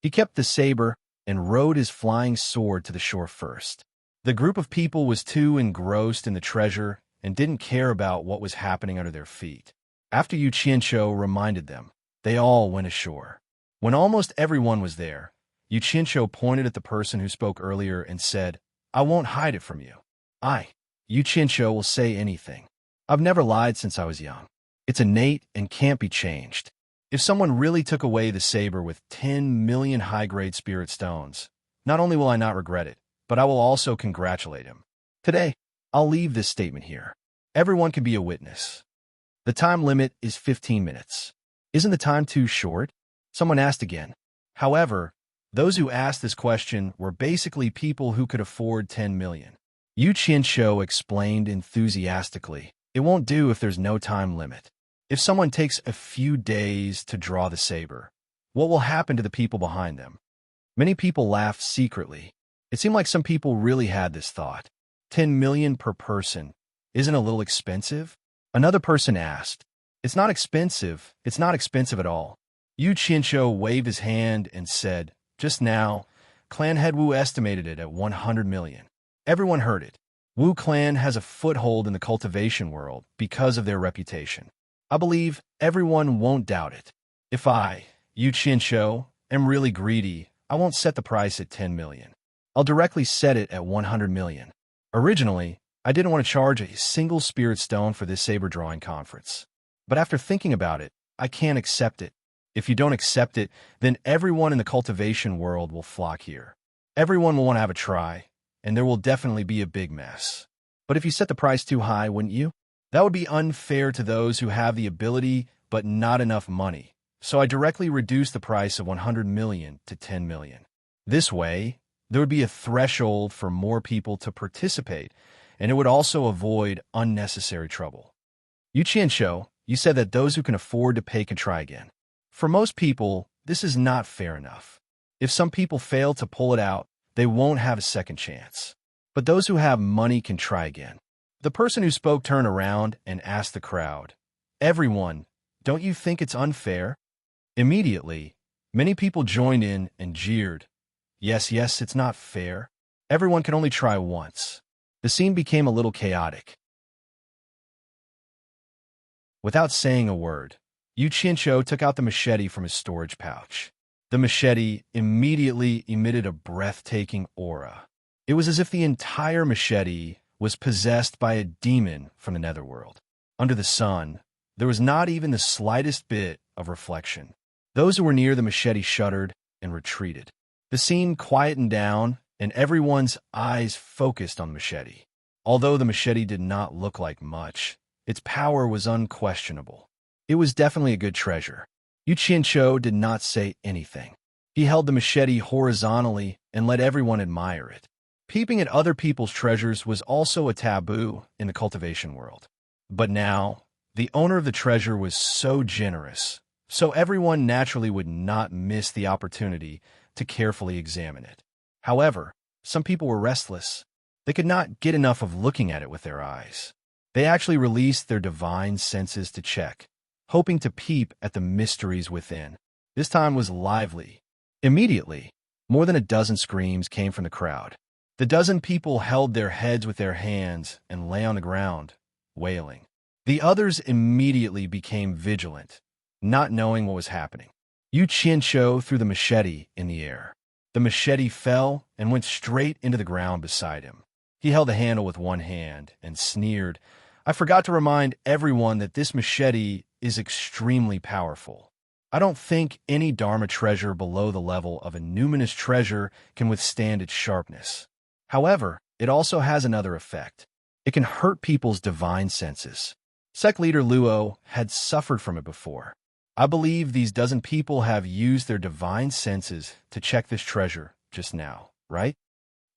He kept the saber and rode his flying sword to the shore first. The group of people was too engrossed in the treasure and didn't care about what was happening under their feet. After Yu Qianshou reminded them, they all went ashore. When almost everyone was there, Yu Qianshou pointed at the person who spoke earlier and said, "I won't hide it from you. I, Yu Qianshou, will say anything. I've never lied since I was young. It's innate and can't be changed. If someone really took away the saber with 10 million high-grade spirit stones, not only will I not regret it, but I will also congratulate him. Today, I'll leave this statement here. Everyone can be a witness. The time limit is 15 minutes. Isn't the time too short?" Someone asked again. However, those who asked this question were basically people who could afford 10 million. Yu Qianshou explained enthusiastically, "It won't do if there's no time limit. If someone takes a few days to draw the saber, what will happen to the people behind them?" Many people laughed secretly. It seemed like some people really had this thought. 10 million per person isn't a little expensive? Another person asked, "It's not expensive. It's not expensive at all." Yu Qianshou waved his hand and said, "Just now, Clan Head Wu estimated it at 100 million. Everyone heard it. Wu Clan has a foothold in the cultivation world because of their reputation. I believe everyone won't doubt it. If I, Yu Qianshou, am really greedy, I won't set the price at 10 million. I'll directly set it at 100 million. Originally, I didn't want to charge a single spirit stone for this saber drawing conference. But after thinking about it, I can't accept it. If you don't accept it, then everyone in the cultivation world will flock here. Everyone will want to have a try, and there will definitely be a big mess. But if you set the price too high, wouldn't you? That would be unfair to those who have the ability but not enough money. So I directly reduced the price of 100 million to 10 million. This way, there would be a threshold for more people to participate, and it would also avoid unnecessary trouble. Yu Qianshou, you said that those who can afford to pay can try again. For most people, this is not fair enough. If some people fail to pull it out, they won't have a second chance. But those who have money can try again. The person who spoke turned around and asked the crowd, "Everyone, don't you think it's unfair?" Immediately, many people joined in and jeered, Yes, it's not fair. Everyone can only try once." The scene became a little chaotic. Without saying a word, Yu Qianshou took out the machete from his storage pouch. The machete immediately emitted a breathtaking aura. It was as if the entire machete was possessed by a demon from the netherworld. Under the sun, there was not even the slightest bit of reflection. Those who were near the machete shuddered and retreated. The scene quietened down, and everyone's eyes focused on the machete. Although the machete did not look like much, its power was unquestionable. It was definitely a good treasure. Yu Qianshou did not say anything. He held the machete horizontally and let everyone admire it. Peeping at other people's treasures was also a taboo in the cultivation world. But now, the owner of the treasure was so generous, so everyone naturally would not miss the opportunity to carefully examine it. However, some people were restless. They could not get enough of looking at it with their eyes. They actually released their divine senses to check, hoping to peep at the mysteries within. This time was lively. Immediately, more than a dozen screams came from the crowd. The dozen people held their heads with their hands and lay on the ground, wailing. The others immediately became vigilant, not knowing what was happening. Yu Qianshou threw the machete in the air. The machete fell and went straight into the ground beside him. He held the handle with one hand and sneered, "I forgot to remind everyone that this machete is extremely powerful. I don't think any Dharma treasure below the level of a numinous treasure can withstand its sharpness. However, it also has another effect. It can hurt people's divine senses. Sect leader Luo had suffered from it before. I believe these dozen people have used their divine senses to check this treasure just now, right?"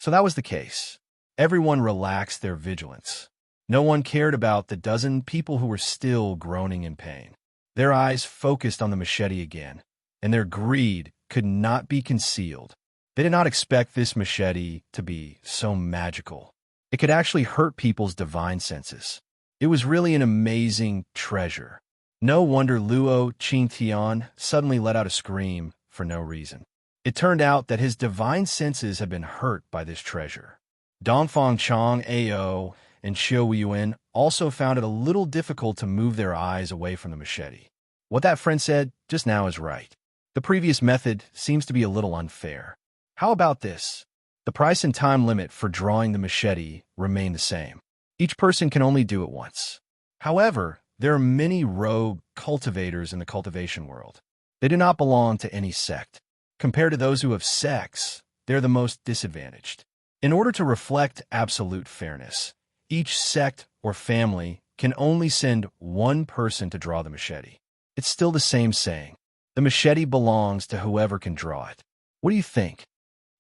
So that was the case. Everyone relaxed their vigilance. No one cared about the dozen people who were still groaning in pain. Their eyes focused on the machete again, and their greed could not be concealed. They did not expect this machete to be so magical. It could actually hurt people's divine senses. It was really an amazing treasure. No wonder Luo Qingtian suddenly let out a scream for no reason. It turned out that his divine senses had been hurt by this treasure. Dongfang Chong Ao and Xiu Yuan also found it a little difficult to move their eyes away from the machete. What that friend said just now is right. The previous method seems to be a little unfair. How about this? The price and time limit for drawing the machete remain the same. Each person can only do it once. However, there are many rogue cultivators in the cultivation world. They do not belong to any sect. Compared to those who have sects, they're the most disadvantaged. In order to reflect absolute fairness, each sect or family can only send one person to draw the machete. It's still the same saying. The machete belongs to whoever can draw it. What do you think?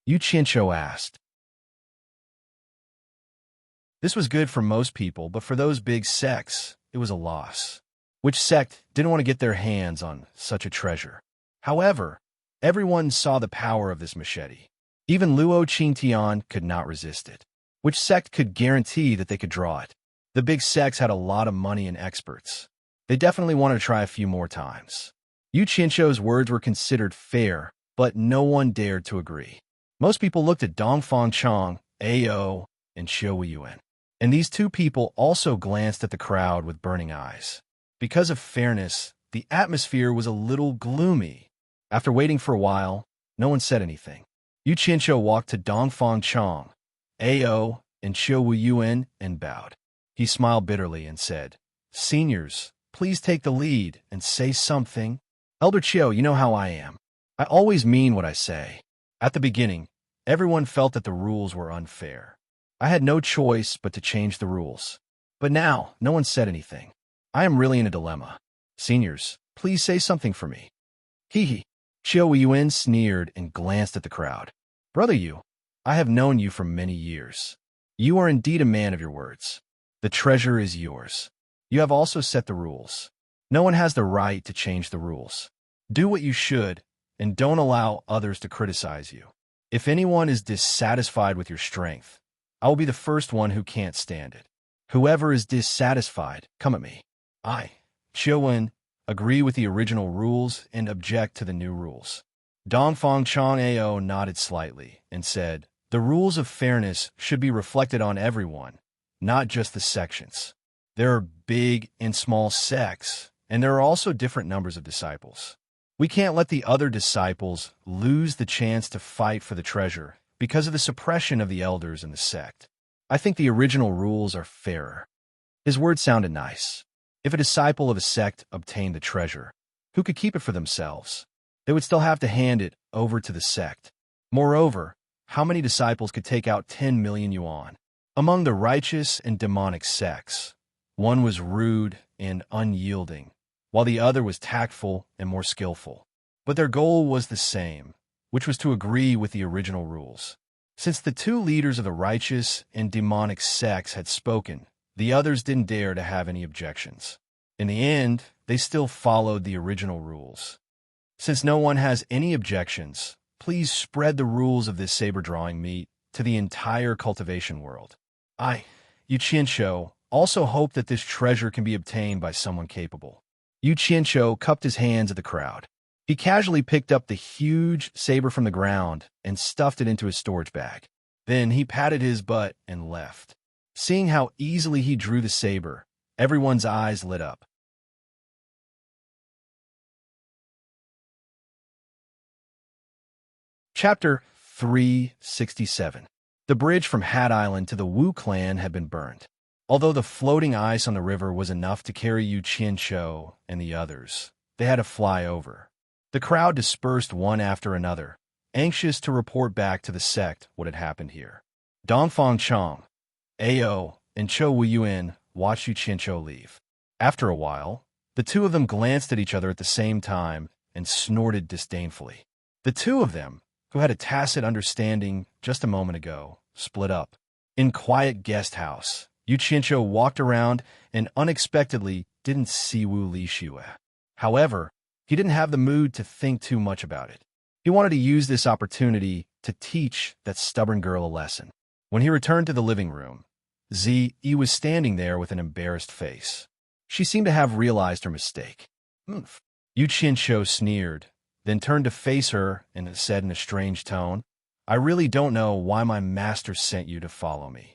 Yu Qianqiu asked. This was good for most people, but for those big sects, it was a loss. Which sect didn't want to get their hands on such a treasure? However, everyone saw the power of this machete. Even Luo Qingtian could not resist it. Which sect could guarantee that they could draw it? The big sects had a lot of money and experts. They definitely wanted to try a few more times. Yu Qianqiu's words were considered fair, but no one dared to agree. Most people looked at Dongfang Chang, Ao, and Xiu Yuan. And these two people also glanced at the crowd with burning eyes. Because of fairness, the atmosphere was a little gloomy. After waiting for a while, no one said anything. Yu Qianqiu walked to Dongfang Chang, Ao, and Xiu Yuan and bowed. He smiled bitterly and said, "Seniors, please take the lead and say something." Elder Qiu, you know how I am. I always mean what I say. At the beginning, everyone felt that the rules were unfair. I had no choice but to change the rules. But now, no one said anything. I am really in a dilemma. Seniors, please say something for me. Hee hee. Xiu Yuan sneered and glanced at the crowd. Brother Yu, I have known you for many years. You are indeed a man of your words. The treasure is yours. You have also set the rules. No one has the right to change the rules. Do what you should, and don't allow others to criticize you. If anyone is dissatisfied with your strength, I will be the first one who can't stand it. Whoever is dissatisfied, come at me. I, Qiuwen, agree with the original rules and object to the new rules. Dongfang Chang Ao nodded slightly and said, the rules of fairness should be reflected on everyone, not just the sections. There are big and small sects, and there are also different numbers of disciples. We can't let the other disciples lose the chance to fight for the treasure because of the suppression of the elders in the sect. I think the original rules are fairer. His words sounded nice. If a disciple of a sect obtained the treasure, who could keep it for themselves? They would still have to hand it over to the sect. Moreover, how many disciples could take out 10 million yuan? Among the righteous and demonic sects, one was rude and unyielding, while the other was tactful and more skillful. But their goal was the same, which was to agree with the original rules. Since the two leaders of the righteous and demonic sects had spoken, the others didn't dare to have any objections. In the end, they still followed the original rules. Since no one has any objections, please spread the rules of this saber-drawing meet to the entire cultivation world. I, Yu Qianqiu, also hope that this treasure can be obtained by someone capable. Yu Qianqiu cupped his hands at the crowd. He casually picked up the huge saber from the ground and stuffed it into his storage bag. Then he patted his butt and left. Seeing how easily he drew the saber, everyone's eyes lit up. Chapter 367. The bridge from Hat Island to the Wu clan had been burned. Although the floating ice on the river was enough to carry Yu Qianqiu and the others, they had to fly over. The crowd dispersed one after another, anxious to report back to the sect what had happened here. Dongfang Chang, Ao, and Xiu Yuan watched Yu Qianqiu leave. After a while, the two of them glanced at each other at the same time and snorted disdainfully. The two of them, who had a tacit understanding just a moment ago, split up. In quiet guest house, Yu Qianqiu walked around and unexpectedly didn't see Wu Lixue. However, he didn't have the mood to think too much about it. He wanted to use this opportunity to teach that stubborn girl a lesson. When he returned to the living room, Ziyi was standing there with an embarrassed face. She seemed to have realized her mistake. Yu Qianqiu sneered, then turned to face her and said in a strange tone, I really don't know why my master sent you to follow me.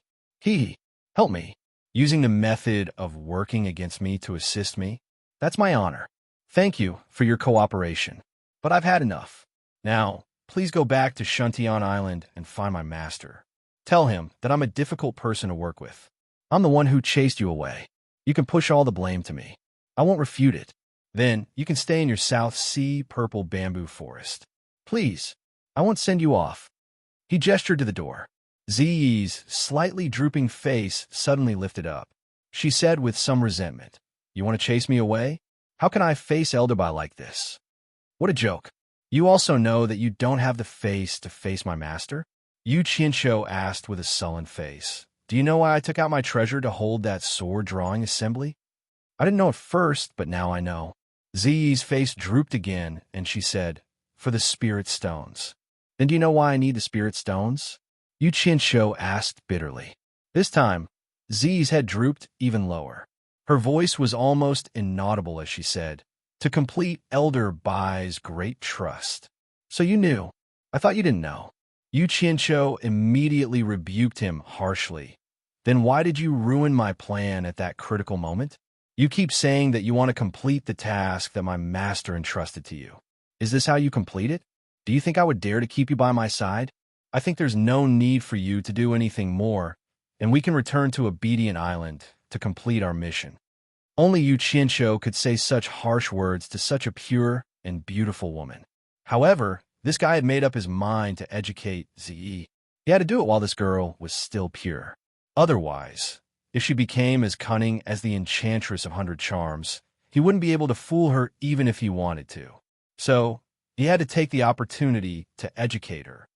Help me. Using the method of working against me to assist me? That's my honor. Thank you for your cooperation, but I've had enough. Now, please go back to Shuntian Island and find my master. Tell him that I'm a difficult person to work with. I'm the one who chased you away. You can push all the blame to me. I won't refute it. Then you can stay in your South Sea purple bamboo forest. Please, I won't send you off. He gestured to the door. Ziyi's slightly drooping face suddenly lifted up. She said with some resentment, You want to chase me away? How can I face Elderby like this? What a joke. You also know that you don't have the face to face my master? Yu Qianshou asked with a sullen face. Do you know why I took out my treasure to hold that sword drawing assembly? I didn't know at first, but now I know. Ziyi's face drooped again, and she said, for the spirit stones. Then do you know why I need the spirit stones? Yu Qianshou asked bitterly. This time, Ziyi's head drooped even lower. Her voice was almost inaudible as she said, to complete Elder Bai's great trust. So you knew. I thought you didn't know. Yu Qianshou immediately rebuked him harshly. Then why did you ruin my plan at that critical moment? You keep saying that you want to complete the task that my master entrusted to you. Is this how you complete it? Do you think I would dare to keep you by my side? I think there's no need for you to do anything more, and we can return to Obedient Island to complete our mission. Only Yu Qianshou could say such harsh words to such a pure and beautiful woman. However, this guy had made up his mind to educate Ziyi. He had to do it while this girl was still pure. Otherwise, if she became as cunning as the Enchantress of 100 Charms, he wouldn't be able to fool her even if he wanted to. So, he had to take the opportunity to educate her.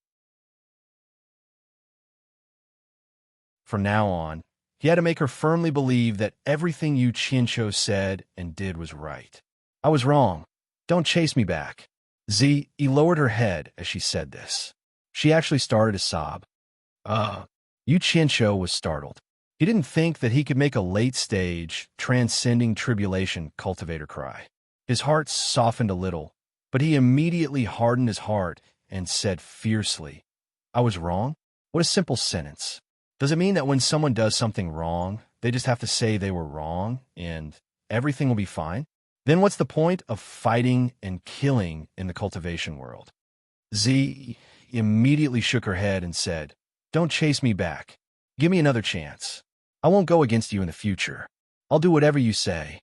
From now on, he had to make her firmly believe that everything Yu Qianshou said and did was right. I was wrong. Don't chase me back. Ziyi lowered her head as she said this. She actually started to sob. Yu Qianshou was startled. He didn't think that he could make a late-stage, transcending tribulation cultivator cry. His heart softened a little, but he immediately hardened his heart and said fiercely, I was wrong? What a simple sentence. Does it mean that when someone does something wrong, they just have to say they were wrong and everything will be fine? Then what's the point of fighting and killing in the cultivation world? Ziyi immediately shook her head and said, Don't chase me back. Give me another chance. I won't go against you in the future. I'll do whatever you say.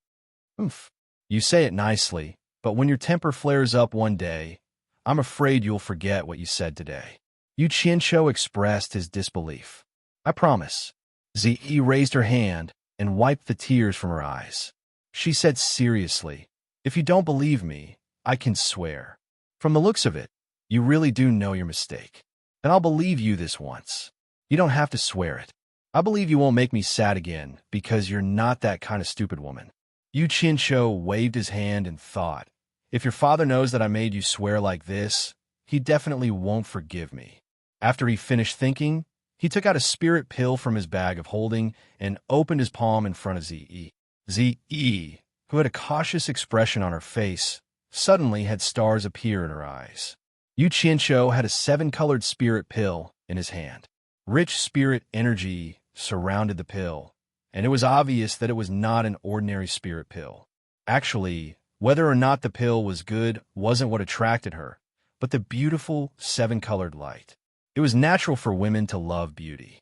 Oomph. You say it nicely, but when your temper flares up one day, I'm afraid you'll forget what you said today. Yu Qianshou expressed his disbelief. I promise. Ziyi raised her hand and wiped the tears from her eyes. She said seriously, If you don't believe me, I can swear. From the looks of it, you really do know your mistake. And I'll believe you this once. You don't have to swear it. I believe you won't make me sad again because you're not that kind of stupid woman. Yu Qianshou waved his hand and thought, If your father knows that I made you swear like this, he definitely won't forgive me. After he finished thinking, he took out a spirit pill from his bag of holding and opened his palm in front of Ziyi. Ziyi, who had a cautious expression on her face, suddenly had stars appear in her eyes. Yu Qianshou had a 7-colored spirit pill in his hand. Rich spirit energy surrounded the pill, and it was obvious that it was not an ordinary spirit pill. Actually, whether or not the pill was good wasn't what attracted her, but the beautiful 7-colored light. It was natural for women to love beauty.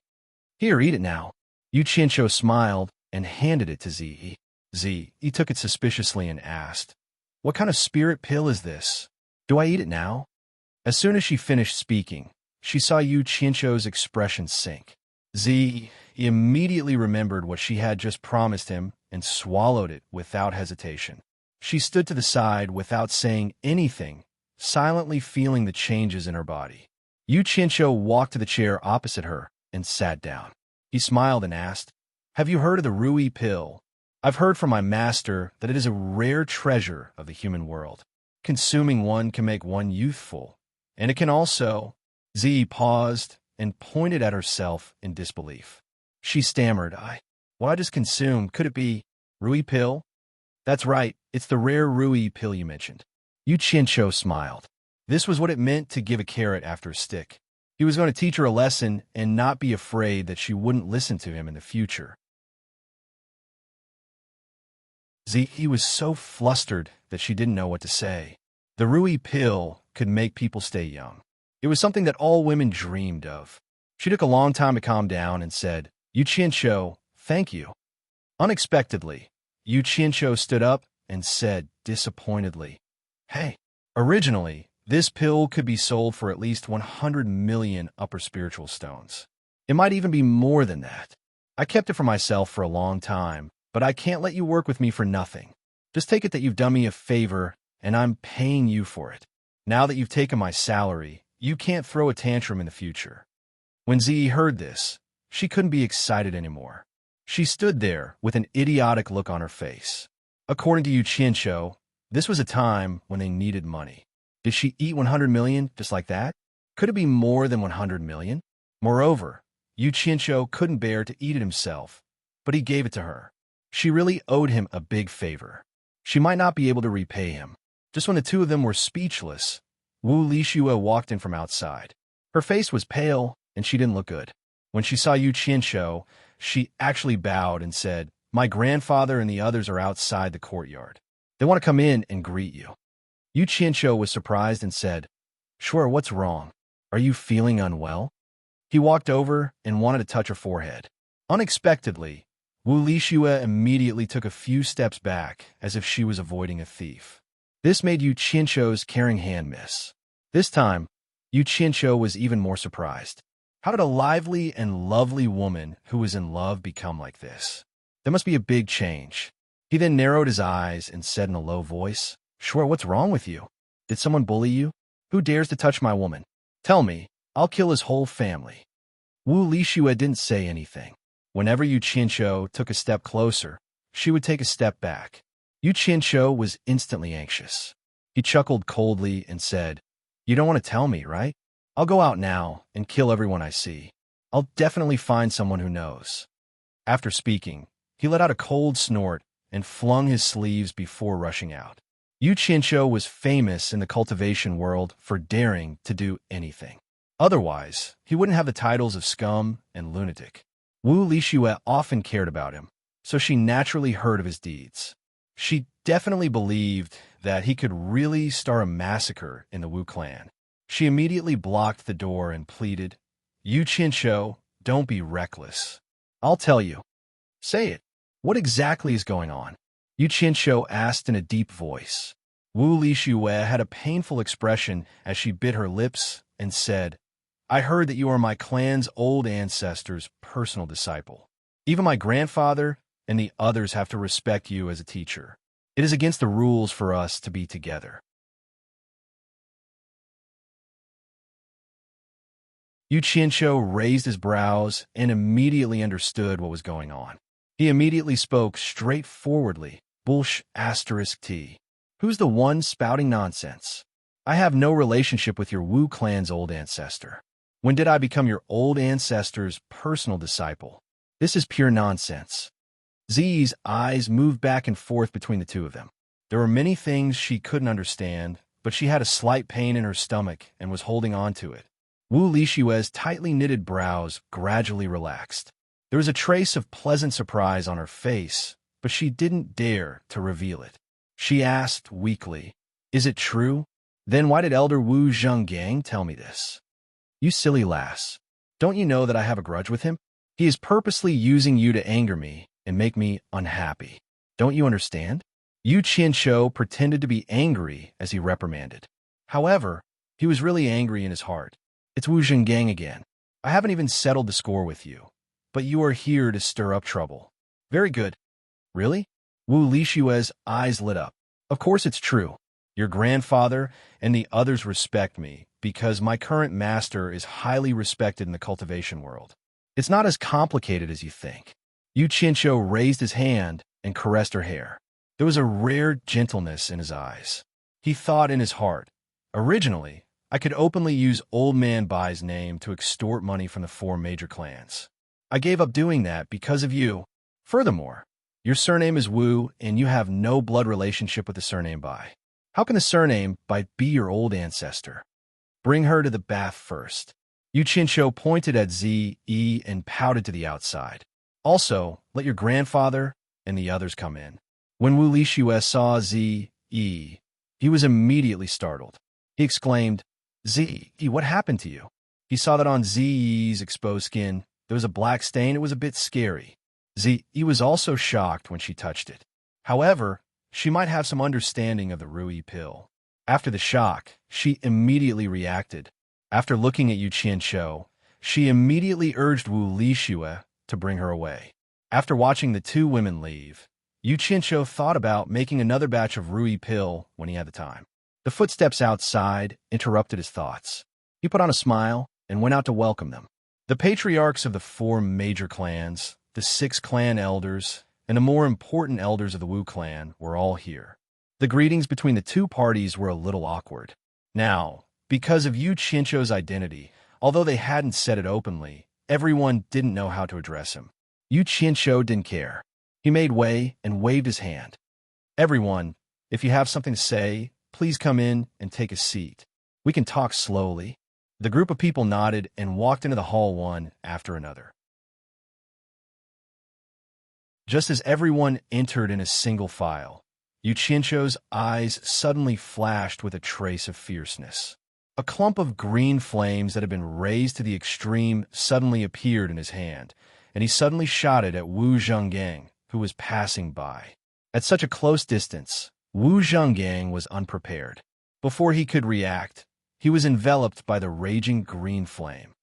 Here, eat it now. Yu Qianshou smiled and handed it to Ziyi. Ziyi took it suspiciously and asked, What kind of spirit pill is this? Do I eat it now? As soon as she finished speaking, she saw Yu Qianshou's expression sink. Ziyi immediately remembered what she had just promised him and swallowed it without hesitation. She stood to the side without saying anything, silently feeling the changes in her body. Yu Qianshou walked to the chair opposite her and sat down. He smiled and asked, Have you heard of the Rui pill? I've heard from my master that it is a rare treasure of the human world. Consuming one can make one youthful, and it can also... Ziyi paused and pointed at herself in disbelief. She stammered, What I just consumed, could it be Rui pill? That's right, it's the rare Rui pill you mentioned. Yu Qianshou smiled. This was what it meant to give a carrot after a stick. He was going to teach her a lesson and not be afraid that she wouldn't listen to him in the future. Ziyi was so flustered that she didn't know what to say. The Rui pill could make people stay young. It was something that all women dreamed of. She took a long time to calm down and said, Yu Qianshou, thank you. Unexpectedly, Yu Qianshou stood up and said disappointedly, Hey, originally, this pill could be sold for at least 100 million upper spiritual stones. It might even be more than that. I kept it for myself for a long time, but I can't let you work with me for nothing. Just take it that you've done me a favor and I'm paying you for it. Now that you've taken my salary, you can't throw a tantrum in the future." When Zi heard this, she couldn't be excited anymore. She stood there with an idiotic look on her face. According to Yu Qianqiu, this was a time when they needed money. Did she eat 100 million just like that? Could it be more than 100 million? Moreover, Yu Qianqiu couldn't bear to eat it himself, but he gave it to her. She really owed him a big favor. She might not be able to repay him. Just when the two of them were speechless, Wu Lixue walked in from outside. Her face was pale, and she didn't look good. When she saw Yu Qianqiu, she actually bowed and said, "My grandfather and the others are outside the courtyard. They want to come in and greet you." Yu Qianqiu was surprised and said, "Sure, what's wrong? Are you feeling unwell?" He walked over and wanted to touch her forehead. Unexpectedly, Wu Lixue immediately took a few steps back as if she was avoiding a thief. This made Yu Qianqiu's caring hand miss. This time, Yu Qianqiu was even more surprised. How did a lively and lovely woman who was in love become like this? There must be a big change. He then narrowed his eyes and said in a low voice, "Sure, what's wrong with you? Did someone bully you? Who dares to touch my woman? Tell me, I'll kill his whole family." Wu Lixue didn't say anything. Whenever Yu Qianqiu took a step closer, she would take a step back. Yu Qianqiu was instantly anxious. He chuckled coldly and said, "You don't want to tell me, right? I'll go out now and kill everyone I see. I'll definitely find someone who knows." After speaking, he let out a cold snort and flung his sleeves before rushing out. Yu Qianqiu was famous in the cultivation world for daring to do anything. Otherwise, he wouldn't have the titles of scum and lunatic. Wu Lixue often cared about him, so she naturally heard of his deeds. She definitely believed that he could really start a massacre in the Wu clan. She immediately blocked the door and pleaded, "Yu Qianqiu, don't be reckless. I'll tell you." "Say it. What exactly is going on?" Yu Qianqiu asked in a deep voice. Wu Lixue had a painful expression as she bit her lips and said, "I heard that you are my clan's old ancestor's personal disciple. Even my grandfather and the others have to respect you as a teacher. It is against the rules for us to be together." Yu Qianqiu raised his brows and immediately understood what was going on. He immediately spoke straightforwardly, "Bullsh**T. Who's the one spouting nonsense? I have no relationship with your Wu clan's old ancestor. When did I become your old ancestor's personal disciple? This is pure nonsense." Zi's eyes moved back and forth between the two of them. There were many things she couldn't understand, but she had a slight pain in her stomach and was holding on to it. Wu Lixue's tightly knitted brows gradually relaxed. There was a trace of pleasant surprise on her face, but she didn't dare to reveal it. She asked weakly, "Is it true? Then why did Elder Wu Zhenggang tell me this?" "You silly lass. Don't you know that I have a grudge with him? He is purposely using you to anger me and make me unhappy. Don't you understand?" Yu Qianqiu pretended to be angry as he reprimanded. However, he was really angry in his heart. "It's Wu Zhenggang again. I haven't even settled the score with you, but you are here to stir up trouble." "Very good." "Really?" Wu Lixue's eyes lit up. "Of course it's true. Your grandfather and the others respect me because my current master is highly respected in the cultivation world. It's not as complicated as you think." Yu Qianqiu raised his hand and caressed her hair. There was a rare gentleness in his eyes. He thought in his heart, "Originally, I could openly use Old Man Bai's name to extort money from the 4 major clans. I gave up doing that because of you. Furthermore, your surname is Wu, and you have no blood relationship with the surname Bai. How can the surname Bai be your old ancestor? Bring her to the bath first." Yu Qianqiu pointed at Zi and pouted to the outside. "Also, let your grandfather and the others come in." When Wu Lixue saw Zi, he was immediately startled. He exclaimed, "Zi, what happened to you?" He saw that on Zi's exposed skin there was a black stain. It was a bit scary. Zi was also shocked when she touched it. However, she might have some understanding of the Rui pill. After the shock, she immediately reacted. After looking at Yu Qianqiu, she immediately urged Wu Lixue to bring her away. After watching the two women leave, Yu Qinshu thought about making another batch of Rui pill when he had the time. The footsteps outside interrupted his thoughts. He put on a smile and went out to welcome them. The patriarchs of the 4 major clans, the 6 clan elders, and the more important elders of the Wu clan were all here. The greetings between the two parties were a little awkward. Now, because of Yu Qinshu's identity, although they hadn't said it openly, everyone didn't know how to address him. Yu Qinshu didn't care. He made way and waved his hand. Everyone, if you have something to say, please come in and take a seat. We can talk slowly. The group of people nodded and walked into the hall one after another. Just as everyone entered in a single file, Yu Qinshu's eyes suddenly flashed with a trace of fierceness. A clump of green flames that had been raised to the extreme suddenly appeared in his hand, and he suddenly shot it at Wu Zhonggang, who was passing by. At such a close distance, Wu Zhonggang was unprepared. Before he could react, he was enveloped by the raging green flame.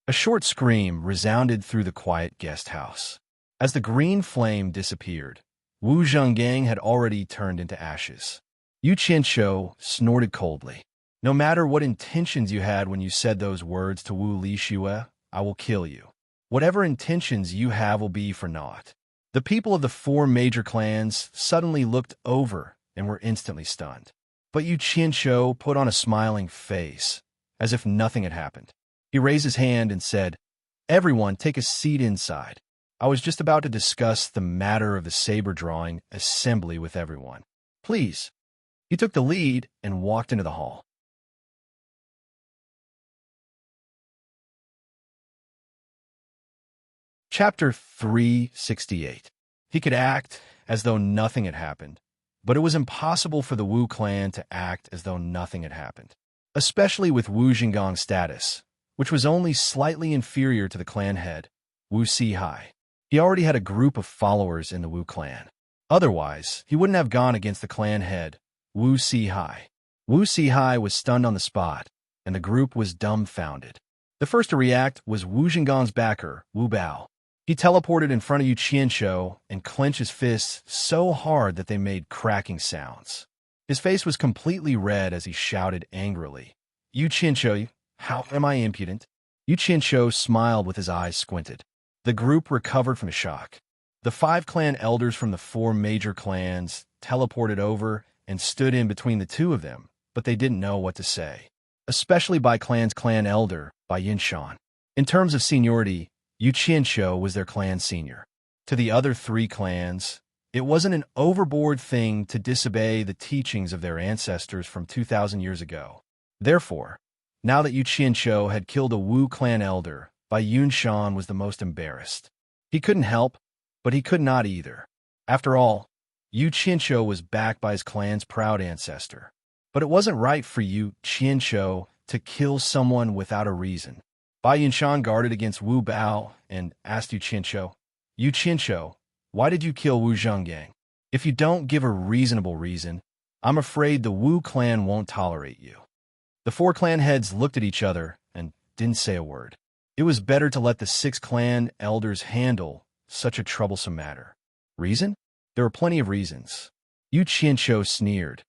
A short scream resounded through the quiet guest house. As the green flame disappeared, Wu Zhonggang had already turned into ashes. Yu Qinshu snorted coldly. No matter what intentions you had when you said those words to Wu Lixue, I will kill you. Whatever intentions you have will be for naught. The people of the 4 major clans suddenly looked over and were instantly stunned. But Yu Qinshu put on a smiling face, as if nothing had happened. He raised his hand and said, "Everyone take a seat inside. I was just about to discuss the matter of the saber drawing assembly with everyone. Please." He took the lead and walked into the hall. Chapter 368. He could act as though nothing had happened, but it was impossible for the Wu clan to act as though nothing had happened, especially with Wu Jingang's status, which was only slightly inferior to the clan head, Wu Sihai. He already had a group of followers in the Wu clan. Otherwise, he wouldn't have gone against the clan head, Wu Sihai. Wu Sihai was stunned on the spot, and the group was dumbfounded. The first to react was Wu Jingang's backer, Wu Bao. He teleported in front of Yu Qinshu and clenched his fists so hard that they made cracking sounds. His face was completely red as he shouted angrily, "Yu Qinshu, how am I impudent?" Yu Qinshu smiled with his eyes squinted. The group recovered from the shock. The 5 clan elders from the 4 major clans teleported over and stood in between the two of them, but they didn't know what to say, especially Bai Clan's clan elder, Bai Yinshan. In terms of seniority, Yu Qinshu was their clan senior. To the other 3 clans, it wasn't an overboard thing to disobey the teachings of their ancestors from 2,000 years ago. Therefore, now that Yu Qinshu had killed a Wu clan elder, Bai Yinshan was the most embarrassed. He couldn't help, but he could not either. After all, Yu Qinshu was backed by his clan's proud ancestor. But it wasn't right for Yu Qinshu to kill someone without a reason. Bai Yinshan guarded against Wu Bao and asked Yu Qinshu, why did you kill Wu Zhonggang? If you don't give a reasonable reason, I'm afraid the Wu clan won't tolerate you." The 4 clan heads looked at each other and didn't say a word. It was better to let the 6 clan elders handle such a troublesome matter. Reason? There were plenty of reasons. Yu Qinshu sneered.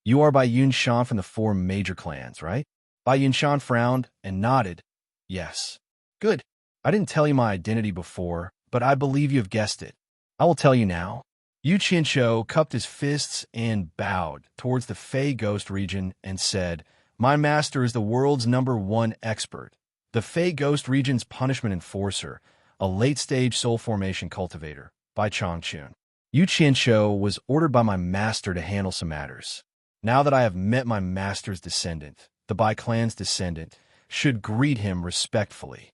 "You are Bai Yinshan from the 4 major clans, right?" Bai Yinshan frowned and nodded. "Yes." "Good. I didn't tell you my identity before, but I believe you have guessed it. I will tell you now." Yu Qinshu cupped his fists and bowed towards the Fey Ghost region and said, "My master is the world's #1 expert, the Fey Ghost region's punishment enforcer, a late-stage soul formation cultivator, Bai Changchun. Yu Qinshu was ordered by my master to handle some matters. Now that I have met my master's descendant, the Bai clan's descendant should greet him respectfully."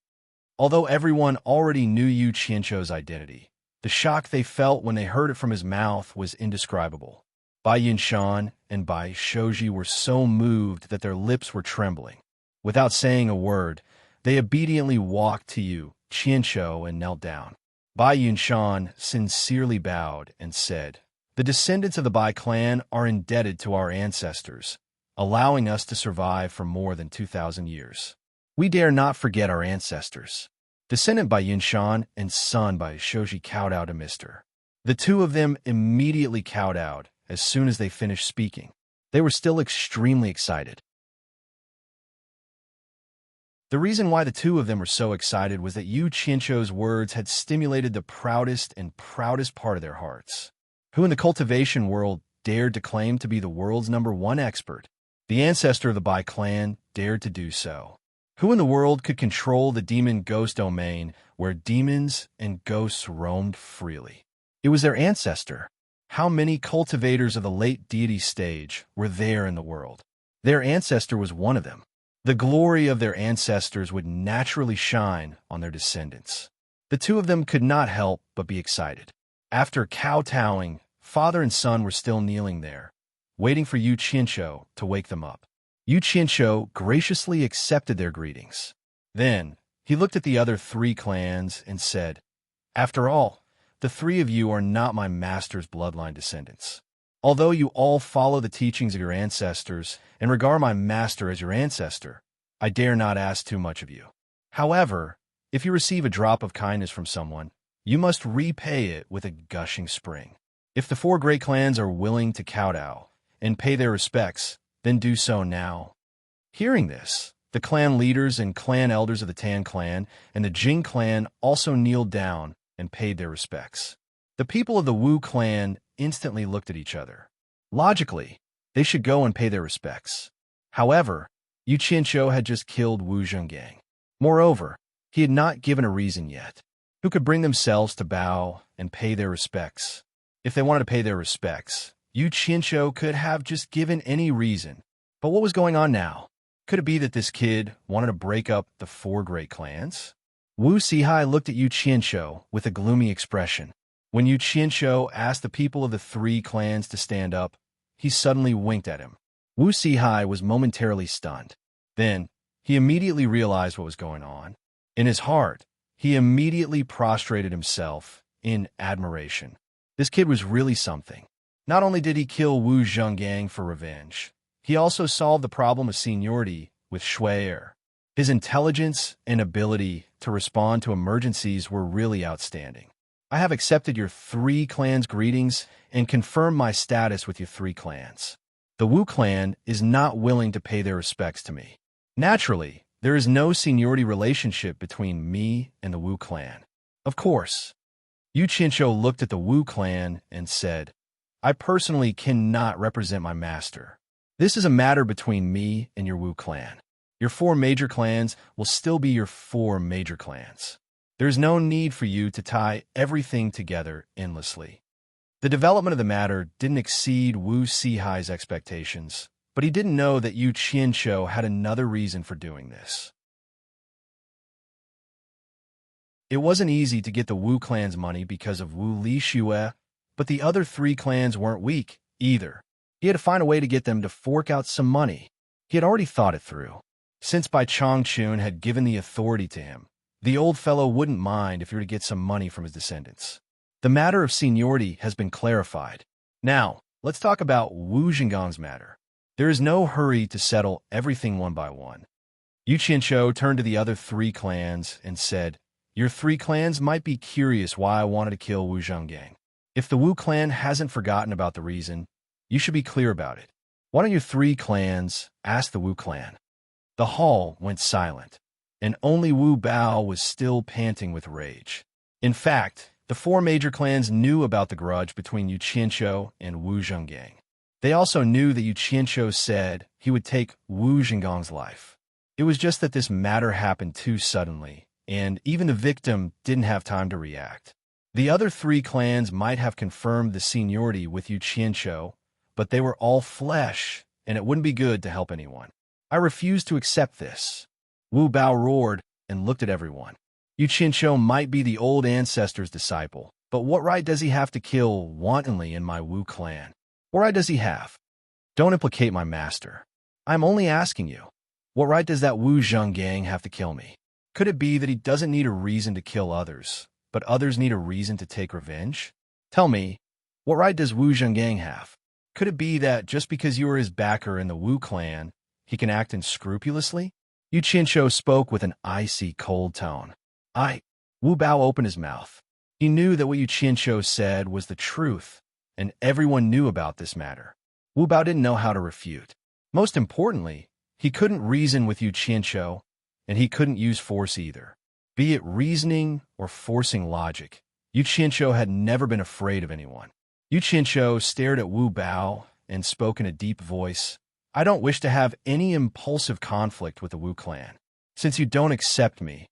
Although everyone already knew Yu Qinshu's identity, the shock they felt when they heard it from his mouth was indescribable. Bai Yinshan and Bai Shoji were so moved that their lips were trembling. Without saying a word, they obediently walked to Yu Qinshu and knelt down. Bai Yinshan sincerely bowed and said, "The descendants of the Bai clan are indebted to our ancestors, allowing us to survive for more than 2,000 years. We dare not forget our ancestors." Descendant Bai Yinshan and son Bai Shoji kowed out to Mr. The two of them immediately cowed out as soon as they finished speaking. They were still extremely excited. The reason why the two of them were so excited was that Yu Qianzhou's words had stimulated the proudest part of their hearts. Who in the cultivation world dared to claim to be the world's #1 expert? The ancestor of the Bai clan dared to do so. Who in the world could control the demon ghost domain where demons and ghosts roamed freely? It was their ancestor. How many cultivators of the late deity stage were there in the world? Their ancestor was one of them. The glory of their ancestors would naturally shine on their descendants. The two of them could not help but be excited. After kowtowing, father and son were still kneeling there, waiting for Yu Qianzhou to wake them up. Yu Qianzhou graciously accepted their greetings. Then, he looked at the other 3 clans and said, "After all, the 3 of you are not my master's bloodline descendants. Although you all follow the teachings of your ancestors and regard my master as your ancestor, I dare not ask too much of you. However, if you receive a drop of kindness from someone, you must repay it with a gushing spring. If the 4 great clans are willing to kowtow and pay their respects, then do so now." Hearing this, the clan leaders and clan elders of the Tan clan and the Jing clan also kneeled down and paid their respects. The people of the Wu clan instantly looked at each other. Logically, they should go and pay their respects. However, Yu Qianzhou had just killed Wu Zhenggang. Moreover, he had not given a reason yet. Who could bring themselves to bow and pay their respects? If they wanted to pay their respects, Yu Qianzhou could have just given any reason. But what was going on now? Could it be that this kid wanted to break up the 4 great clans? Wu Sihai looked at Yu Qianzhou with a gloomy expression. When Yu Qianzhou asked the people of the 3 clans to stand up, he suddenly winked at him. Wu Sihai was momentarily stunned. Then, he immediately realized what was going on. In his heart, he immediately prostrated himself in admiration. This kid was really something. Not only did he kill Wu Zhenggang for revenge, he also solved the problem of seniority with Shui'er. His intelligence and ability to respond to emergencies were really outstanding. I have accepted your 3 clans' greetings and confirmed my status with your 3 clans. The Wu clan is not willing to pay their respects to me. Naturally, there is no seniority relationship between me and the Wu clan. Of course. Yu Qianzhou looked at the Wu clan and said, "I personally cannot represent my master. This is a matter between me and your Wu clan. Your 4 major clans will still be your 4 major clans. There is no need for you to tie everything together endlessly." The development of the matter didn't exceed Wu Sihai's expectations, but he didn't know that Yu Qianzhou had another reason for doing this. It wasn't easy to get the Wu clan's money because of Wu Li Xue, but the other 3 clans weren't weak either. He had to find a way to get them to fork out some money. He had already thought it through. Since Bai Changchun had given the authority to him, the old fellow wouldn't mind if he were to get some money from his descendants. The matter of seniority has been clarified. Now, let's talk about Wu Zhenggang's matter. There is no hurry to settle everything one by one. Yu Qianzhou turned to the other 3 clans and said, "Your 3 clans might be curious why I wanted to kill Wu Zhenggang. If the Wu clan hasn't forgotten about the reason, you should be clear about it. Why don't your 3 clans ask the Wu clan?" The hall went silent, and only Wu Bao was still panting with rage. In fact, the 4 major clans knew about the grudge between Yu Qianzhou and Wu Zhenggang. They also knew that Yu Qianzhou said he would take Wu Zhenggang's life. It was just that this matter happened too suddenly, and even the victim didn't have time to react. The other 3 clans might have confirmed the seniority with Yu Qianzhou, but they were all flesh, and it wouldn't be good to help anyone. I refuse to accept this. Wu Bao roared and looked at everyone. Yu Qianzhou might be the old ancestor's disciple, but what right does he have to kill wantonly in my Wu clan? What right does he have? Don't implicate my master. I'm only asking you. What right does that Wu Zhenggang have to kill me? Could it be that he doesn't need a reason to kill others, but others need a reason to take revenge? Tell me, what right does Wu Zhenggang have? Could it be that just because you are his backer in the Wu clan, he can act unscrupulously? Yu Qianzhou spoke with an icy, cold tone. Wu Bao opened his mouth. He knew that what Yu Qianqiu said was the truth, and everyone knew about this matter. Wu Bao didn't know how to refute. Most importantly, he couldn't reason with Yu Qianqiu, and he couldn't use force either. Be it reasoning or forcing logic, Yu Qianqiu had never been afraid of anyone. Yu Qianqiu stared at Wu Bao and spoke in a deep voice. I don't wish to have any impulsive conflict with the Wu clan. Since you don't accept me,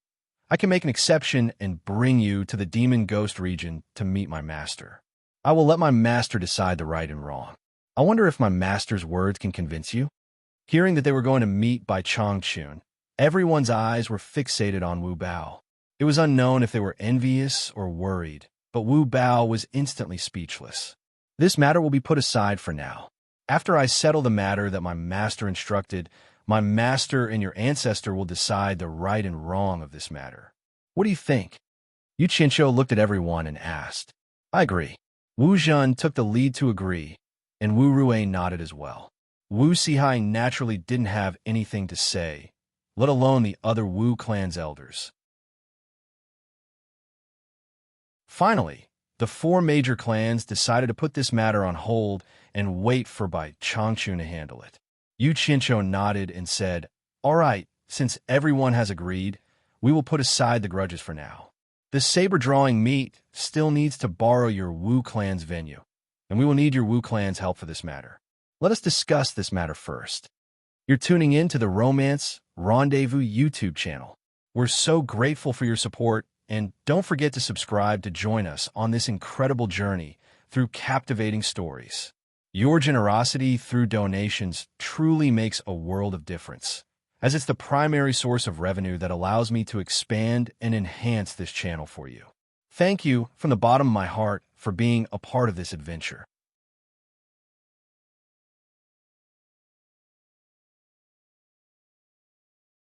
I can make an exception and bring you to the Demon Ghost region to meet my master. I will let my master decide the right and wrong. I wonder if my master's words can convince you? Hearing that they were going to meet by Changchun, everyone's eyes were fixated on Wu Bao. It was unknown if they were envious or worried, but Wu Bao was instantly speechless. This matter will be put aside for now. After I settle the matter that my master instructed, my master and your ancestor will decide the right and wrong of this matter. What do you think? Yu Qianqiu looked at everyone and asked. I agree. Wu Zhen took the lead to agree, and Wu Rui nodded as well. Wu Sihai naturally didn't have anything to say, let alone the other Wu clan's elders. Finally, the four major clans decided to put this matter on hold and wait for Bai Changchun to handle it. Yu Qianqiu nodded and said, All right, since everyone has agreed, we will put aside the grudges for now. The saber-drawing meet still needs to borrow your Wu clan's venue, and we will need your Wu clan's help for this matter. Let us discuss this matter first. You're tuning in to the Romance Rendezvous YouTube channel. We're so grateful for your support, and don't forget to subscribe to join us on this incredible journey through captivating stories. Your generosity through donations truly makes a world of difference, as it's the primary source of revenue that allows me to expand and enhance this channel for you. Thank you from the bottom of my heart for being a part of this adventure.